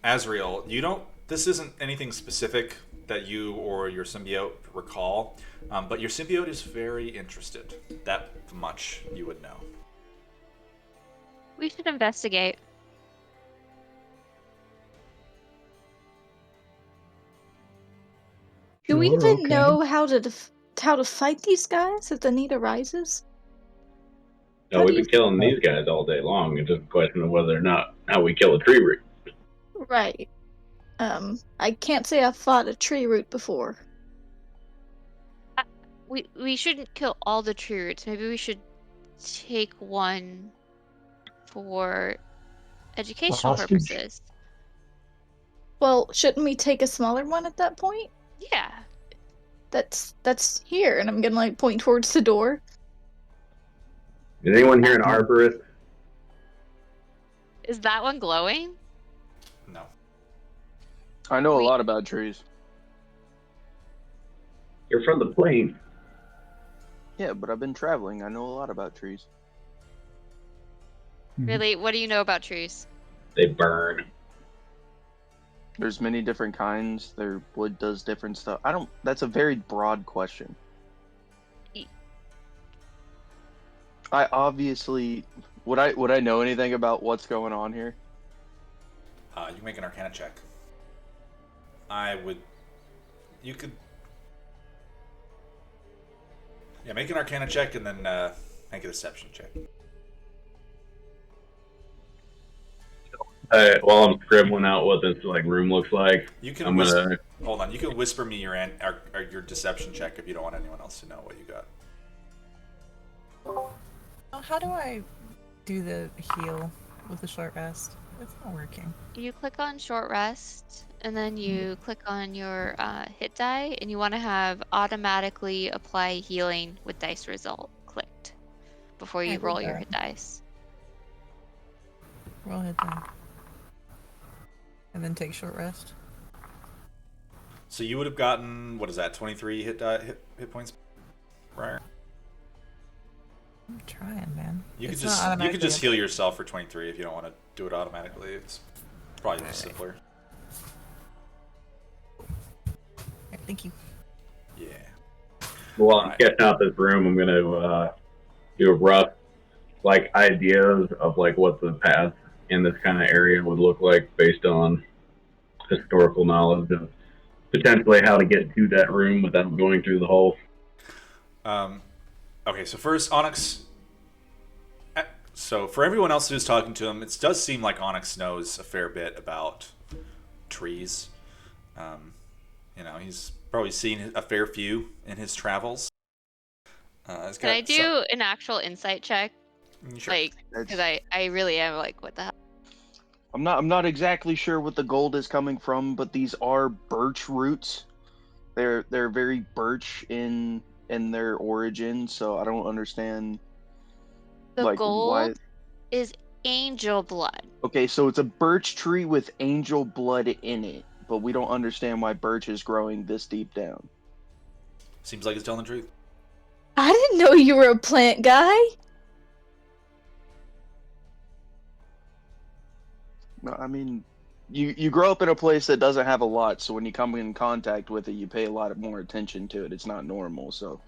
Azrael, you don't... This isn't anything specific that you or your symbiote recall, but your symbiote is very interested. That much you would know. We should investigate. Do we Sure, even okay. know how to fight these guys if the need arises? No, How we've do been killing these guys all day long. It's just a question of whether or not how we kill a tree root. Right. I can't say I've fought a tree root before. We shouldn't kill all the tree roots. Maybe we should take one for educational Hostage? purposes. Well, shouldn't we take a smaller one at that point? Yeah. That's here, and I'm gonna like point towards the door. Is anyone here an arborist? Is that one glowing? No. I know a We- lot about trees. You're from the plains. Yeah, but I've been traveling. I know a lot about trees. Really? What do you know about trees? They burn. There's many different kinds. Their wood does different stuff. That's a very broad question. E- I obviously would I know anything about what's going on here? You can make an Arcana check. You could... Yeah, make an Arcana check and then make a Deception check. While I'm scribbling out what this room looks like, You can I'm gonna. Hold on. You can whisper me your Deception check if you don't want anyone else to know what you got. Oh, how do I do the heal with the short rest? It's not working. You click on short rest, and then you click on your hit die, and you want to have automatically apply healing with dice result clicked before I you did roll your that. hit dice. Roll hit die. And then take short rest. So you would have gotten, what is that, 23 hit points, Briar? I'm trying, man. You could It's not just automatically heal yourself for 23 if you don't want to do it automatically. It's probably just simpler. Okay, thank you. Yeah. While I'm sketching out this room, I'm gonna do a rough ideas of what the paths in this kind of area would look like based on historical knowledge of potentially how to get to that room without going through the hole. Okay, so first, Onyx. So for everyone else who's talking to him, it does seem like Onyx knows a fair bit about trees. He's probably seen a fair few in his travels. Can I do an actual insight check? Sure. Because I really am what the hell? I'm not exactly sure what the gold is coming from, but these are birch roots. They're very birch in in their origin, so I don't understand The like why. gold is angel blood. Okay, so it's a birch tree with angel blood in it, but we don't understand why birch is growing this deep down. Seems like it's telling the truth. I didn't know you were a plant guy. No, I mean, you grow up in a place that doesn't have a lot, so when you come in contact with it, you pay a lot more attention to it. It's not normal, so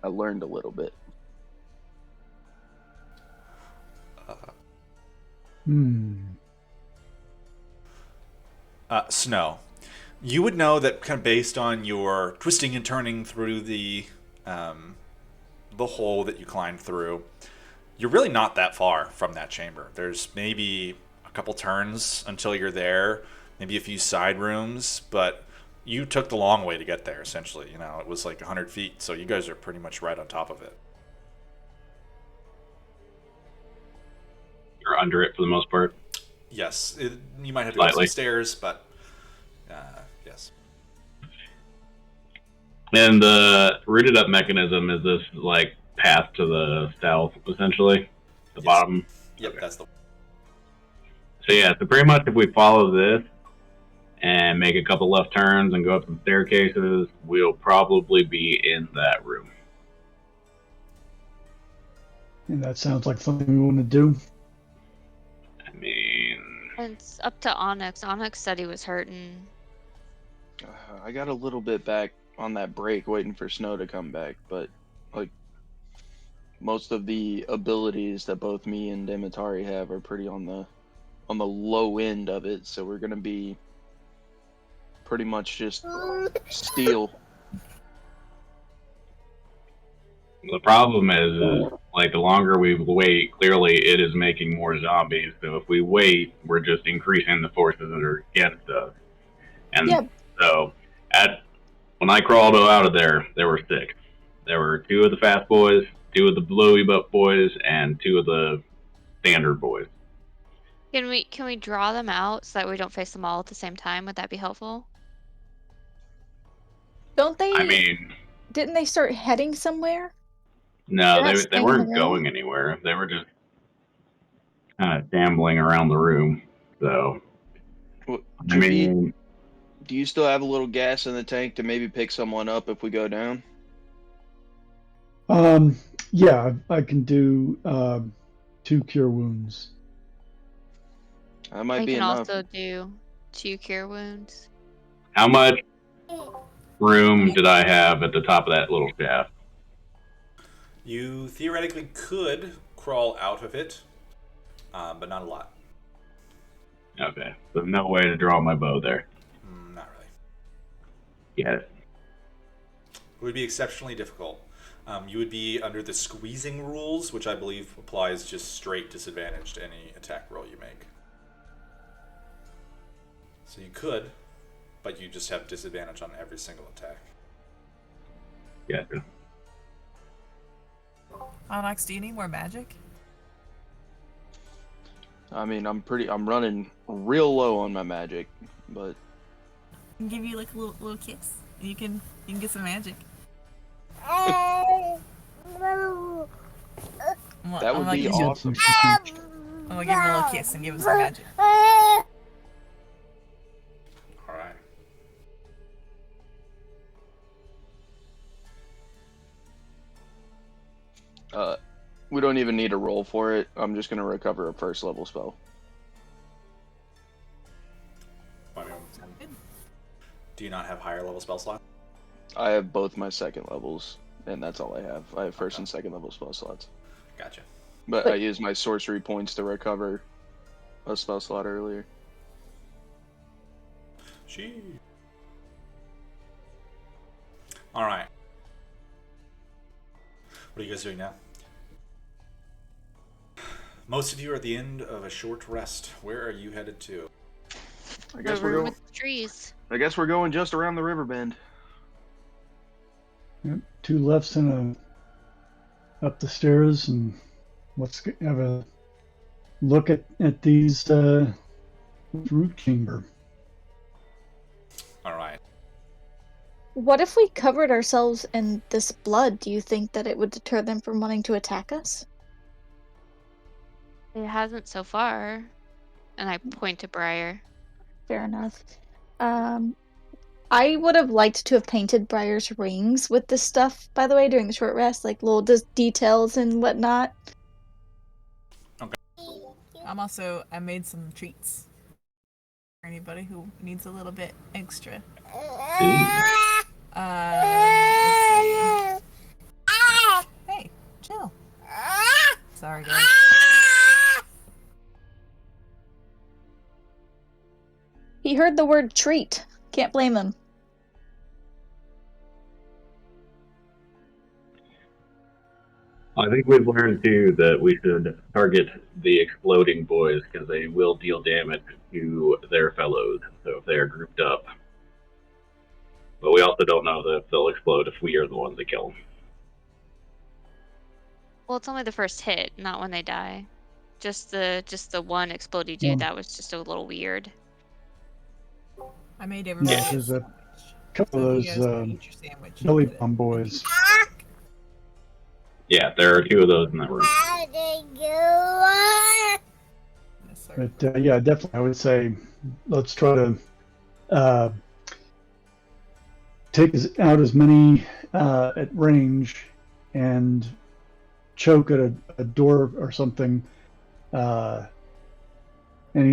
I learned a little bit. Snow, you would know that kind of based on your twisting and turning through the hole that you climbed through, you're really not that far from that chamber. There's maybe a couple turns until you're there, maybe a few side rooms, but you took the long way to get there, essentially. You know, it was like 100 feet, so you guys are pretty much right on top of it. You're under it for the most part. Yes, you might have to go up some Slightly. stairs, but yes. And the rooted up mechanism is this like path to the south, essentially, the Yes. bottom. Yep, Okay. that's the. So yeah, so pretty much if we follow this and make a couple left turns and go up some staircases, we'll probably be in that room. And that sounds like something we want to do. I mean, And it's up to Onyx. Onyx said he was hurting. I got a little bit back on that break waiting for Snow to come back, but like most of the abilities that both me and Demetari have are pretty on the low end of it, so we're gonna be pretty much just steal. the problem is like the longer we wait, clearly it is making more zombies. So if we wait, we're just increasing the forces that are against us. And Yep. so when I crawled out of there, there were 6. There were 2 of the fast boys, 2 of the blowy butt boys, and 2 of the standard boys. Can we draw them out so that we don't face them all at the same time? Would that be helpful? Don't they? I mean, Didn't they start heading somewhere? no, They're not they staying in weren't the room? going anywhere. They were just kind of shambling around the room. So, What, I mean, do you still have a little gas in the tank to maybe pick someone up if we go down? Yeah, I can do 2 cure wounds. That might I be can enough. also do 2 cure wounds. how much room did I have at the top of that little shaft? You theoretically could crawl out of it, but not a lot. Okay, so no way to draw my bow there. Not really. Yes. It would be exceptionally difficult. You would be under the squeezing rules, which I believe applies just straight disadvantage to any attack roll you make. So you could, but you just have disadvantage on every single attack. Gotcha. Onyx, do you need more magic? I mean, I'm running real low on my magic, but I can give you like a little kiss. You can get some magic. that would be awesome. I'm gonna give him a little kiss and give him some magic. All right. We don't even need a roll for it. I'm just gonna recover a 1st level spell. Do you not have higher level spell slots? I have both my 2nd levels, and that's all I have. I have 1st and 2nd level spell slots. Gotcha. But I used my sorcery points to recover a spell slot earlier. All right. What are you guys doing now? Most of you are at the end of a short rest. Where are you headed to? I The guess we're room going. with the trees. I guess we're going just around the river bend. Yep, 2 lefts and up the stairs, and let's have a look at these root chamber. All right. What if we covered ourselves in this blood? Do you think that it would deter them from wanting to attack us? It hasn't so far. And I point to Briar. Fair enough. Um, I would have liked to have painted Briar's rings with this stuff, by the way, during the short rest, like little details and whatnot. I made some treats for anybody who needs a little bit extra. Let's see. Hey, chill. Sorry, guys. He heard the word treat. Can't blame him. I think we've learned too that we should target the exploding boys because they will deal damage to their fellows. So if they are grouped up, but we also don't know that they'll explode if we are the ones that kill them. Well, it's only the first hit, not when they die. Just the one explodey dude. That was just a little weird. I made everybody. Yeah, there's a couple So of you those guys can eat your sandwich and belly put it bomb in boys. Yeah, there are 2 of those in that room. How did you? Yes, sir. But yeah, definitely, I would say let's try to take out as many at range and choke at a door or something. Any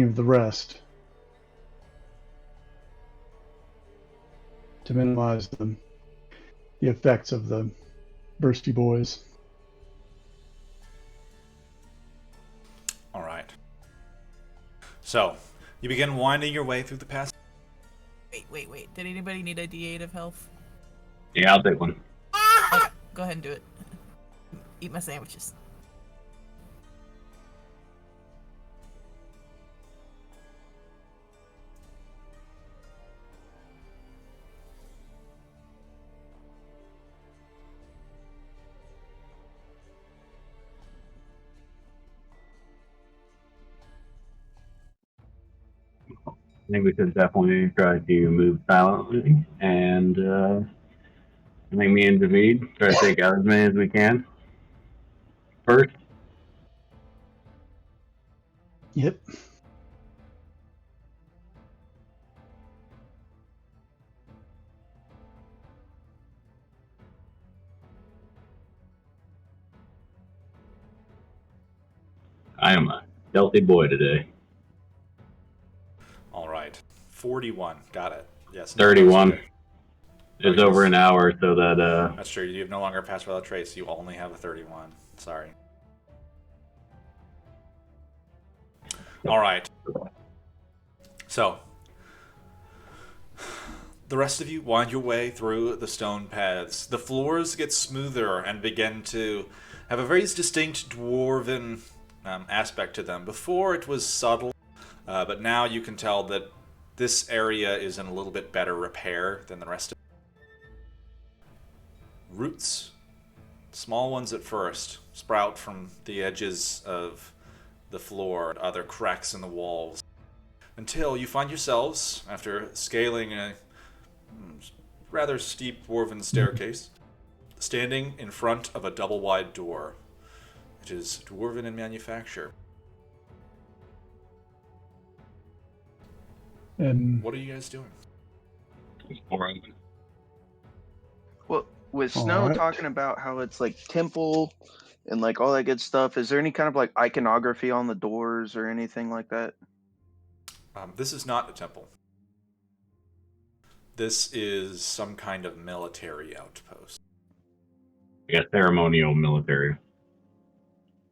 of the rest to minimize the effects of the bursty boys. All right. So, you begin winding your way through the passage. Wait. Did anybody need a D8 of health? Yeah, I'll take one. Okay, go ahead and do it. Eat my sandwiches. I think we should definitely try to move silently, and I think me and David try to take out as many as we can first. Yep. I am a stealthy boy today. All right. 41. Got it. Yes. 31. It's Okay, over an hour, so that That's true. You have no longer passed without trace. You only have a 31. Sorry. All right. So, the rest of you wind your way through the stone paths. The floors get smoother and begin to have a very distinct dwarven aspect to them. Before it was subtle, but now you can tell that this area is in a little bit better repair than the rest of it. Roots, small ones at first, sprout from the edges of the floor and other cracks in the walls, until you find yourselves, after scaling a rather steep dwarven staircase, standing in front of a double-wide door. It is dwarven in manufacture. And What are you guys doing? Well, with All Snow right. talking about how it's like temple and like all that good stuff, is there any kind of like iconography on the doors or anything like that? This is not a temple. This is some kind of military outpost. I guess ceremonial military,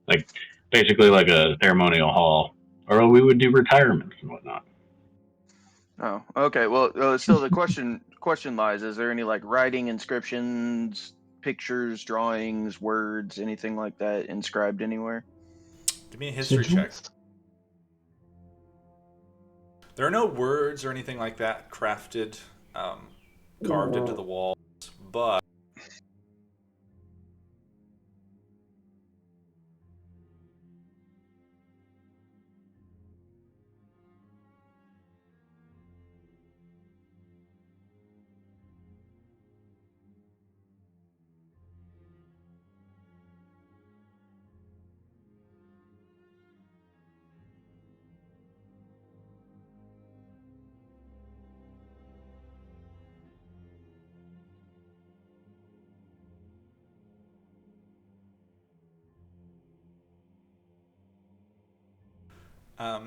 like basically like a ceremonial hall, or we would do retirements and whatnot. Oh, okay. Well, still the question lies: is there any like writing, inscriptions, pictures, drawings, words, anything like that inscribed anywhere? Give me a history check. sigils? There are no words or anything like that crafted, carved into the walls, but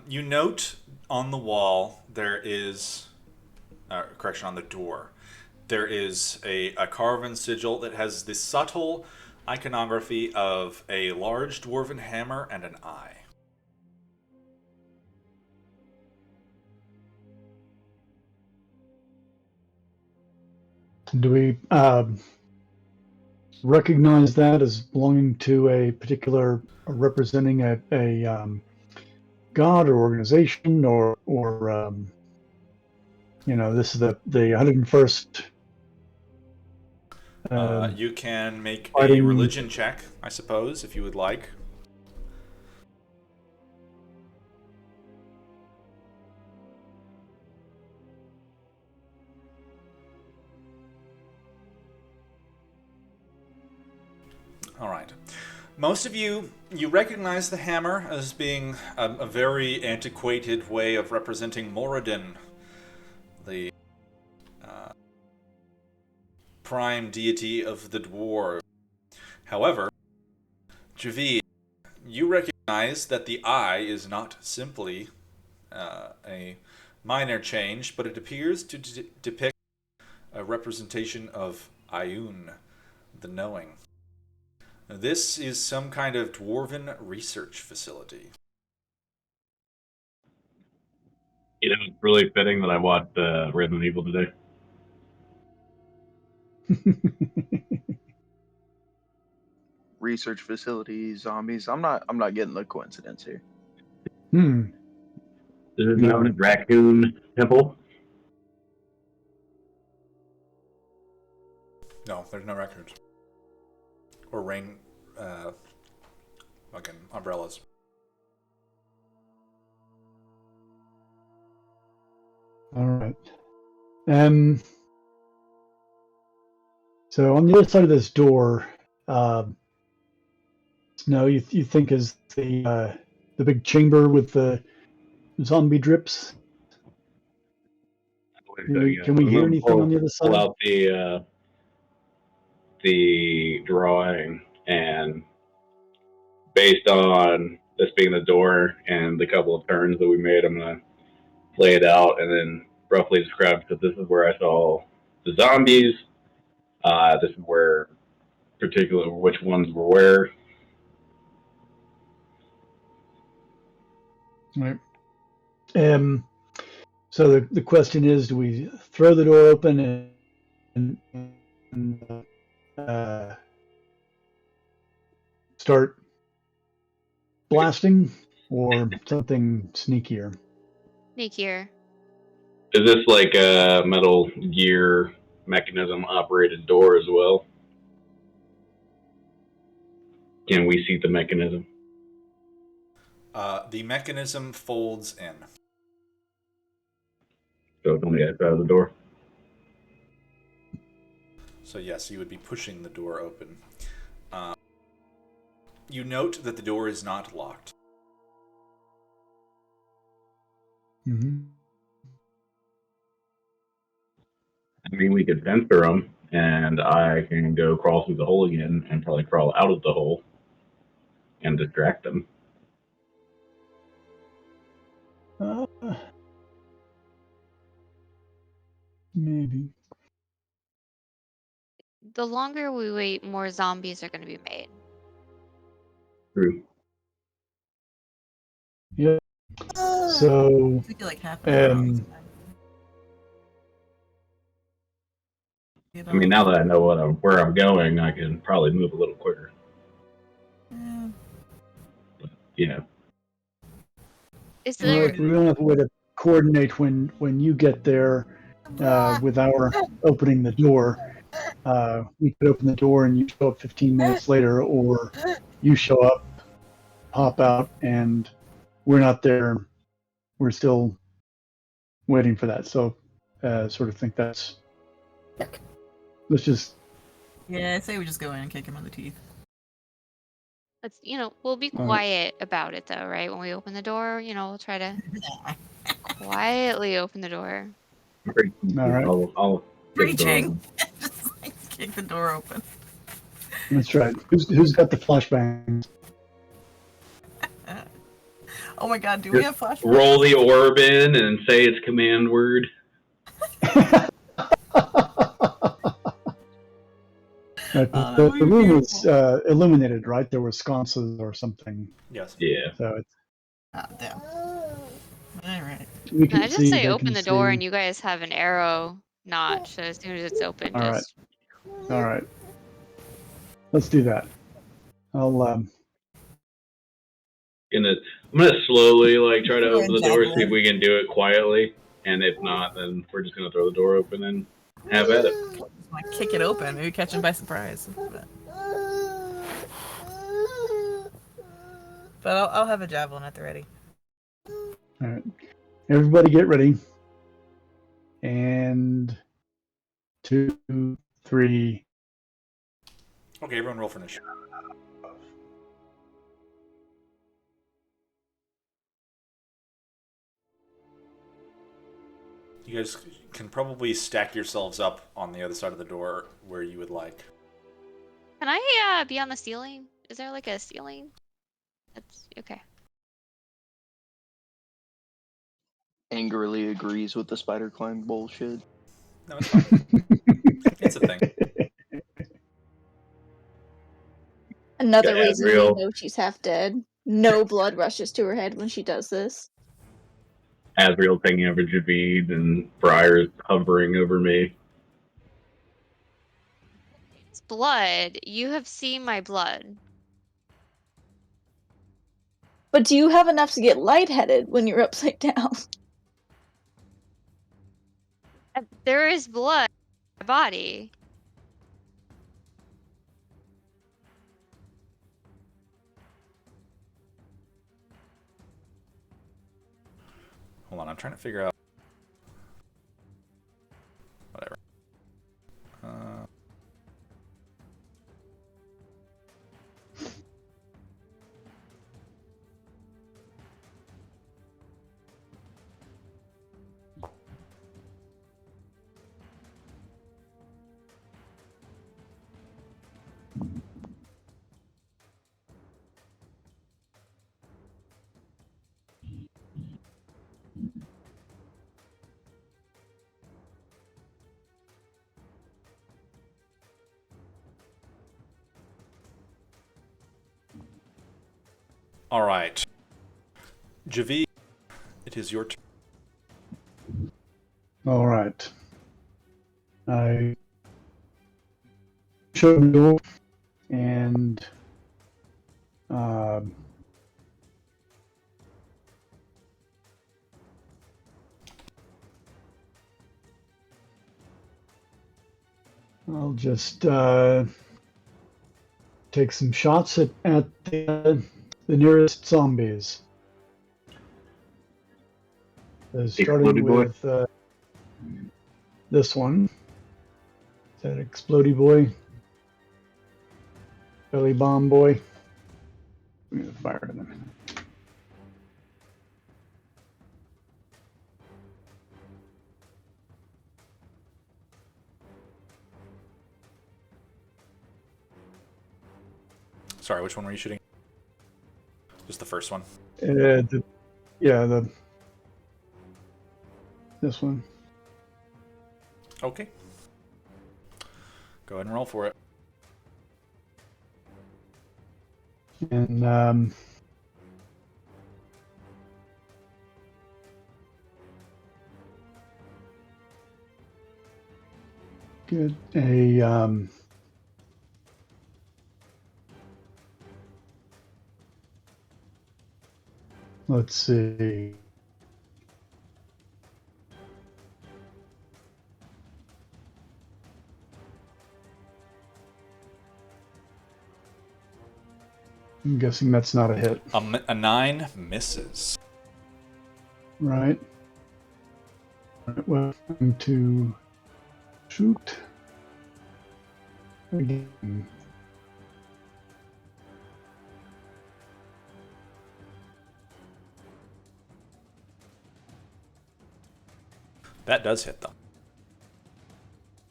You note on the wall there is, correction, on the door, there is a carven sigil that has the subtle iconography of a large dwarven hammer and an eye. Do we recognize that as belonging to a particular, representing a god or organization, or this is the 101st. You can make a fighting- religion check, I suppose, if you would like. All right. Most of you recognize the hammer as being a very antiquated way of representing Moradin, the prime deity of the dwarves. However, Javid, you recognize that the eye is not simply a minor change, but it appears to depict a representation of Ayun, the knowing. This is some kind of dwarven research facility. It's really fitting that I watched Resident Evil today. Research facilities, zombies. I'm not getting the coincidence here. This is known as Raccoon Temple. No, there's no records. Or rain, fucking umbrellas. All right. So on the other side of this door, no, you think is the big chamber with the zombie drips? Can we hear anything on the other Pull side? out the drawing, and based on this being the door and the couple of turns that we made, I'm gonna lay it out and then roughly describe, because this is where I saw the zombies. This is where which ones were where. Right. So the question is, do we throw the door open and start blasting, or something sneakier? Sneakier. Is this like a Metal Gear mechanism operated door as well? Can we see the mechanism? The mechanism folds in. So it's on the outside of the door. So yes, you would be pushing the door open. You note that the door is not locked. Mm-hmm. I mean, we could censor them, and I can go crawl through the hole again and probably crawl out of the hole and distract them. Maybe. The longer we wait, more zombies are going to be made. True. Yeah. So, I feel like half an hour on this time. I mean, now that I know where I'm going, I can probably move a little quicker. Yeah. You know. Is well, there? if we don't have a way to coordinate when you get there, with our opening the door, we could open the door and you show up 15 minutes later, or you show up, hop out, and we're not there. We're still waiting for that. So, sort of think that's. Let's just. Yeah, I say we just go in and kick him on the teeth. Let's, we'll be quiet about it though, right? When we open the door, we'll try to quietly open the door. All right. I'll Preaching. Just like kick the door open. That's right. Who's got the flashbangs? Oh my god, do we have flashbacks? Roll the orb in and say its command word. Right, Oh, that the would be room was beautiful. illuminated, right? There were sconces or something, Yes. Yeah. so it's, Ah, damn. Alright. we I can just see. say They open can the door see. and you guys have an arrow notch. So as soon as it's open, All right. just All right. Let's do that. I'll I'm gonna slowly like try to Or a open the door, see if javelin. we can do it quietly, and if not, then we're just gonna throw the door open and have at it. Just want to kick it open, maybe catch him by surprise. But I'll have a javelin at the ready. all right. Everybody get ready. And 2, 3. Okay, everyone roll for initiative. You guys can probably stack yourselves up on the other side of the door where you would like. can I be on the ceiling? Is there like a ceiling? That's okay. Angrily agrees with the spider climb bullshit. No, it's fine. It's a thing. Another Yeah, reason we real. know she's half dead. No blood rushes to her head when she does this. Asriel taking over Javid and Briar's hovering over me. It's blood. You have seen my blood. But do you have enough to get lightheaded when you're upside down? There is blood in my body. Hold on, I'm trying to figure out. Whatever. All right. Javid, it is your turn. All right. I shut the door and I'll just take some shots at the nearest zombies. Starting Explodey boy. with this one. Is that Explodey boy? Belly bomb boy? I'm gonna fire at him. Sorry, which one were you shooting? Just the first one. This one. Okay. Go ahead and roll for it. And good. Let's see. I'm guessing that's not a hit. A 9 misses. Right. Alright, well, I'm going to shoot again. That does hit them.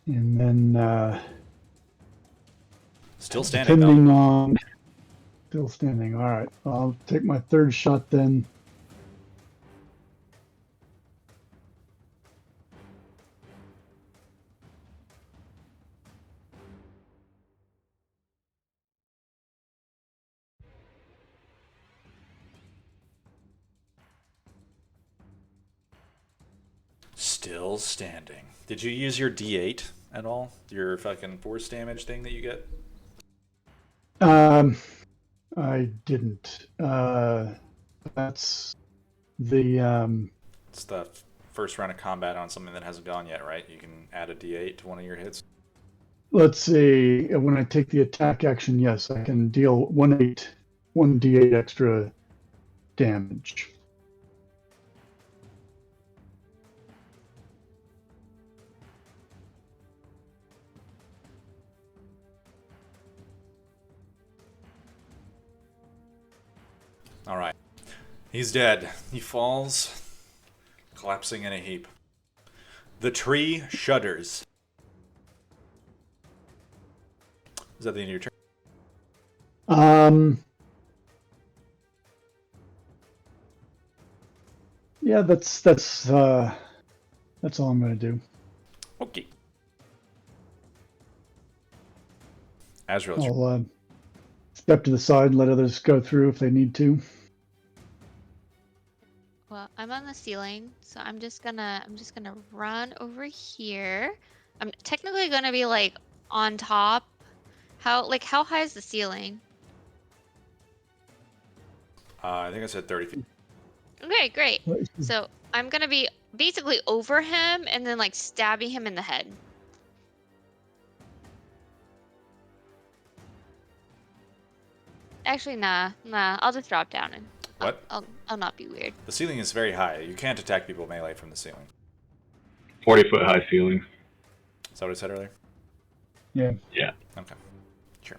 And then Still standing depending though. on still standing. All right. I'll take my third shot then still standing. Did you use your D8 at all? Your fucking force damage thing that you get? I didn't. That's the It's the first round of combat on something that hasn't gone yet, right? You can add a D8 to one of your hits. let's see. When I take the attack action, yes, I can deal 1d8 extra damage. All right. He's dead. He falls, collapsing in a heap. The tree shudders. Is that the end of your turn? Yeah, that's all I'm gonna do. Okay. Azrael, it's your- I'll step to the side and let others go through if they need to. Well, I'm on the ceiling, so I'm just gonna run over here. I'm technically gonna be like on top. How high is the ceiling? I think I said 30 feet. Okay, great. So I'm gonna be basically over him and then like stabbing him in the head. Actually, nah. I'll just drop down and What? I'll not be weird. The ceiling is very high. You can't attack people melee from the ceiling. 40-foot high ceiling. Is that what I said earlier? Yeah. Yeah. Okay. Sure.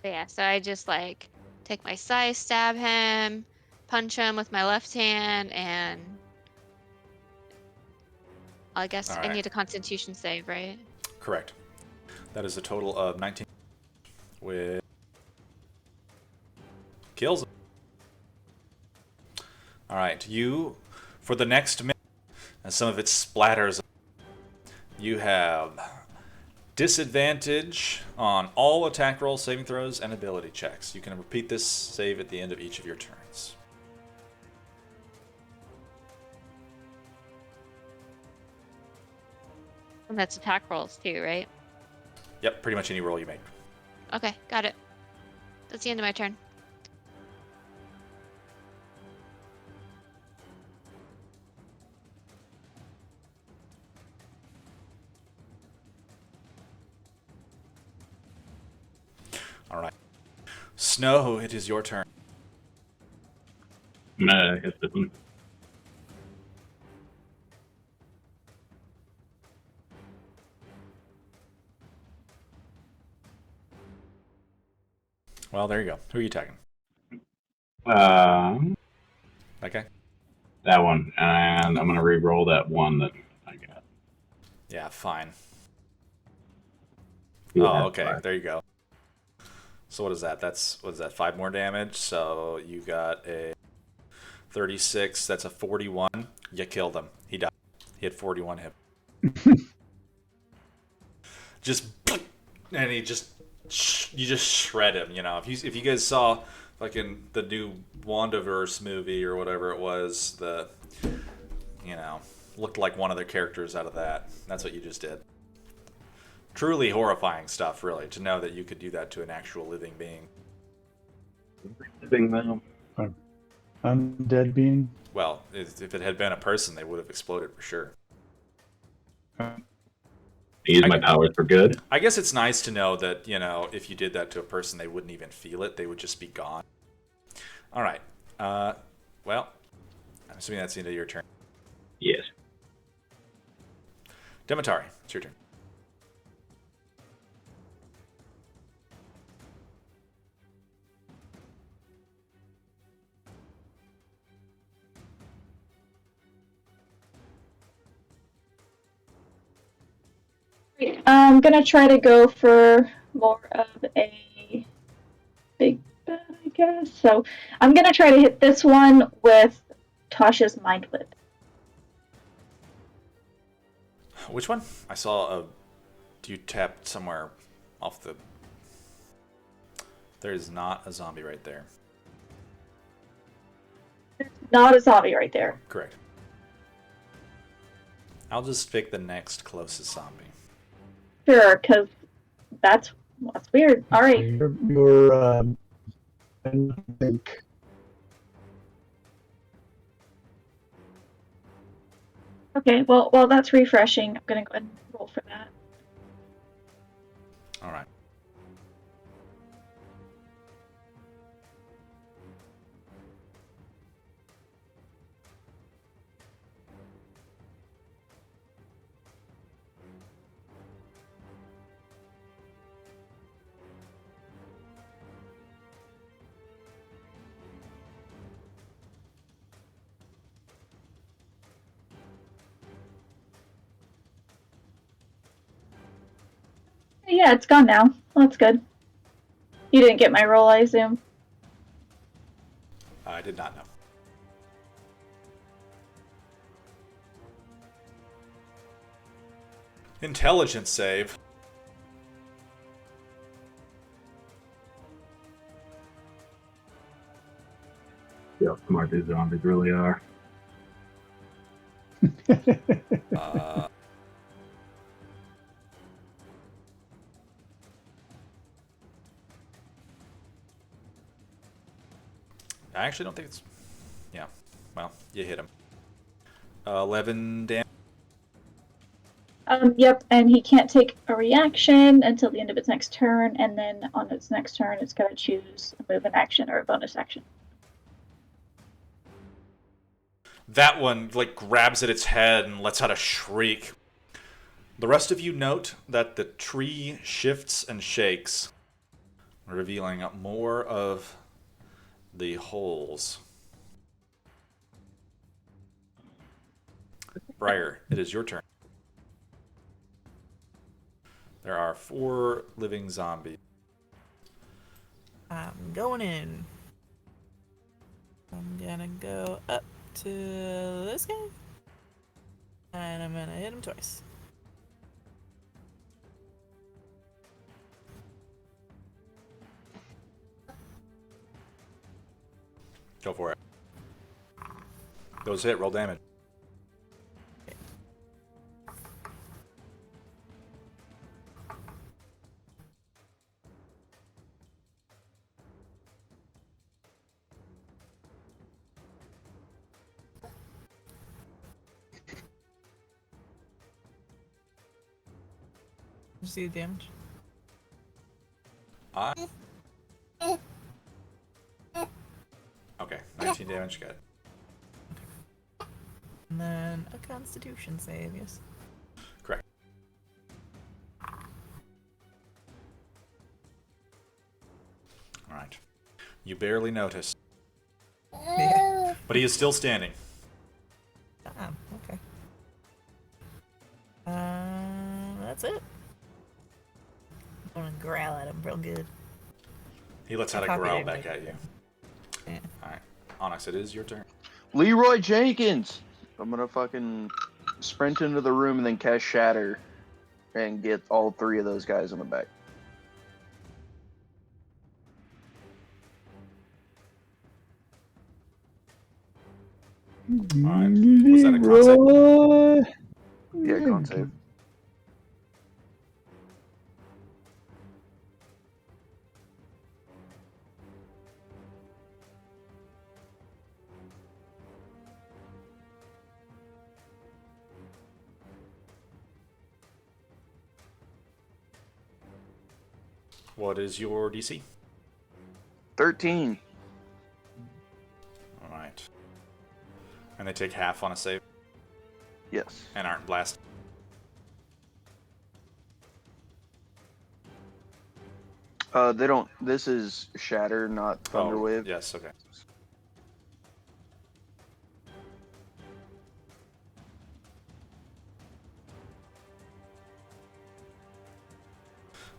So yeah, so I just like take my scythe, stab him, punch him with my left hand, and I guess All I right. need a Constitution save, right? Correct. That is a total of 19 with kills. All right, you for the next minute, and some of it splatters. You have disadvantage on all attack rolls, saving throws, and ability checks. You can repeat this save at the end of each of your turns. And that's attack rolls too, right? Yep, pretty much any roll you make. Okay, got it. That's the end of my turn. All right. Snow, it is your turn. I'm gonna hit this one. Well, there you go. Who are you attacking? Okay. That one, and I'm gonna re-roll that one that I got. Yeah, fine. Yeah, Oh, okay. fine. There you go. So what is that? What is that? 5 more damage. So you got a 36. That's a 41. You killed him. He died. He had 41 hit. And you just shred him. You know, if you guys saw like in the new WandaVerse movie or whatever it was, looked like one of the characters out of that. That's what you just did. Truly horrifying stuff, really, to know that you could do that to an actual living being. Thing now. Undead being. Well, if it had been a person, they would have exploded for sure. Use my powers for good. I guess it's nice to know that, if you did that to a person, they wouldn't even feel it. They would just be gone. All right. Well, I'm assuming that's the end of your turn. Yes. Demetari, it's your turn. I'm gonna try to go for more of a big bag. guess. So I'm gonna try to hit this one with Tasha's Mind Whip. Which one? I saw a. You tapped somewhere off the. There is not a zombie right there. Not a zombie right there. Correct. I'll just pick the next closest zombie. Sure, because that's weird. All right. I think. Okay, well, while that's refreshing, I'm gonna go ahead and roll for that. All right. Yeah, it's gone now. Well, that's good. You didn't get my roll, I assume. I did not know. Intelligence save. Yeah, smart these zombies really are. Uh, I actually don't think it's. Yeah. Well, you hit him. 11 damage. Yep, and he can't take a reaction until the end of its next turn, and then on its next turn, it's going to choose a move, an action, or a bonus action. That one like grabs at its head and lets out a shriek. The rest of you note that the tree shifts and shakes, revealing more of the holes. Briar, it is your turn. There are 4 living zombies. I'm going in. I'm gonna go up to this guy. And I'm gonna hit him twice. Go for it. Those hit, roll damage. You see the damage? Okay, 19 damage, good. And then a Constitution save, yes. Correct. Alright. You barely notice. Yeah. But he is still standing. Ah, okay. That's it. I'm gonna growl at him real good. He lets out a Copy growl it, back but- at you. Yeah. Alright. Onyx, it is your turn. Leroy Jenkins. I'm gonna fucking sprint into the room and then cast Shatter and get all 3 of those guys in the back. Alright. Was that a con save? Roll, Yeah, con save. What is your DC? 13. Alright. And they take half on a save Yes. and aren't blasted. They don't. This is Shatter, not Thunderwave. Oh, yes, okay.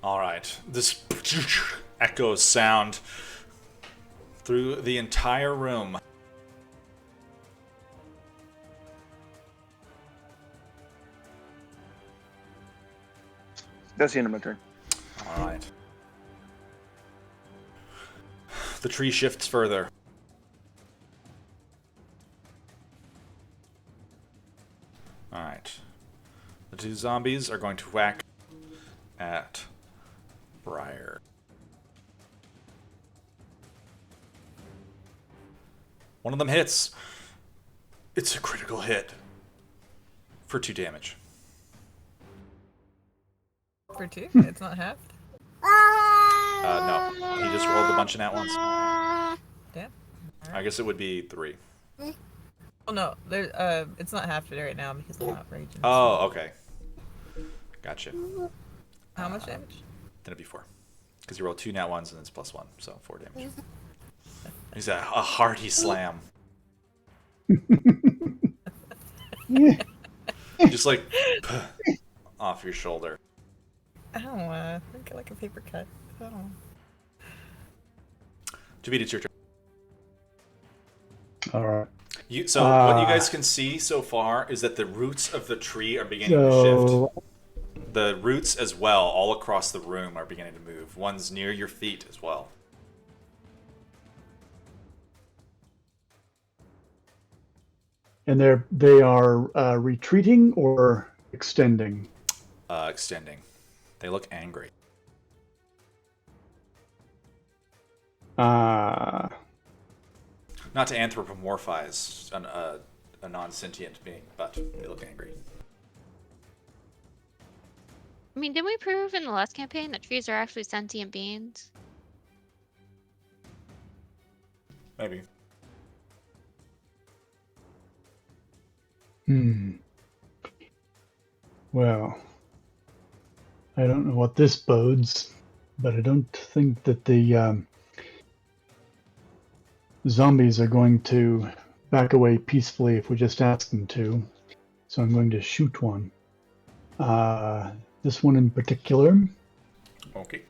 Alright. This echoes sound through the entire room. That's the end of my turn. All right. The tree shifts further. All right. The two zombies are going to whack at Briar. One of them hits. It's a critical hit for 2 damage. For 2? It's not halved? No, he just rolled a bunch of nat ones. Damn. I guess it would be 3. Oh no, there. It's not halved right now because I'm not raging. Oh, okay. Gotcha. How much damage? Then it'd be 4. Because you roll 2 nat ones and it's +1, so 4 damage. He's a hearty slam. Just like off your shoulder. Ow, I get like a paper cut. Oh. Javid, it's your turn. All right. So what you guys can see so far is that the roots of the tree are beginning to shift. The roots as well, all across the room, are beginning to move. One's near your feet as well. And they are retreating or extending? Extending. They look angry. Uh, Not to anthropomorphize a non-sentient being, but they look angry. I mean, didn't we prove in the last campaign that trees are actually sentient beings? Maybe. Well, I don't know what this bodes, but I don't think that the zombies are going to back away peacefully if we just ask them to. So I'm going to shoot one. This one in particular. Okay.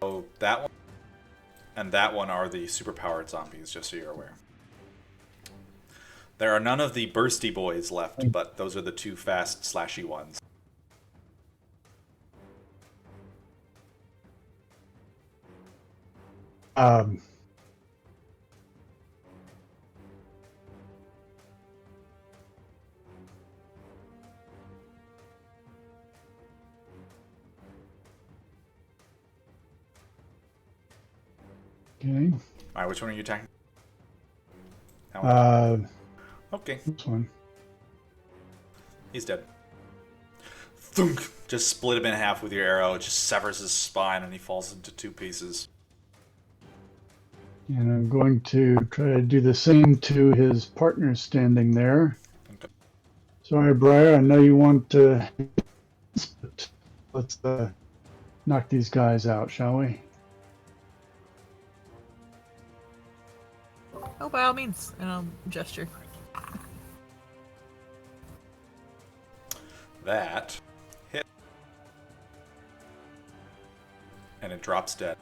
So that one and that one are the superpowered zombies, just so you're aware. There are none of the bursty boys left, but those are the 2 fast, slashy ones. Okay. Alright, which one are you attacking? That one? Okay. This one. He's dead. Thunk! Just split him in half with your arrow. It just severs his spine and he falls into 2 pieces. And I'm going to try to do the same to his partner standing there. Okay. Sorry, Briar, I know you want to... But let's knock these guys out, shall we? Oh, by all means. And I'll gesture. That hit. And it drops dead.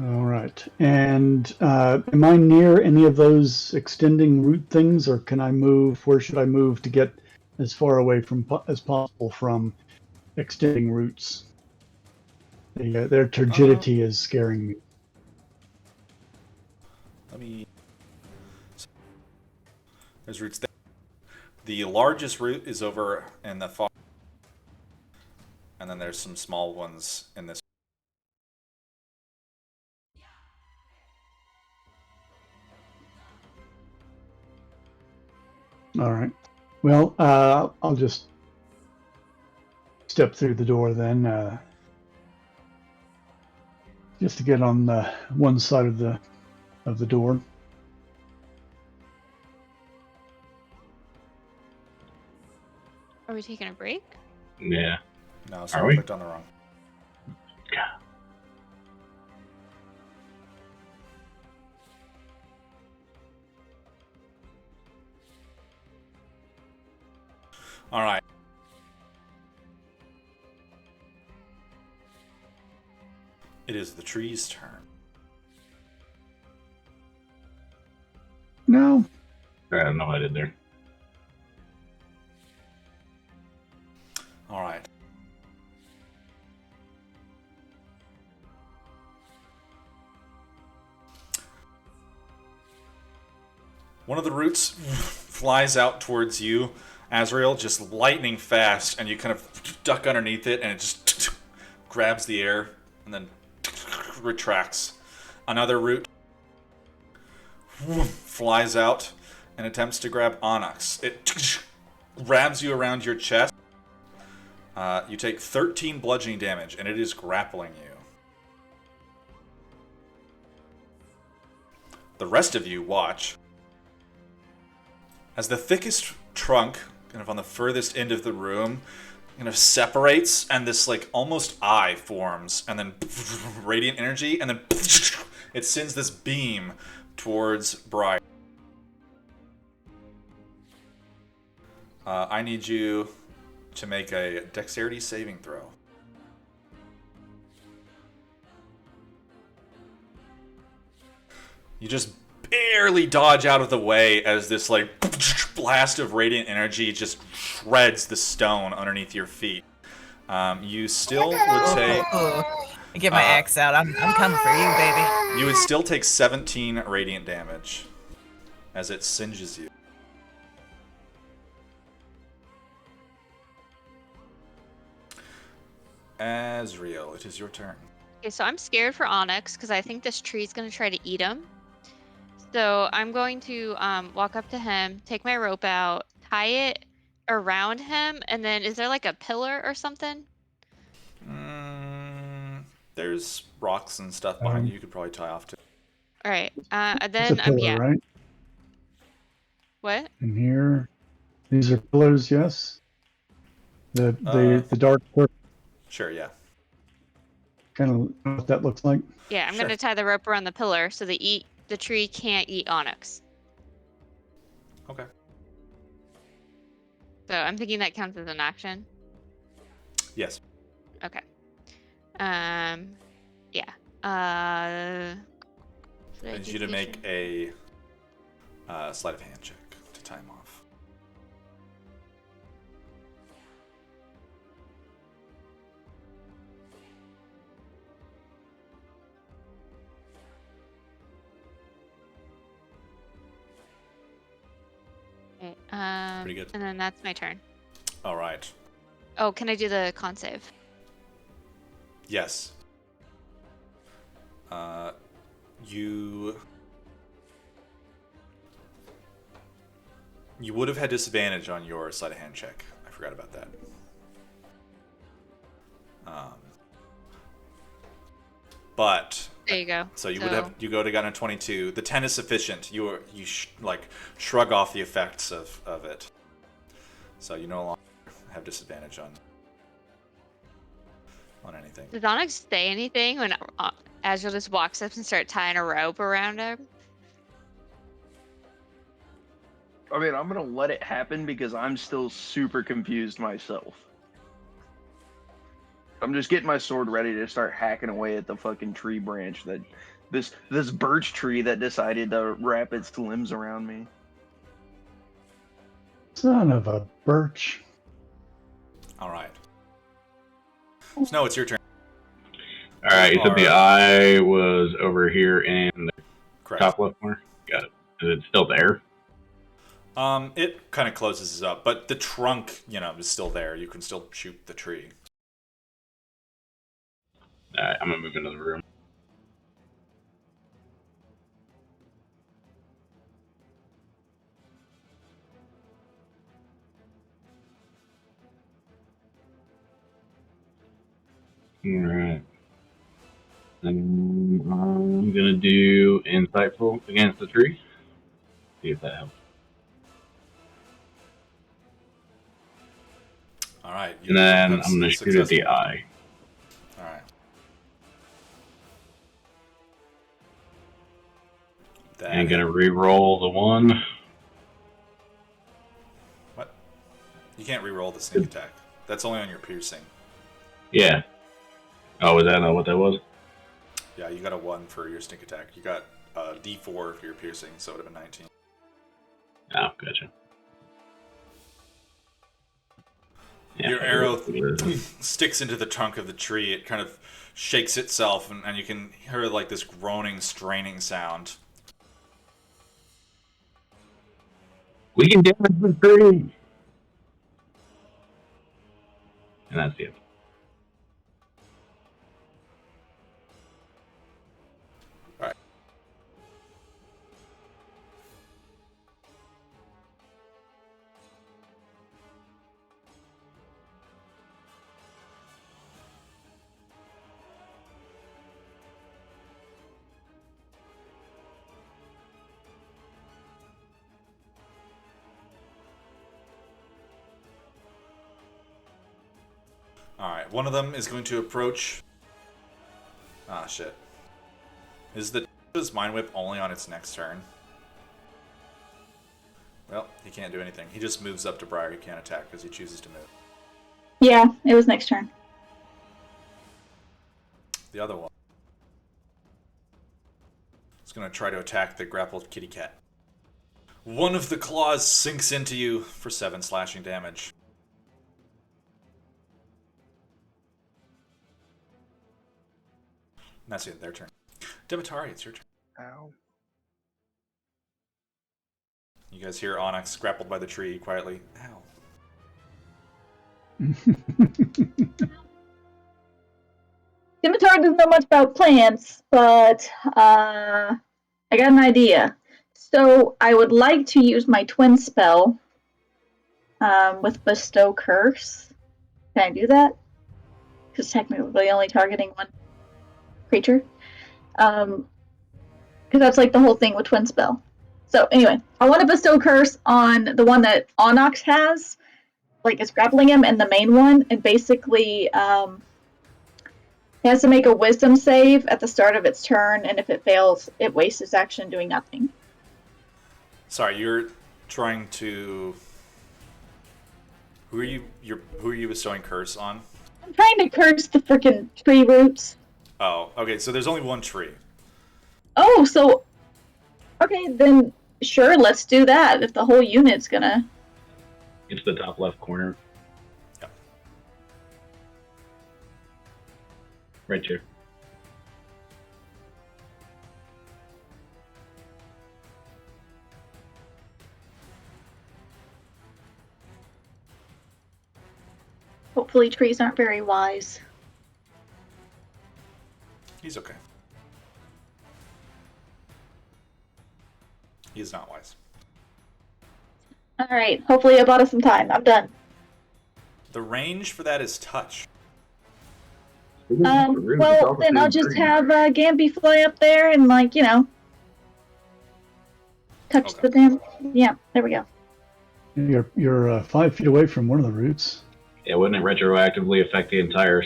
All right. And am I near any of those extending root things, or can I move? Where should I move to get as far away from as possible from extending roots? Their turgidity is scaring me. Let me... There's roots there. The largest root is over in the far... And then there's some small ones in this. All right. Well, I'll just step through the door then, just to get on the one side of the door. Are we taking a break? Yeah. No, Are sorry, I we? clicked on the wrong. All right. It is the tree's turn. No. I don't know what I did there. All right. One of the roots flies out towards you, Azrael, just lightning fast, and you kind of duck underneath it, and it just grabs the air and then retracts. Another root flies out and attempts to grab Onyx. It grabs you around your chest. You take 13 bludgeoning damage, and it is grappling you. The rest of you watch as the thickest trunk, kind of on the furthest end of the room, kind of separates, and this like almost eye forms, and then radiant energy, and then it sends this beam towards Briar. I need you to make a dexterity saving throw. You just barely dodge out of the way as this like blast of radiant energy just shreds the stone underneath your feet. You still would take. I get my axe out. I'm coming for you, baby. You would still take 17 radiant damage as it singes you. Azrael, it is your turn. Okay, so I'm scared for Onyx because I think this tree's gonna try to eat him. So I'm going to walk up to him, take my rope out, tie it around him, and then is there like a pillar or something? There's rocks and stuff behind you. You could probably tie off to. All right. And It's then a pillar, yeah. right? What? In here. These are pillars, yes? The dark circle, Sure, yeah. kind of what that looks like. Yeah, I'm Sure. gonna tie the rope around the pillar so the tree can't eat Onyx. Okay. So I'm thinking that counts as an action. Yes. Okay. Yeah. I need you to make a sleight of hand check to time off. Okay, Pretty good. And then that's my turn. All right. Oh, can I do the con save? Yes. You would have had disadvantage on your sleight of hand check. I forgot about that. But There you go. so you would have you go to got a 22. The 10 is sufficient. You shrug off the effects of it. So you no longer have disadvantage on anything. Does Onyx say anything when Azrael just walks up and starts tying a rope around him? I mean, I'm gonna let it happen because I'm still super confused myself. I'm just getting my sword ready to start hacking away at the fucking tree branch that this birch tree that decided to wrap its limbs around me. Son of a birch. All right. Snow, it's your turn. All right, you said the eye was over here in the Correct. top left corner. Got it. Is it still there? It kind of closes up, but the trunk, is still there. You can still shoot the tree. All right, I'm gonna move into the room. All right. I'm gonna do insightful against the tree. See if that helps. All right. And then that's I'm gonna shoot at the successful. eye. All right. And gonna re-roll the one. What? You can't re-roll the sneak attack. That's only on your piercing. Yeah. Oh, was that not what that was? Yeah, you got a 1 for your sneak attack. You got a D4 for your piercing, so it would have been 19. Oh, gotcha. Yeah, Your arrow sticks into the trunk of the tree. It kind of shakes itself, and you can hear like this groaning, straining sound. We can damage the tree! And that's it. Alright. Alright, one of them is going to approach. Ah, shit. Is the Mind Whip only on its next turn? Well, he can't do anything. He just moves up to Briar. He can't attack because he chooses to move. Yeah, it was next turn. The other one is going to try to attack the grappled kitty cat. One of the claws sinks into you for 7 slashing damage. And that's it, their turn. Demetari, it's your turn. Ow. You guys hear Onyx grappled by the tree quietly. Ow. Scimitar doesn't know much about plants, but I got an idea. So I would like to use my twin spell with Bestow Curse. Can I do that? Because technically only targeting one creature. Because that's like the whole thing with twin spell. So anyway, I want to Bestow Curse on the one that Onyx has, like it's grappling him, and the main one, and basically it has to make a wisdom save at the start of its turn, and if it fails, it wastes its action doing nothing. Sorry, you're trying to. Who are you bestowing curse on? I'm trying to curse the freaking tree roots. Oh, okay. So there's only one tree. Oh, so okay, then sure, let's do that. If the whole unit's gonna. It's the top left corner. Yep. Right here. Hopefully, trees aren't very wise. He's okay. He is not wise. All right. Hopefully, I bought us some time. I'm done. The range for that is touch. Well, then I'll just have Gamby fly up there and, like, you know, touch Okay. the damn. Yeah, there we go. You're 5 feet away from one of the roots. Yeah, wouldn't it retroactively affect the entire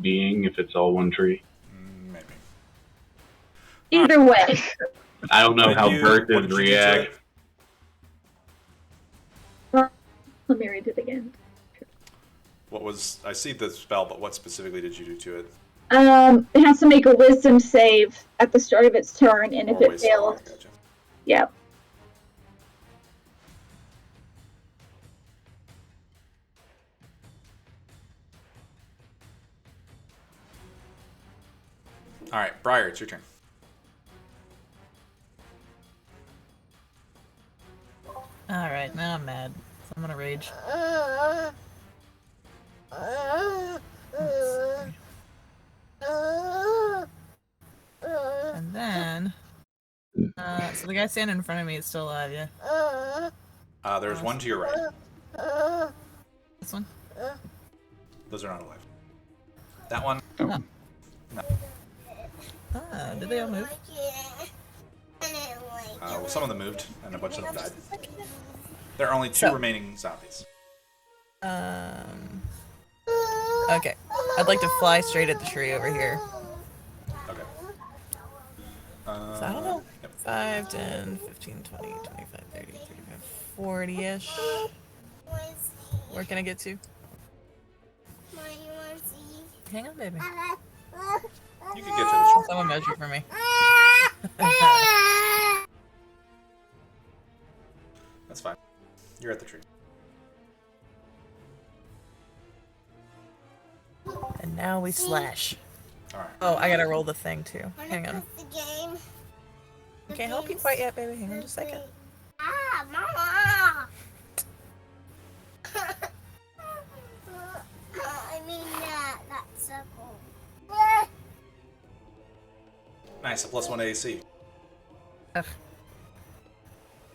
being if it's all one tree? Maybe. Either way. I don't know What how did you- what birds did you do to react. it? Let me read it again. What was? I see the spell, but what specifically did you do to it? It has to make a wisdom save at the start of its turn, and if it Always. Oh, fails, gotcha. yeah. All right, Briar, it's your turn. Alright, now I'm mad. So I'm gonna rage. And then... so the guy standing in front of me is still alive, yeah? There's one to your right. This one? Those are not alive. That one. Oh. Ah, did they all move? Well, some of them moved, and a bunch of them died. There are only 2 So- remaining zombies. Okay. I'd like to fly straight at the tree over here. Okay. So I don't know. 5, 10, 15, 20, 25, 30, 35, 40-ish. Where can I get to? Hang on, baby. You can get to the tree. Someone measure for me. That's fine. You're at the tree. And now we slash. All right. Oh, I gotta roll the thing too. Hang on. The game. I can't help you quite yet, baby. Hang on just a second. Ah, Mama! I mean that circle. Nice, a +1 AC. Ugh.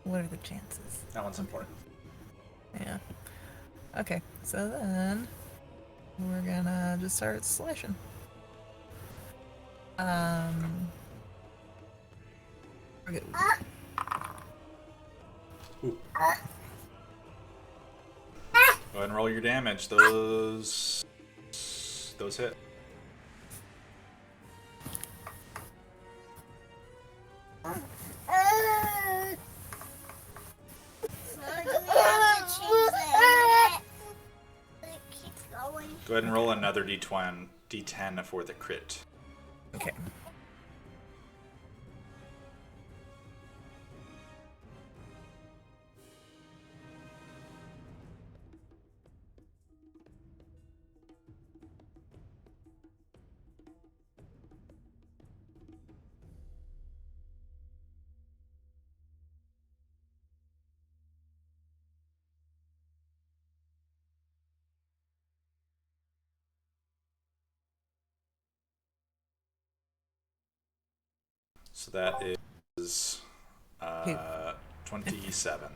What are the chances? That one's important. Yeah. Okay, so then we're gonna just start slashing. Okay. Ooh. Go ahead and roll your damage. Those hit. Go ahead and roll another D10 for the crit. Okay. So that is 27.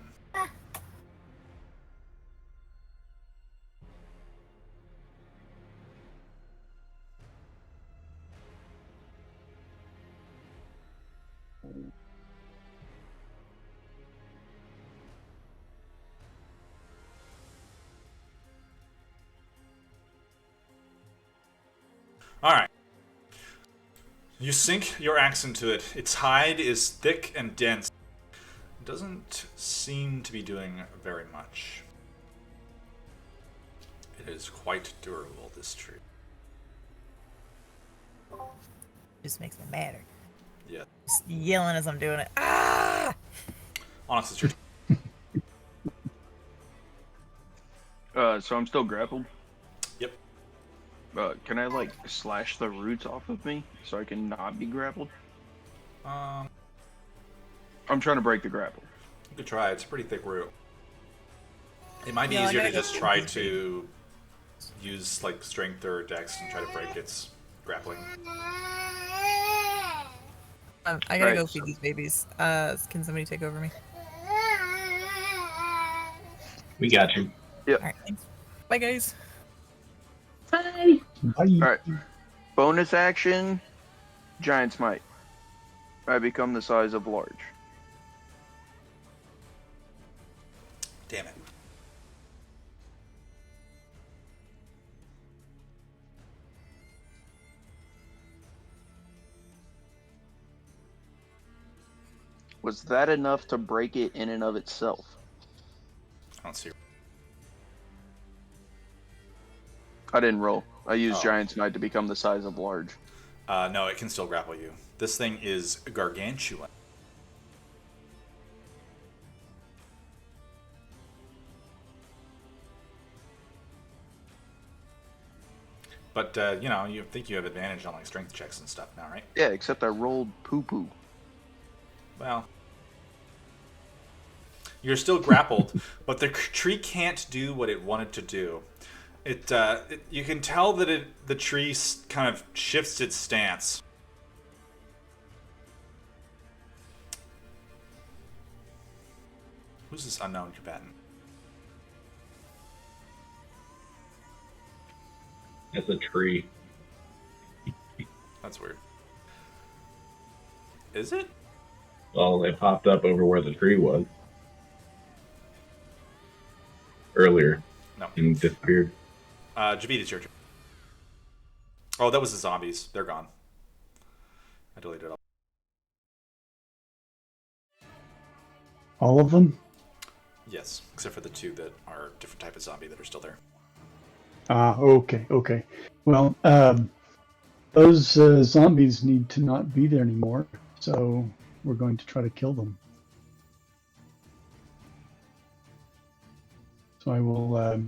All right. You sink your axe into it. Its hide is thick and dense. It doesn't seem to be doing very much. It is quite durable, this tree. Just makes me madder. Yeah. Just yelling as I'm doing it. Ah! Onyx, it's your turn. So I'm still grappled. Yep. Can I like slash the roots off of me so I can not be grappled? Um, I'm trying to break the grapple. you could try. It's a pretty thick root. It might be No, I easier to gotta go just through try these to use like strength or dex and try to break its grappling. I gotta Right, go feed these babies. Can somebody take over me? We got you. Alright, thanks. Bye, guys. Bye. Bye. Alright. Bonus action, Giant Smite. I become the size of large. Damn it. Was that enough to break it in and of itself? I don't see. I didn't roll. I used Oh. Giant Smite to become the size of large. No, it can still grapple you. This thing is gargantuan. But, you know, you think you have advantage on, like, strength checks and stuff now, right? Yeah, except I rolled poo-poo. Well, you're still grappled, but the tree can't do what it wanted to do. You can tell that the tree kind of shifts its stance. Who's this unknown combatant? It's a tree. That's weird. Is it? Well, they popped up over where the tree was earlier No. and disappeared. Javid, it's your turn. Oh, that was the zombies. They're gone. I deleted all. All of them? Yes, except for the two that are different type of zombie that are still there. Ah, okay. Well, Those zombies need to not be there anymore, so we're going to try to kill them. So I will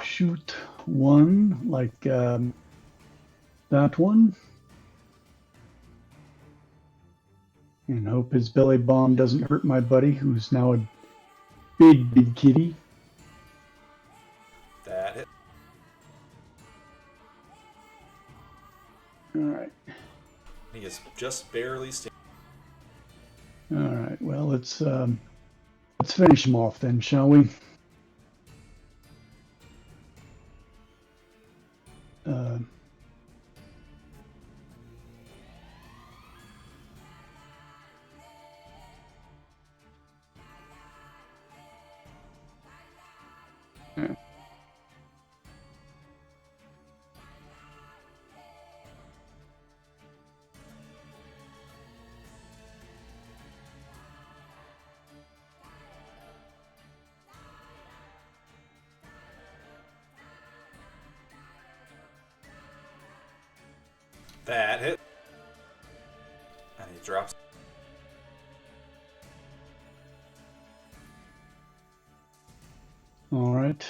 shoot one, like that one, and hope his belly bomb doesn't hurt my buddy, who's now a big, big kitty. That hit. All right. He is just barely standing. All right. Well, let's finish him off then, shall we? Yeah. That hit. And he drops. All right.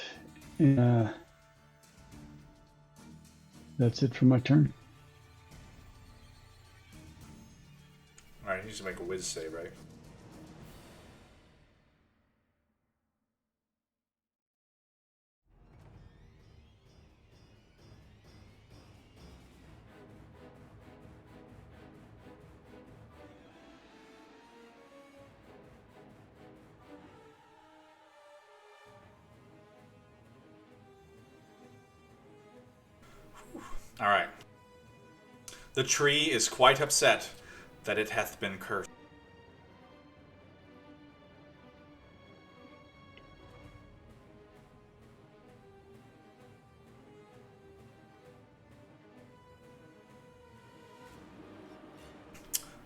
That's it for my turn. Alright, he needs to make a whiz save, right? Alright. The tree is quite upset that it hath been cursed.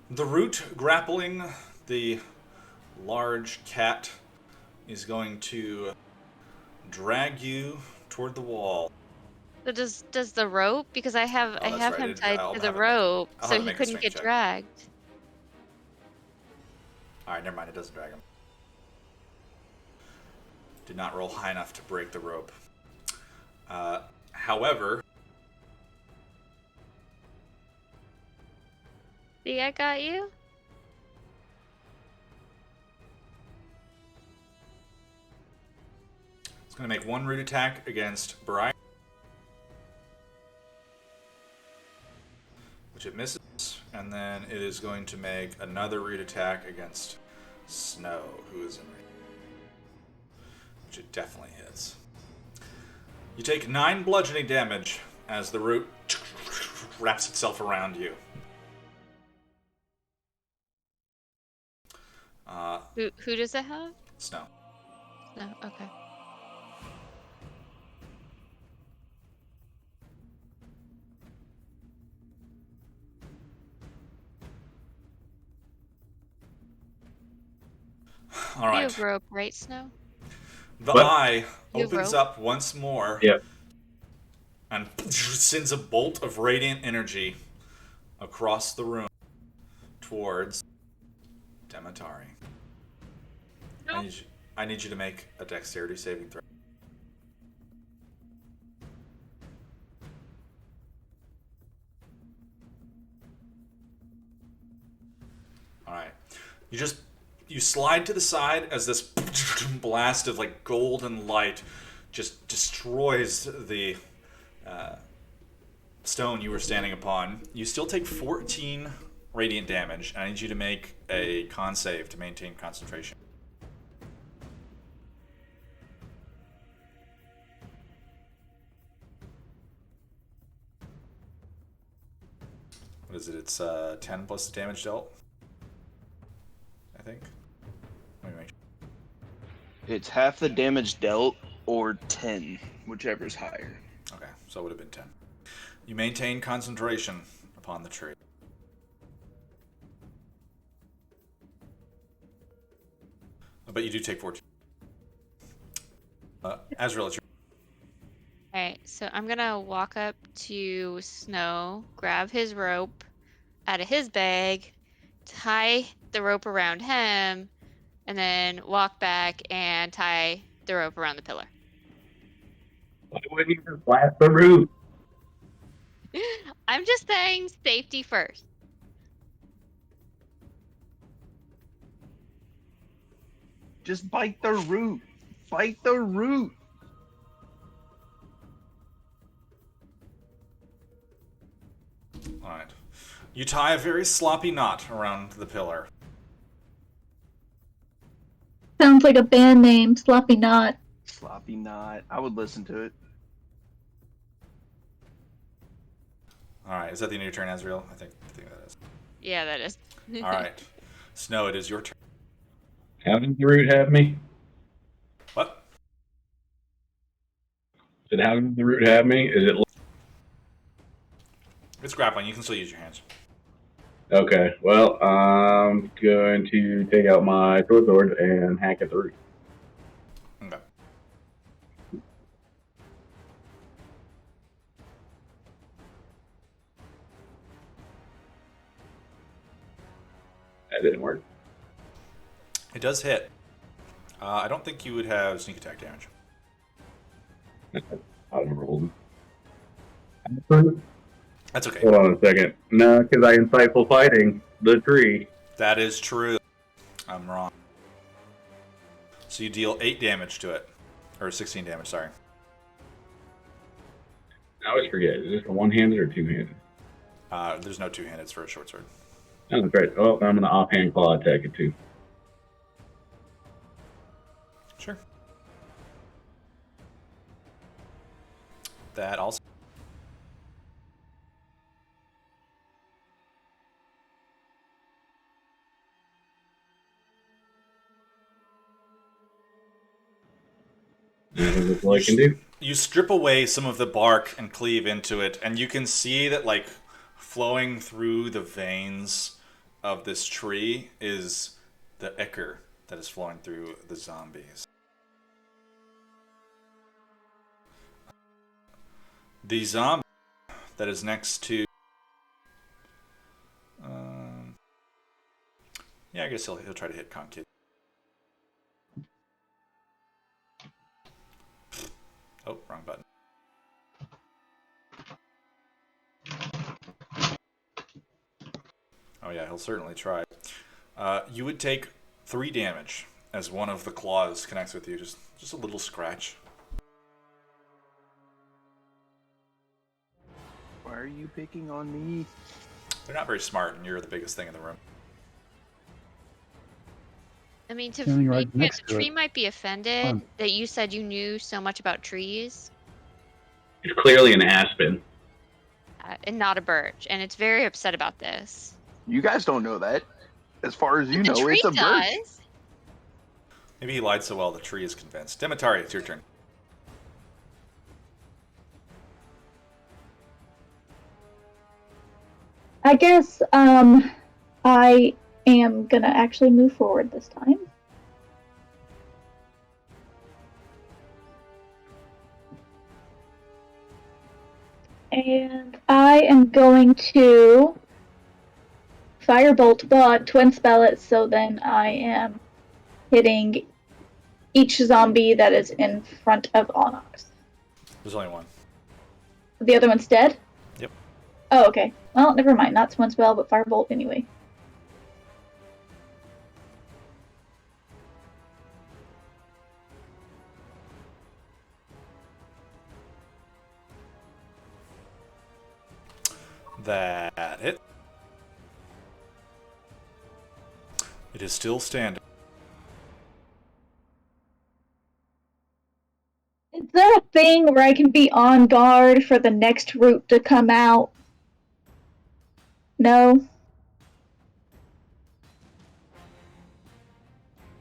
The root grappling the large cat is going to drag you toward the wall. So does the rope, because I have Oh, that's have right. him I'll tied have to it the make- rope, I'll so have it he make a couldn't strength get check. dragged. Alright, never mind. It doesn't drag him. Did not roll high enough to break the rope. However, See, I got you. it's going to make one root attack against Brian, which it misses, and then it is going to make another root attack against Snow, who is in range, which it definitely hits. You take 9 bludgeoning damage as the root wraps itself around you. Who does it have? Snow. No, okay. All You right. have rope, right, Snow? The What? eye You have opens rope? up once more. Yep. And sends a bolt of radiant energy across the room towards Demetari. I need you to make a dexterity saving throw. Alright. You slide to the side as this blast of like golden light just destroys the stone you were standing upon. You still take 14 radiant damage. I need you to make a con save to maintain concentration. What is it? It's 10 plus the damage dealt, I think. Let me make sure. It's half the damage dealt or 10, whichever's higher. Okay, so it would have been 10. You maintain concentration upon the tree. But you do take 14. Azrael, it's your... Alright, so I'm gonna walk up to Snow, grab his rope out of his bag, tie the rope around him, and then walk back and tie the rope around the pillar. Why wouldn't you just blast the roof? I'm just saying safety first. Just bite the root. Bite the root. Alright. You tie a very sloppy knot around the pillar. Sounds like a band name, Sloppy Knot. Sloppy knot. I would listen to it. Alright, is that the end of your turn, Azrael? I think that is. Yeah, that is. Alright. Snow, it is your turn. How does the root have me? What? Said, how does the root have me? Is it It's grappling. You can still use your hands. okay? Well, I'm going to take out my short sword and hack at the root. Okay. That didn't work. It does hit. I don't think you would have sneak attack damage. I don't roll. That's okay. Hold on a second. No, because I insightful fighting the tree. That is true. I'm wrong. So you deal 8 damage to it. Or 16 damage, sorry. I always forget. Is this a one-handed or two-handed? There's no two-handeds for a short sword. Oh, that's right. Oh, I'm going to offhand claw attack it too. Sure. That also. That's all I can do. You strip away some of the bark and cleave into it, and you can see that, like, flowing through the veins of this tree is the ichor that is flowing through the zombies. The zombie that is next to... yeah, I guess he'll try to hit Conk. Oh, wrong button. Oh yeah, he'll certainly try. You would take 3 damage as one of the claws connects with you. Just a little scratch. Why are you picking on me? They're not very smart, and you're the biggest thing in the room. I mean, to Standing right the next to tree it. might be offended that you said you knew so much about trees It's clearly an aspen. and not a birch, and it's very upset about this. You guys don't know that. As far as you The know, tree it's a bird. does. Maybe he lied so well the tree is convinced. Demetari, it's your turn. I guess I am gonna actually move forward this time. And I am going to Firebolt, but twin spell it, so then I am hitting each zombie that is in front of Onyx. There's only one. The other one's dead? Yep. Oh, okay. Well, never mind. Not twin spell, but Firebolt anyway. That hit. It is still standing. Is there a thing where I can be on guard for the next route to come out? No?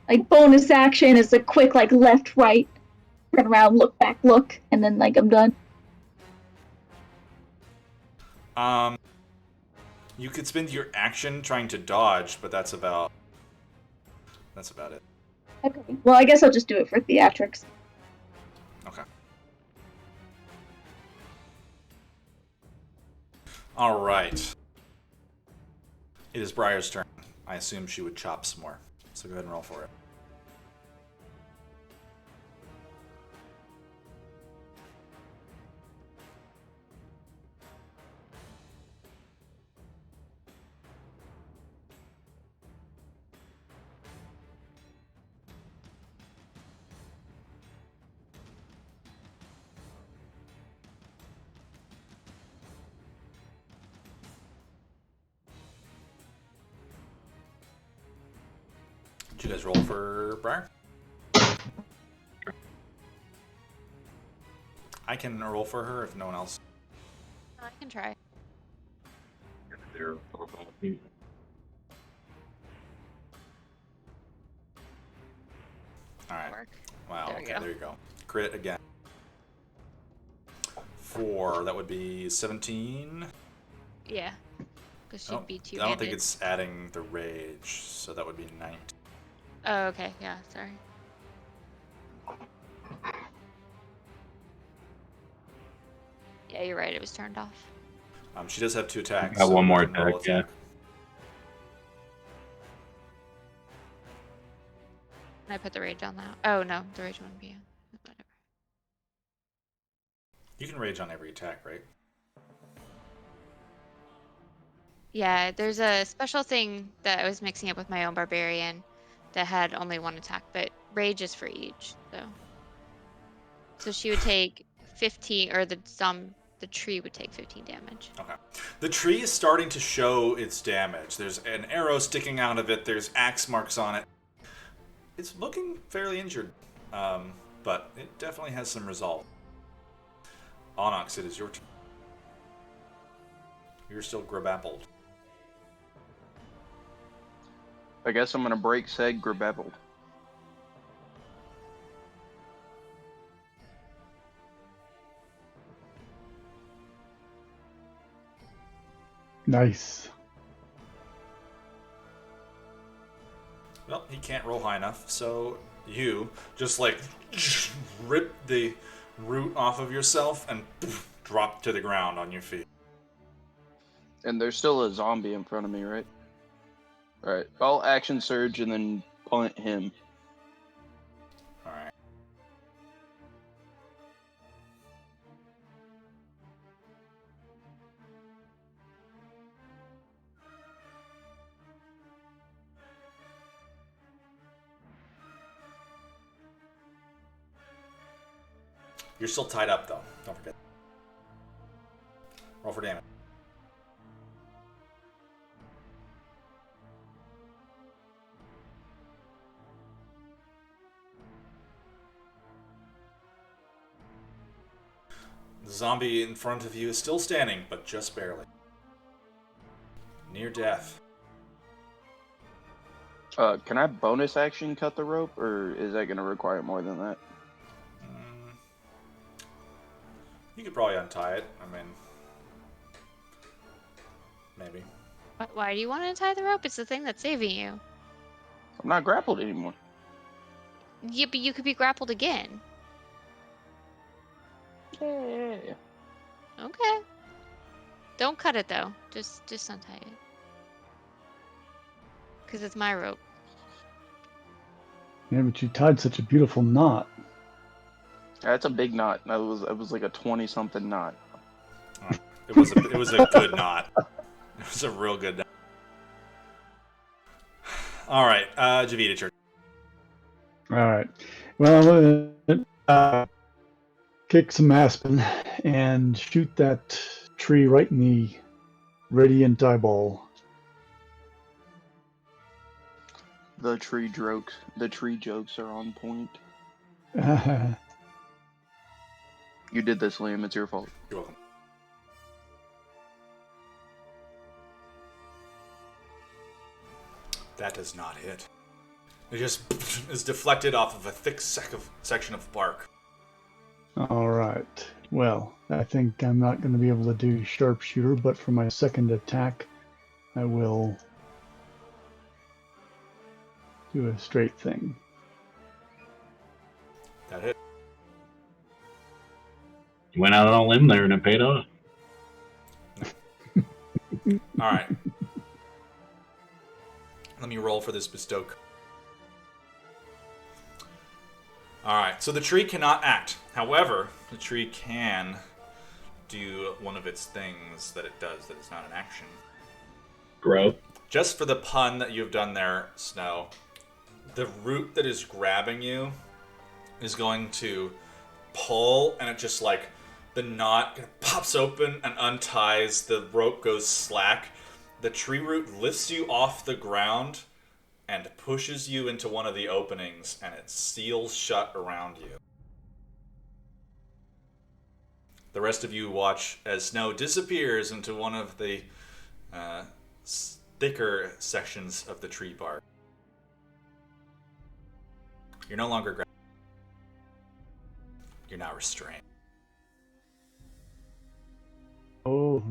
Like, bonus action is a quick, like, left, right, turn around, look back, look, and then, like, I'm done. You could spend your action trying to dodge, but that's about it. Okay. Well, I guess I'll just do it for theatrics. Okay. All right. It is Briar's turn. I assume she would chop some more. So go ahead and roll for it. Did you guys roll for Briar? I can roll for her if no one else. I can try. They're All right. Work. Wow. There we Okay, go. there you go. Crit again. 4. That would be 17. Yeah. Because she'd Oh, be I two-handed. don't think it's adding the rage, so that would be 19. Oh, okay. Yeah, sorry. Yeah, you're right. It was turned off. She does have 2 attacks. Got one go more ahead and roll attack, yeah. Can I put the rage on that? Oh, no. The rage wouldn't be. Whatever. You can rage on every attack, right? Yeah, there's a special thing that I was mixing up with my own barbarian that had only 1 attack, but rage is for each. So she would take 15, or the tree would take 15 damage. Okay. The tree is starting to show its damage. There's an arrow sticking out of it. There's axe marks on it. It's looking fairly injured, but it definitely has some resolve. Onyx, it is your turn. You're still grabappled. I guess I'm gonna break Seg Grabappled. Nice. Well, he can't roll high enough, so you just like rip the root off of yourself and drop to the ground on your feet. And there's still a zombie in front of me, right? Alright, I'll action surge and then punt him. Alright. You're still tied up, though. Don't forget. Roll for damage. The zombie in front of you is still standing, but just barely. Near death. Can I bonus action cut the rope, or is that gonna require more than that? You could probably untie it. I mean, maybe. Why do you want to tie the rope? It's the thing that's saving you. I'm not grappled anymore. Yeah, but you could be grappled again. Yeah. Okay. Don't cut it though. Just untie it. Cause it's my rope. Yeah, but you tied such a beautiful knot. That's a big knot. It was like a 20-something knot. It was a good knot. It was a real good knot. All right, Javita, turn. All right. Well, I'm going to kick some aspen and shoot that tree right in the radiant eyeball. The tree jokes are on point. You did this, Liam. It's your fault. You're welcome. That does not hit. It just is deflected off of a thick section of bark. All right. Well, I think I'm not going to be able to do sharpshooter, but for my second attack, I will do a straight thing. That hit. You went out on a limb there and it paid off. All right. Let me roll for this bestow. All right. So the tree cannot act. However, the tree can do one of its things that it does that is not an action. Grow. Just for the pun that you've done there, Snow, the root that is grabbing you is going to pull, and it just like the knot pops open and unties. The rope goes slack. The tree root lifts you off the ground and pushes you into one of the openings, and it seals shut around you. The rest of you watch as Snow disappears into one of the thicker sections of the tree bark. You're no longer you're now restrained. Oh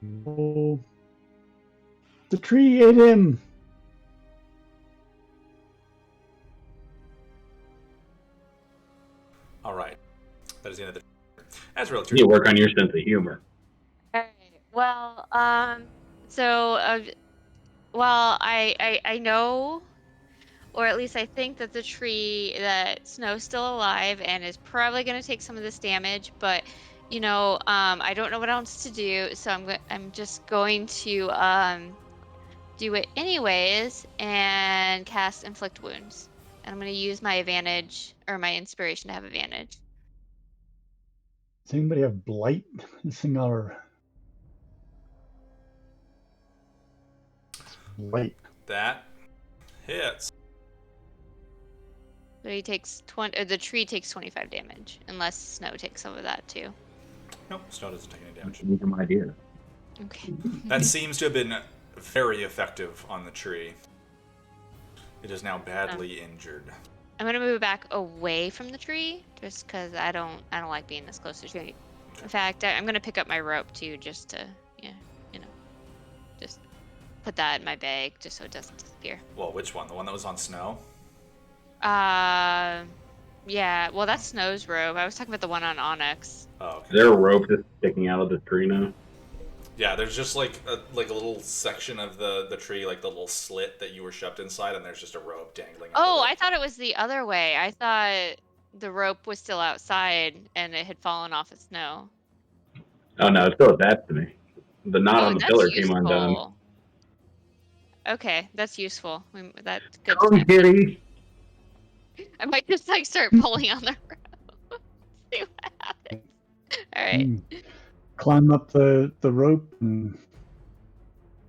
no. The tree ate him. All right. That is the end of the Azrael, You need to work on your sense of humor. All right. Well, well, I know, or at least I think that the tree, that Snow's still alive and is probably going to take some of this damage, but you know, I don't know what else to do, so I'm just going to do it anyways and cast Inflict Wounds, and I'm going to use my advantage or my inspiration to have advantage. Does anybody have blight? This thing our blight. That hits. So he takes 20. The tree takes 25 damage, unless Snow takes some of that too. Nope, Snow doesn't take any damage. Some idea. Okay. That seems to have been very effective on the tree. It is now badly injured. I'm gonna move back away from the tree, just because I don't like being this close to the tree. In fact, I'm gonna pick up my rope too, just to just put that in my bag, just so it doesn't disappear. Well, which one? The one that was on Snow? Yeah. Well, that's Snow's rope. I was talking about the one on Onyx. Oh, okay. Is there a rope just sticking out of the tree now? Yeah, there's just like a little section of the tree, like the little slit that you were shoved inside, and there's just a rope dangling. Oh, I thought it was the other way. I thought the rope was still outside and it had fallen off of Snow. Oh no, it's still attached to me. The knot on the that's pillar useful. came undone. Okay, that's useful. That's good. Come, kitty. I might just like start pulling on the rope. See what happens. All right. Climb up the rope and.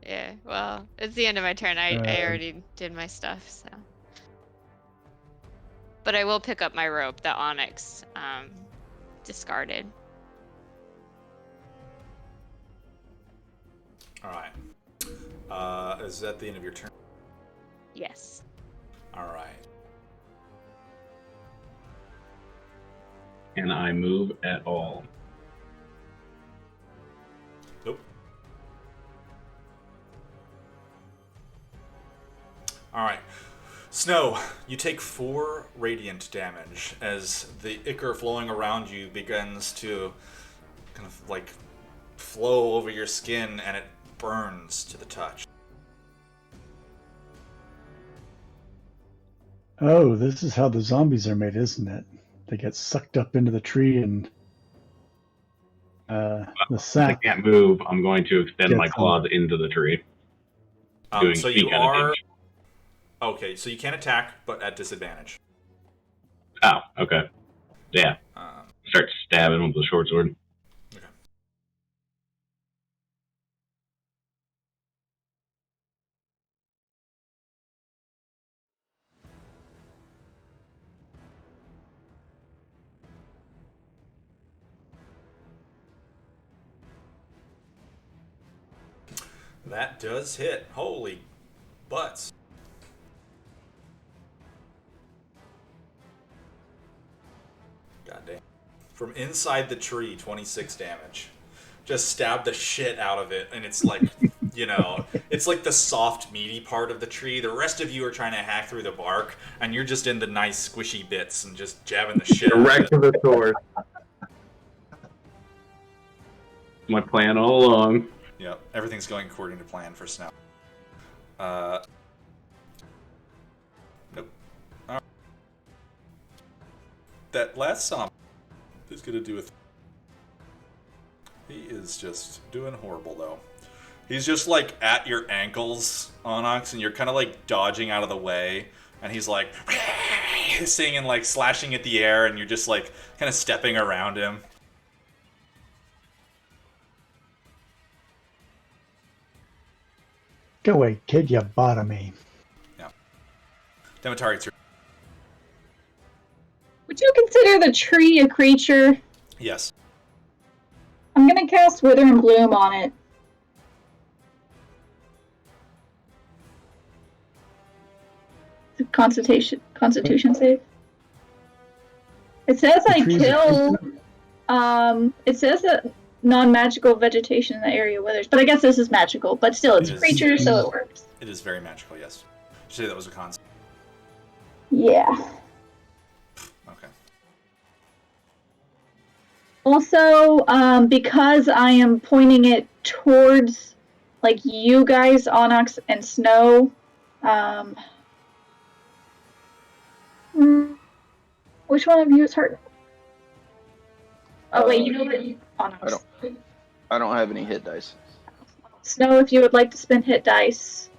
Yeah. Well, it's the end of my turn. I already did my stuff, so. But I will pick up my rope that Onyx discarded. All right. Is that the end of your turn? Yes. All right. Can I move at all? Nope. All right. Snow, you take 4 radiant damage as the ichor flowing around you begins to kind of like flow over your skin, and it burns to the touch. Oh, this is how the zombies are made, isn't it? They get sucked up into the tree and the I sap. can't move. I'm going to extend my Gets claws into the tree. Doing So speak you out of are damage. okay. So you can attack, but at disadvantage. Oh, okay. Yeah. Start stabbing with the short sword. Okay. That does hit. Holy butts. God damn. From inside the tree, 26 damage. Just stab the shit out of it, and it's like, you know, it's like the soft, meaty part of the tree. The rest of you are trying to hack through the bark, and you're just in the nice, squishy bits and just jabbing the shit out of Direct it. to the sword. My plan all along. Yep, everything's going according to plan for Snow. Nope. Alright. That last zombie is gonna do He is just doing horrible though. He's just like at your ankles, Onyx, and you're kind of like dodging out of the way, and he's like hissing and like slashing at the air, and you're just like kind of stepping around him. Go away, kid, you bottom me. Yeah. Demetari, it's your... Would you consider the tree a creature? Yes. I'm gonna cast Wither and Bloom on it. Constitution save. It says The I tree's a kill. creature? It says that non-magical vegetation in the area withers, but I guess this is magical. But still, it's It is. creature, so it works. It is very magical, yes. Did you say that was a concept? Yeah. Okay. Also, because I am pointing it towards, like, you guys, Onyx and Snow, which one of you is hurt? Oh, wait, you know what? Onyx. I don't have any hit dice. Snow, if you would like to spend hit dice,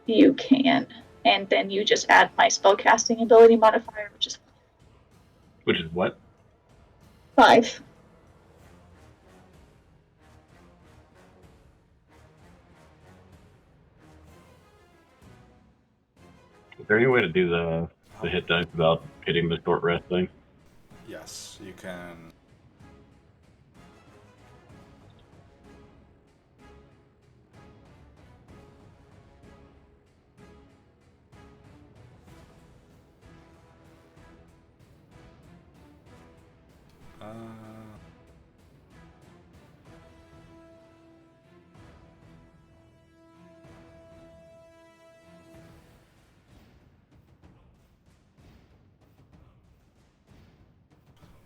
you can. And then you just add my spellcasting ability modifier, Which is what? 5. Is there any way to do the hit dice without hitting the short rest thing? Yes, you can.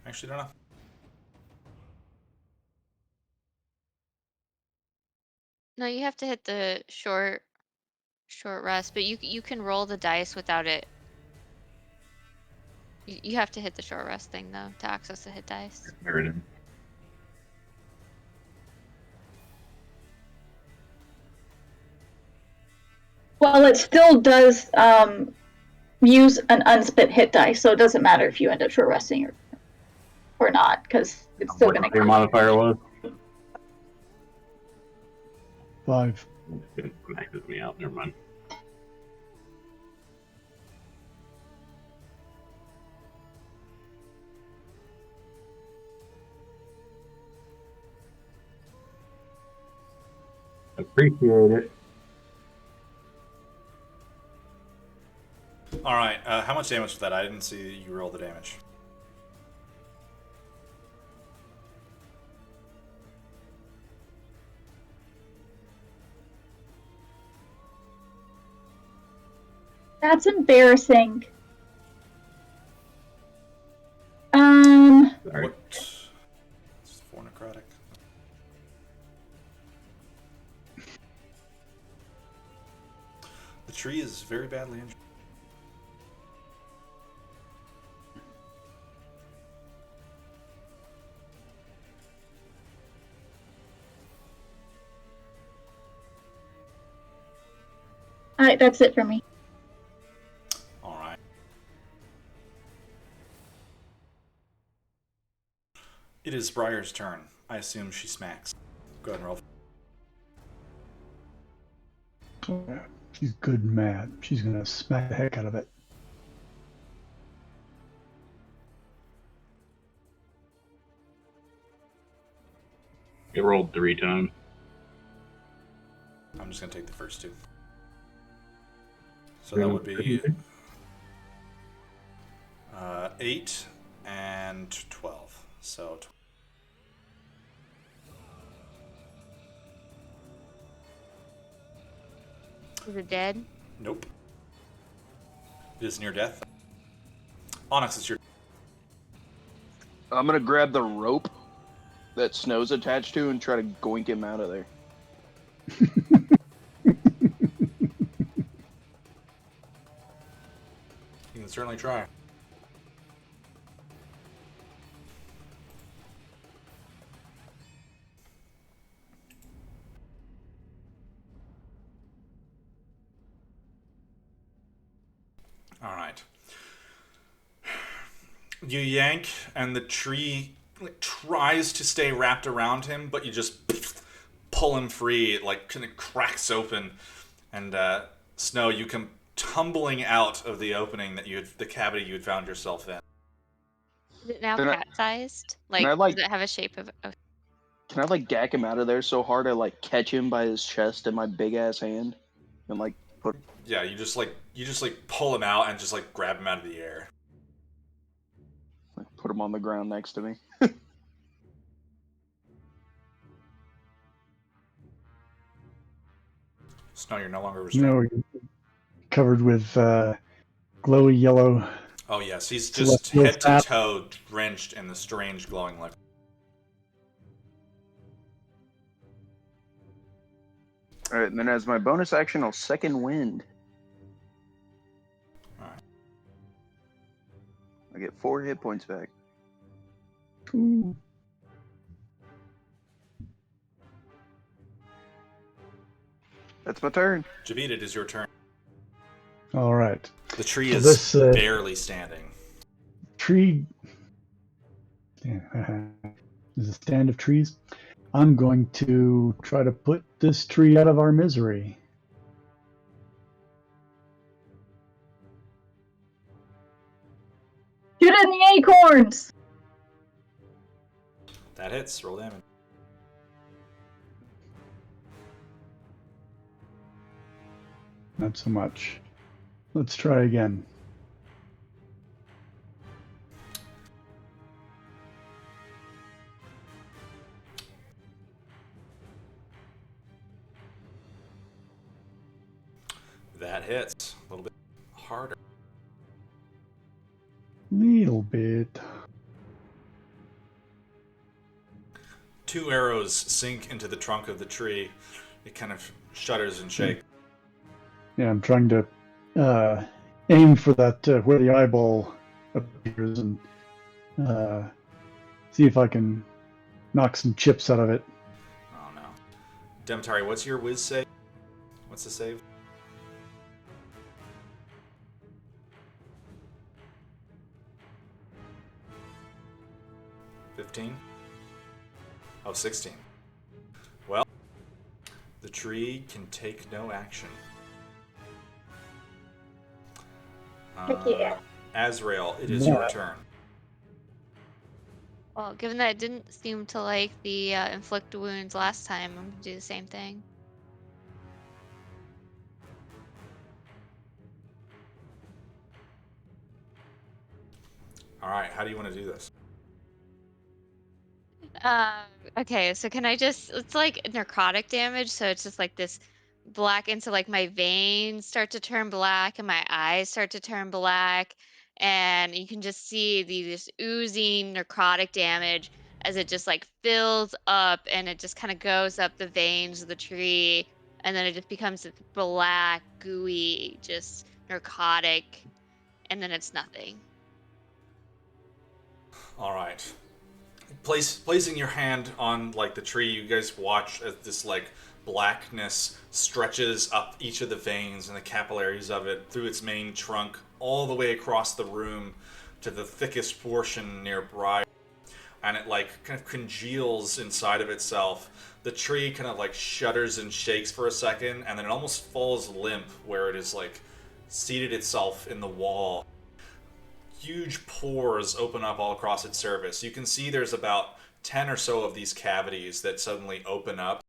Actually, don't know. No, you have to hit the short rest, but you can roll the dice without it. You have to hit the short rest thing though to access the hit dice. There it is. Well, it still does use an unspent hit dice, so it doesn't matter if you end up short resting or not, because it's still going to. Your modifier was? 5. It maxes me out. Never mind. Appreciate it. All right. How much damage was that? I didn't see you roll the damage. That's embarrassing. Sorry. What? It's 4 necrotic. The tree is very badly injured. All right, that's it for me. All right. It is Briar's turn. I assume she smacks. Go ahead and roll. Yeah, she's good and mad. She's going to smack the heck out of it. It rolled 3 times. I'm just going to take the first 2. So that would be 8 and 12. So Is it dead? nope. It is near death. Onyx, it's your... I'm gonna grab the rope that Snow's attached to and try to goink him out of there. You can certainly try. All right. You yank, and the tree like, tries to stay wrapped around him, but you just pull him free. It like kind of cracks open, and Snow, you come tumbling out of the opening that the cavity you had found yourself in. Is it now Can I- cat-sized? I, Like, does it have a shape of? Oh, Can I like gack him out of there so hard I like catch him by his chest in my big ass hand and like put? Yeah, you just like pull him out and just like grab him out of the air. Put him on the ground next to me. Snow, you're no longer restrained. No, covered with glowy yellow. Oh yes, he's So just let's head to tap. toe drenched in the strange glowing liquid. All right, and then as my bonus action, I'll second wind. All right. I get 4 hit points back. Ooh. That's my turn. Javid, it is your turn. All right. The tree So is this, barely standing. Tree. Yeah, is a stand of trees. I'm going to try to put this tree out of our misery. Shoot it in the acorns! That hits. Roll damage. Not so much. Let's try again. That hits. A little bit harder. Little bit. 2 arrows sink into the trunk of the tree. It kind of shudders and shakes. Yeah, I'm trying to aim for that where the eyeball appears and see if I can knock some chips out of it. Oh no. Demtari, what's your whiz save? What's the save? $15? Oh, 16. Well, the tree can take no action. Heck yeah. Azrael, it is your Yeah. turn. well, given that it didn't seem to like the inflict wounds last time, I'm gonna do the same thing. All right, how do you want to do this? Okay, so can I just, it's like necrotic damage, so it's just like this black into like my veins start to turn black and my eyes start to turn black, and you can just see this oozing necrotic damage as it just like fills up and it just kind of goes up the veins of the tree, and then it just becomes this black, gooey, just narcotic, and then it's nothing. All right. Placing your hand on like the tree, you guys watch as this like blackness stretches up each of the veins and the capillaries of it through its main trunk all the way across the room to the thickest portion near Briar, and it like kind of congeals inside of itself. The tree kind of like shudders and shakes for a second, and then it almost falls limp where it is like seated itself in the wall. Huge pores open up all across its surface. You can see there's about 10 or so of these cavities that suddenly open up,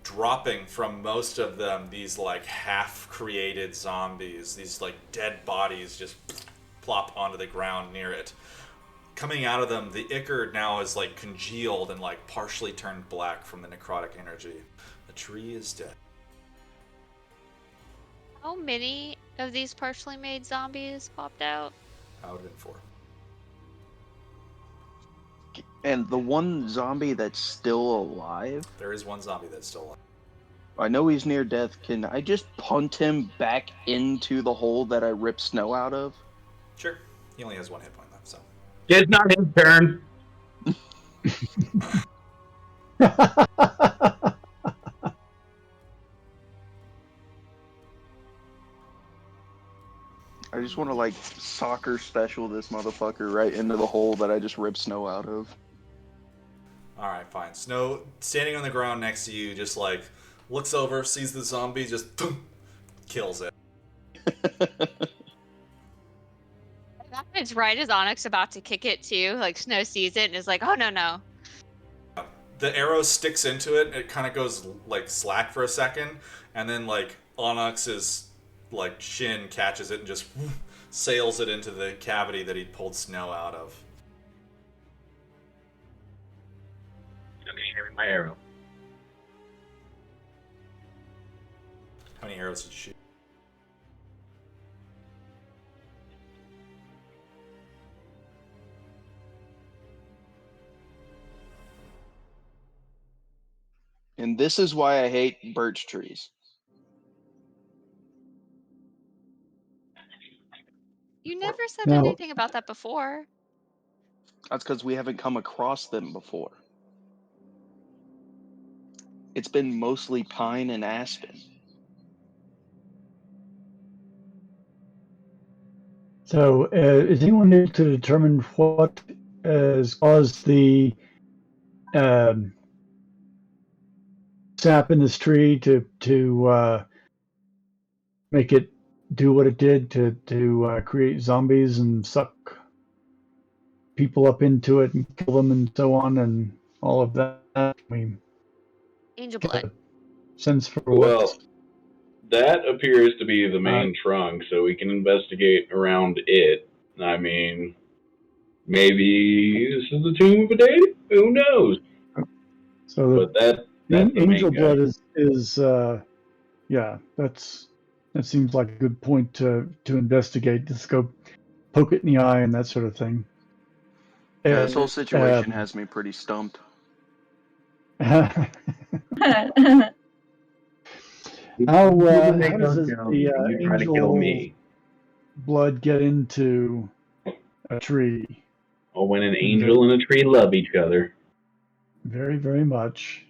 dropping from most of them these like half-created zombies. These like dead bodies just plop onto the ground near it. Coming out of them, the ichor now is like congealed and like partially turned black from the necrotic energy. The tree is dead. How many of these partially made zombies popped out? That would have been 4. And the one zombie that's still alive, There is one zombie that's still alive. I know he's near death. Can I just punt him back into the hole that I ripped Snow out of? Sure. He only has 1 hit point left, so. It's not his turn. I just want to like soccer special this motherfucker right into the hole that I just ripped Snow out of. Alright, fine. Snow, standing on the ground next to you, just like, looks over, sees the zombie, just kills it. It's right as Onyx about to kick it too. Like Snow sees it and is like, "Oh no!" The arrow sticks into it, it kind of goes like slack for a second, and then like Onyx's like shin catches it and just sails it into the cavity that he pulled Snow out of. Okay, here's my arrow. How many arrows did you shoot? And this is why I hate birch trees. You never said Now- anything about that before. That's because we haven't come across them before. It's been mostly pine and aspen. So, is anyone able to determine what has caused the sap in this tree to make it do what it did to create zombies and suck people up into it and kill them and so on and all of that? I mean, Angel get blood. a sense for Well, what. that appears to be the main trunk, so we can investigate around it. I mean, maybe this is the tomb of a deity? Who knows? So the But that's the angel main blood guy. is yeah, that seems like a good point to investigate. Just go poke it in the eye and that sort of thing. Yeah, this whole situation Um, has me pretty stumped. how You make how does us the down, you try to kill angel me. blood get into a tree? Or when an angel and a tree love each other. Very, very much.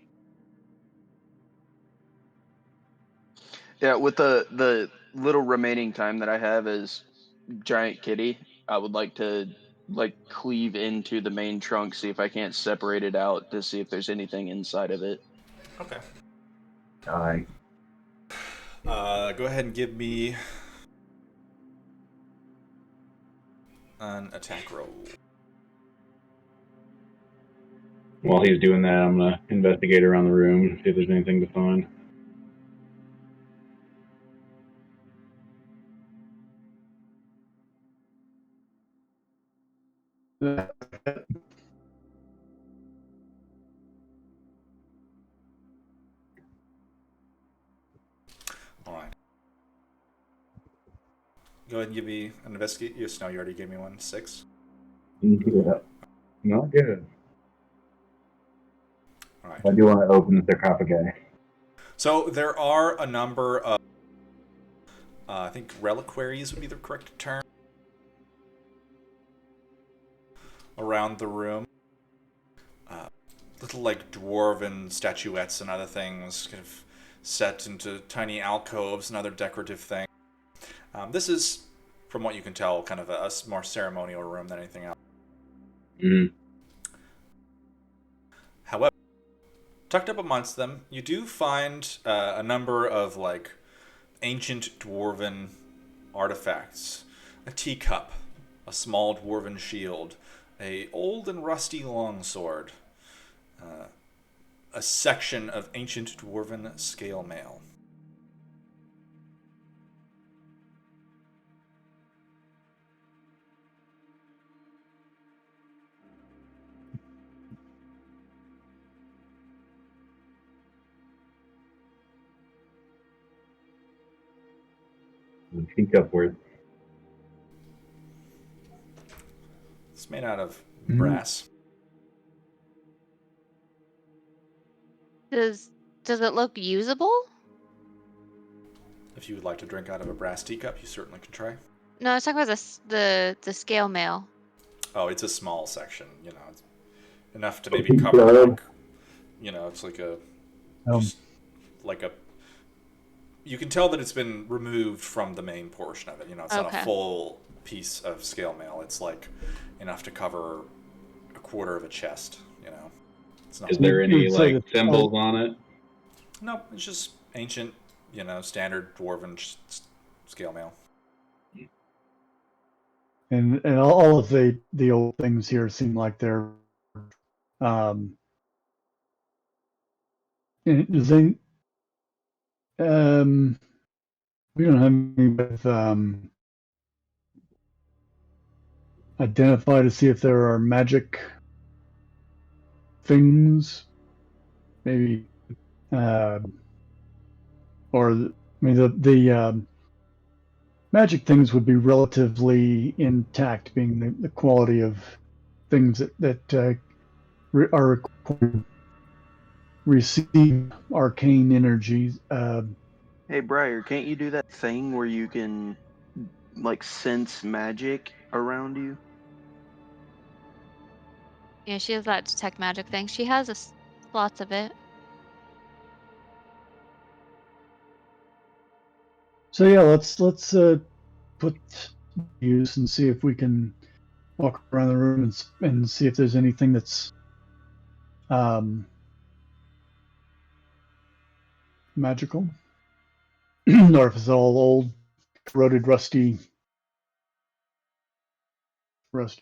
Yeah, with the little remaining time that I have as giant kitty, I would like to like cleave into the main trunk, see if I can't separate it out to see if there's anything inside of it. Okay. Die. Go ahead and give me an attack roll. While he's doing that, I'm gonna investigate around the room, see if there's anything to find. Alright. Go ahead and give me an investigate. Yes, no, you already gave me one. 6. Yeah. Not good. Alright. I do want to open the sarcophagi. So there are a number of, I think reliquaries would be the correct term, around the room. Little like dwarven statuettes and other things kind of set into tiny alcoves and other decorative things. This is, from what you can tell, kind of a more ceremonial room than anything else. Mm-hmm. However, tucked up amongst them, you do find a number of like ancient dwarven artifacts. A teacup, a small dwarven shield, a old and rusty longsword, a section of ancient dwarven scale mail. Teacup worth. It's made out of Mhm. brass. Does it look usable? If you would like to drink out of a brass teacup, you certainly can try. No, I was talking about the scale mail. Oh, it's a small section, it's enough to maybe cover like, it's like a, just like a, you can tell that it's been removed from the main portion of it. It's not a Okay. full piece of scale mail. It's like enough to cover a quarter of a chest, It's not. Is there any You'd say like that- symbols on it? No, it's just ancient, standard dwarven scale mail. And all of the old things here seem like they're does they we don't have any with identify to see if there are magic things, maybe or I mean the magic things would be relatively intact, being the quality of things that are required to receive arcane energies. Hey, Briar, can't you do that thing where you can, like, sense magic around you? Yeah, she has that detect magic thing. She has lots of it. So yeah, let's put use and see if we can walk around the room and see if there's anything that's magical, or if it's all old, corroded, rusty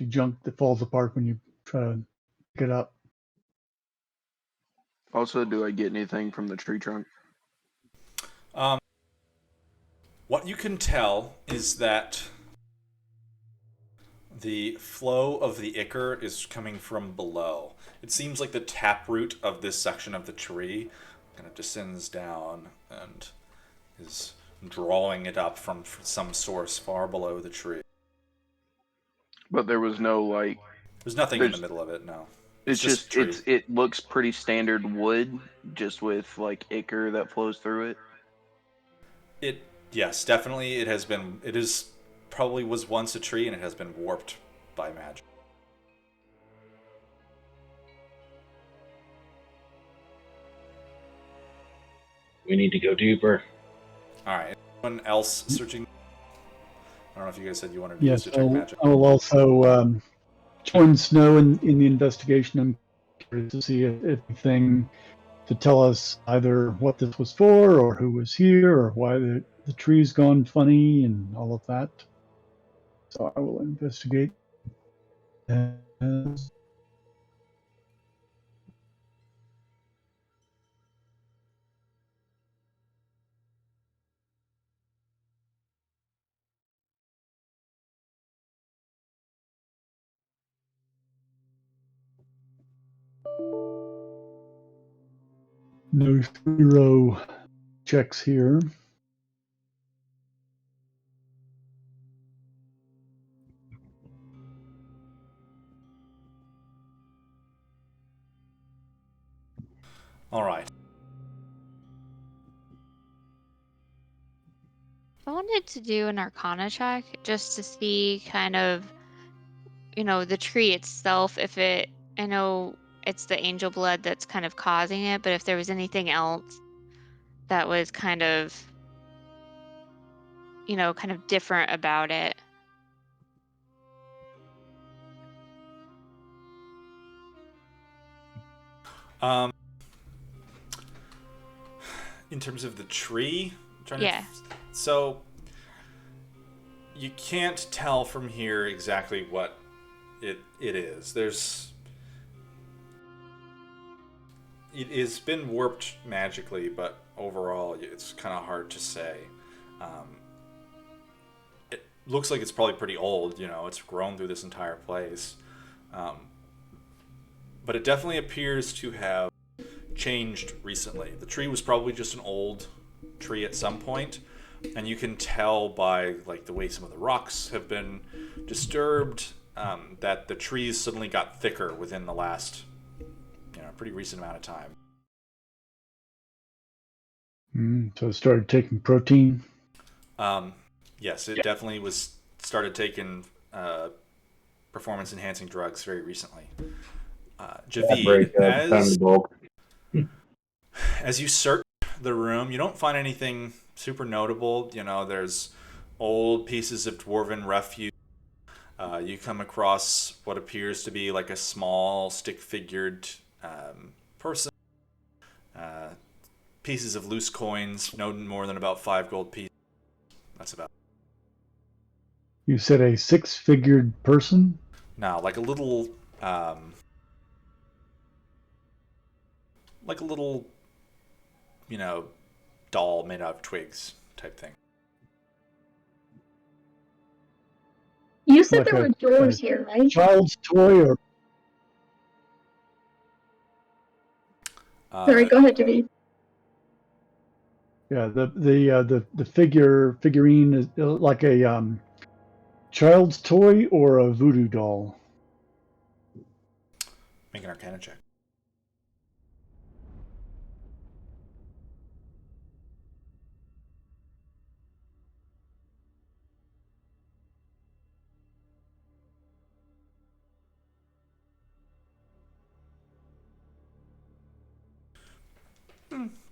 junk that falls apart when you try to pick it up. Also, do I get anything from the tree trunk? What you can tell is that the flow of the ichor is coming from below. It seems like the taproot of this section of the tree kind of descends down and is drawing it up from some source far below the tree. But there was no, like... There's nothing in the middle of it, no. It's just tree. it looks pretty standard wood, just with, like, ichor that flows through it. Yes, definitely it is probably was once a tree and it has been warped by magic. We need to go deeper. Alright. Anyone else searching? I don't know if you guys said you wanted to Yes, detect magic. I'll also join Snow in the investigation. I'm curious to see if anything to tell us either what this was for, or who was here, or why the tree's gone funny, and all of that. So I will investigate. No hero checks here. All right. I wanted to do an Arcana check just to see kind of, the tree itself. I know it's the angel blood that's kind of causing it, but if there was anything else that was kind of different about it. In terms of the tree, Yeah. So you can't tell from here exactly what it is. It has been warped magically, but overall it's kind of hard to say. It looks like it's probably pretty old, it's grown through this entire place. But it definitely appears to have changed recently. The tree was probably just an old tree at some point, and you can tell by like the way some of the rocks have been disturbed that the trees suddenly got thicker within the last pretty recent amount of time. So I started taking protein. Yes, it definitely was started taking performance enhancing drugs very recently. Javid, Time to bulk. as you search the room, you don't find anything super notable. You know, there's old pieces of dwarven refuse. You come across what appears to be like a small stick-figured person. Pieces of loose coins, no more than about 5 gold pieces. That's about. You said a 6-figured person? Now, like a little, you know, doll made out of twigs type thing. You said Like there a- were doors a here, right? Child's toy or Sorry, go ahead, Javi. yeah, the figurine is like a child's toy or a voodoo doll. Make an Arcana check.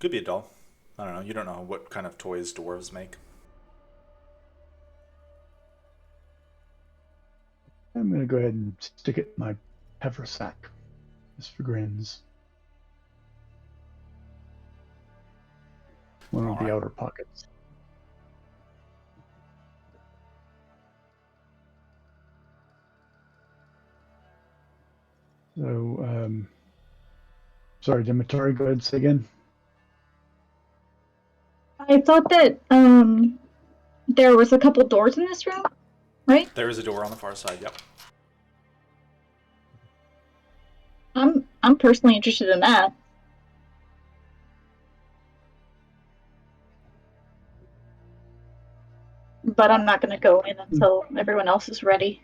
Could be a doll. I don't know. You don't know what kind of toys dwarves make. I'm gonna go ahead and stick it in my haversack, just for grins. One of the Alright. outer pockets. So, sorry, Dimitari, go ahead and say again. I thought that there was a couple doors in this room, right? There is a door on the far side. Yep. I'm personally interested in that. But I'm not gonna go in until everyone else is ready.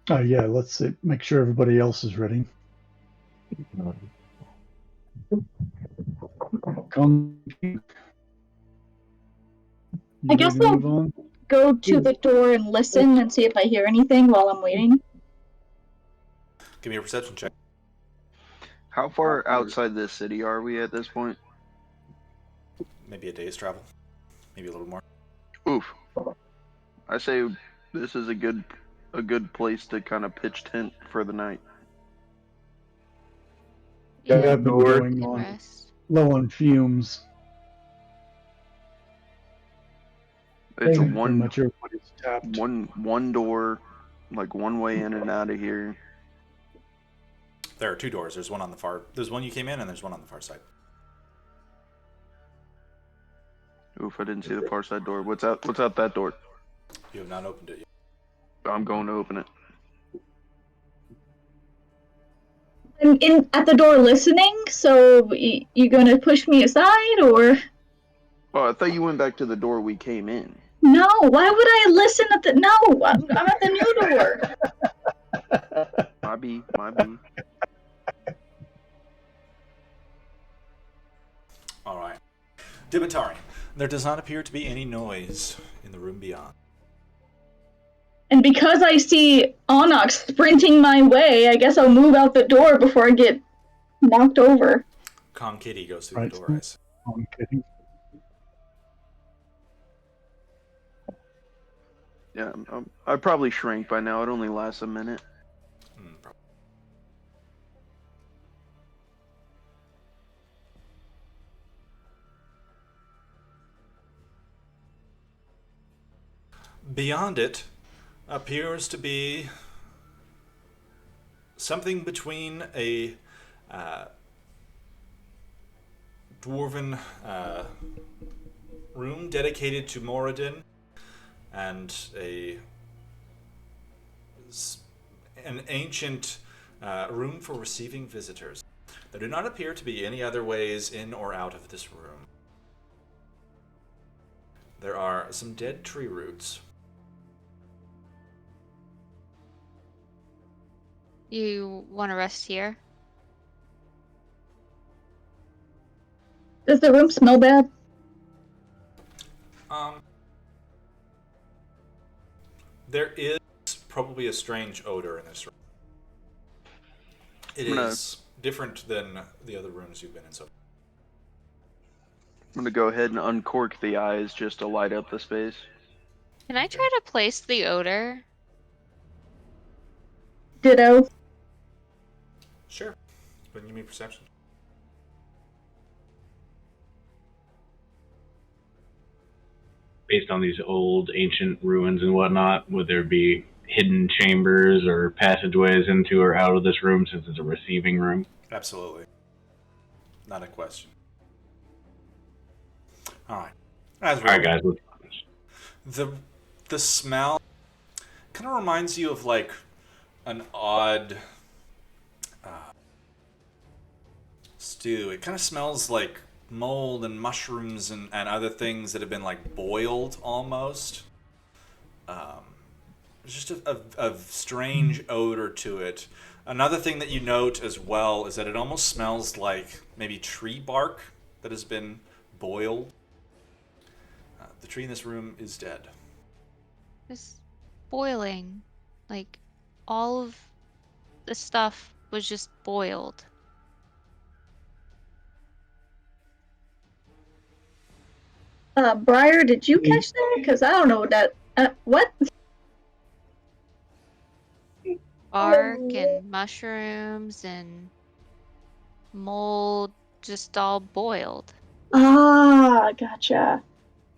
Yeah, let's see, make sure everybody else is ready. I guess ready to I'll move on? go to the door and listen and see if I hear anything while I'm waiting. Give me a perception check. How far outside this city are we at this point? Maybe a day's travel. Maybe a little more. Oof. I say this is a good place to kind of pitch tent for the night. Yeah, I've been Door. going Good on rest. low on fumes. It's Pretty one much everybody's tapped. one door, like one way in and out of here. There are 2 doors. There's one on the far. There's one you came in, and there's one on the far side. Oof, I didn't see the far side door. What's out that door? You have not opened it yet. I'm going to open it. I'm in at the door listening, so you gonna push me aside or? Oh, I thought you went back to the door we came in. No, why would I listen at the? No, I'm at the new door. My B. All right. Dimitari, there does not appear to be any noise in the room beyond. And because I see Onyx sprinting my way, I guess I'll move out the door before I get knocked over. Kong Kitty goes through Right. the door. I see. I'm kidding. Yeah, I probably shrank by now. It only lasts a minute. Probably. Beyond it appears to be something between a dwarven room dedicated to Moradin and an ancient room for receiving visitors. There do not appear to be any other ways in or out of this room. There are some dead tree roots. You want to rest here? Does the room smell bad? There is probably a strange odor in this room. It I'm gonna- is different than the other rooms you've been in so far. I'm gonna go ahead and uncork the eyes just to light up the space. Can I try to place the odor? Ditto. Sure. Then give me perception. Based on these old ancient ruins and whatnot, would there be hidden chambers or passageways into or out of this room since it's a receiving room? Absolutely. Not a question. Alright. As we Alright, guys, let's the smell kind of reminds you of like an odd stew. It kind of smells like mold and mushrooms and other things that have been like boiled almost. There's just a strange odor to it. Another thing that you note as well is that it almost smells like maybe tree bark that has been boiled. The tree in this room is dead. Just boiling. Like, all of the stuff was just boiled. Briar, did you catch that? Because I don't know what that. What? Bark and mushrooms and mold just all boiled. Ah, gotcha.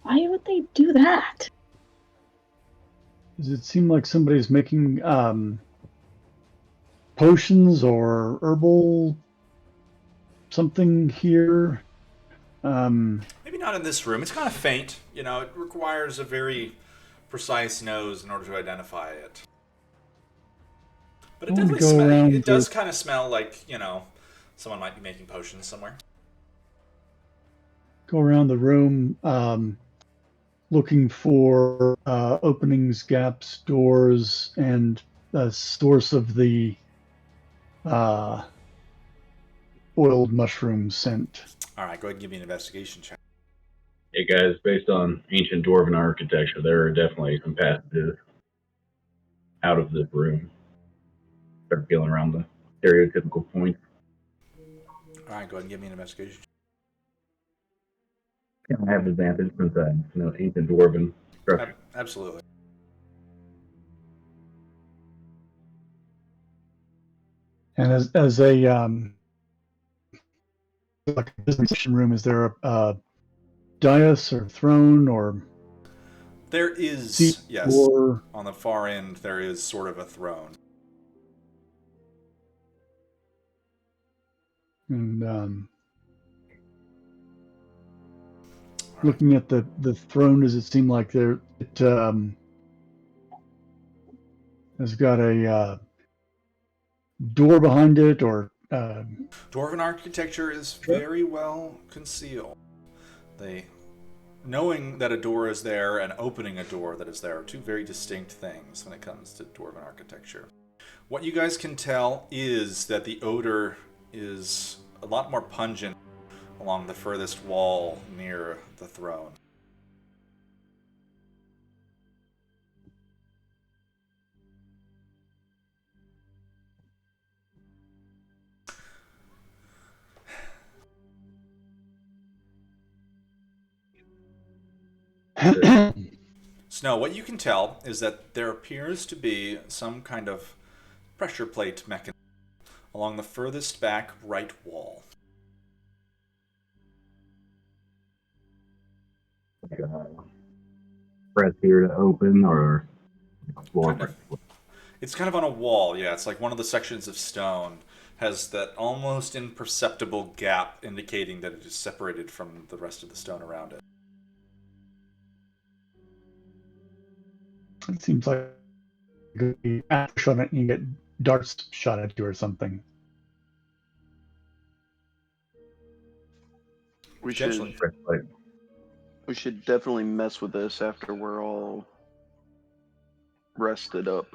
Why would they do that? Does it seem like somebody's making potions or herbal something here? Maybe not in this room. It's kind of faint. You know, it requires a very precise nose in order to identify it. But it I wanna definitely go around it does the- kind of smell like, you know, someone might be making potions somewhere. Go around the room looking for openings, gaps, doors, and the source of the oiled mushroom scent. All right, go ahead and give me an investigation check. Hey guys, based on ancient dwarven architecture, there are definitely some passages out of this room. Start feeling around the stereotypical points. All right, go ahead and give me an investigation check. Can I have advantage since I know ancient dwarven structure? Absolutely. And as a like a business room, is there a dais or throne or There is, seat yes, or on the far end, there is sort of a throne. and looking at the throne, does it seem like it has got a door behind it or Dwarven architecture is very well concealed. Knowing that a door is there and opening a door that is there are two very distinct things when it comes to dwarven architecture. What you guys can tell is that the odor is a lot more pungent along the furthest wall near the throne. Snow, what you can tell is that there appears to be some kind of pressure plate mechanism along the furthest back right wall. Like press here to open or floor Kind of. It's kind of on a wall, yeah. It's like one of the sections of stone has that almost imperceptible gap indicating that it is separated from the rest of the stone around it. it seems like you push on it and you get darts shot at you or something. We should Potentially. we should definitely mess with this after we're all rested up.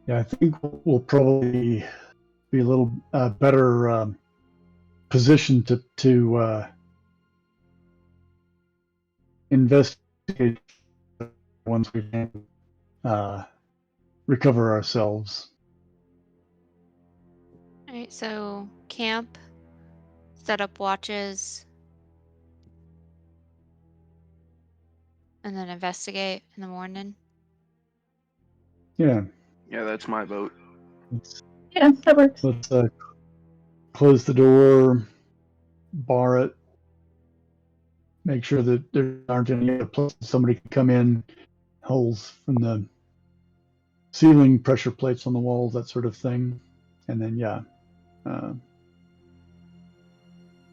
Yeah, I think we'll probably be a little better position to investigate once we can recover ourselves. All right, so camp, set up watches, and then investigate in the morning. Yeah, Yeah, that's my vote. Yeah, that works. let's close the door, bar it, make sure that there aren't any other places somebody can come in, holes from the ceiling, pressure plates on the walls, that sort of thing. And then, yeah.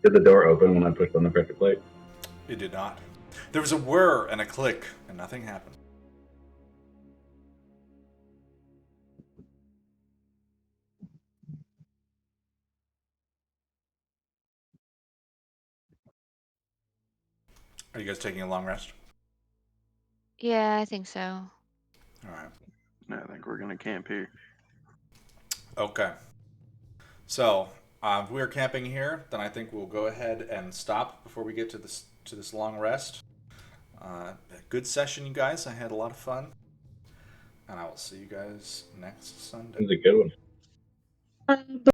Did the door open when I pushed on the pressure plate? It did not. There was a whir and a click, and nothing happened. Are you guys taking a long rest? Yeah, I think so. All right. I think we're gonna camp here. Okay. So, if we're camping here, then I think we'll go ahead and stop before we get to this long rest. Good session, you guys. I had a lot of fun, and I will see you guys next Sunday. It was a good one.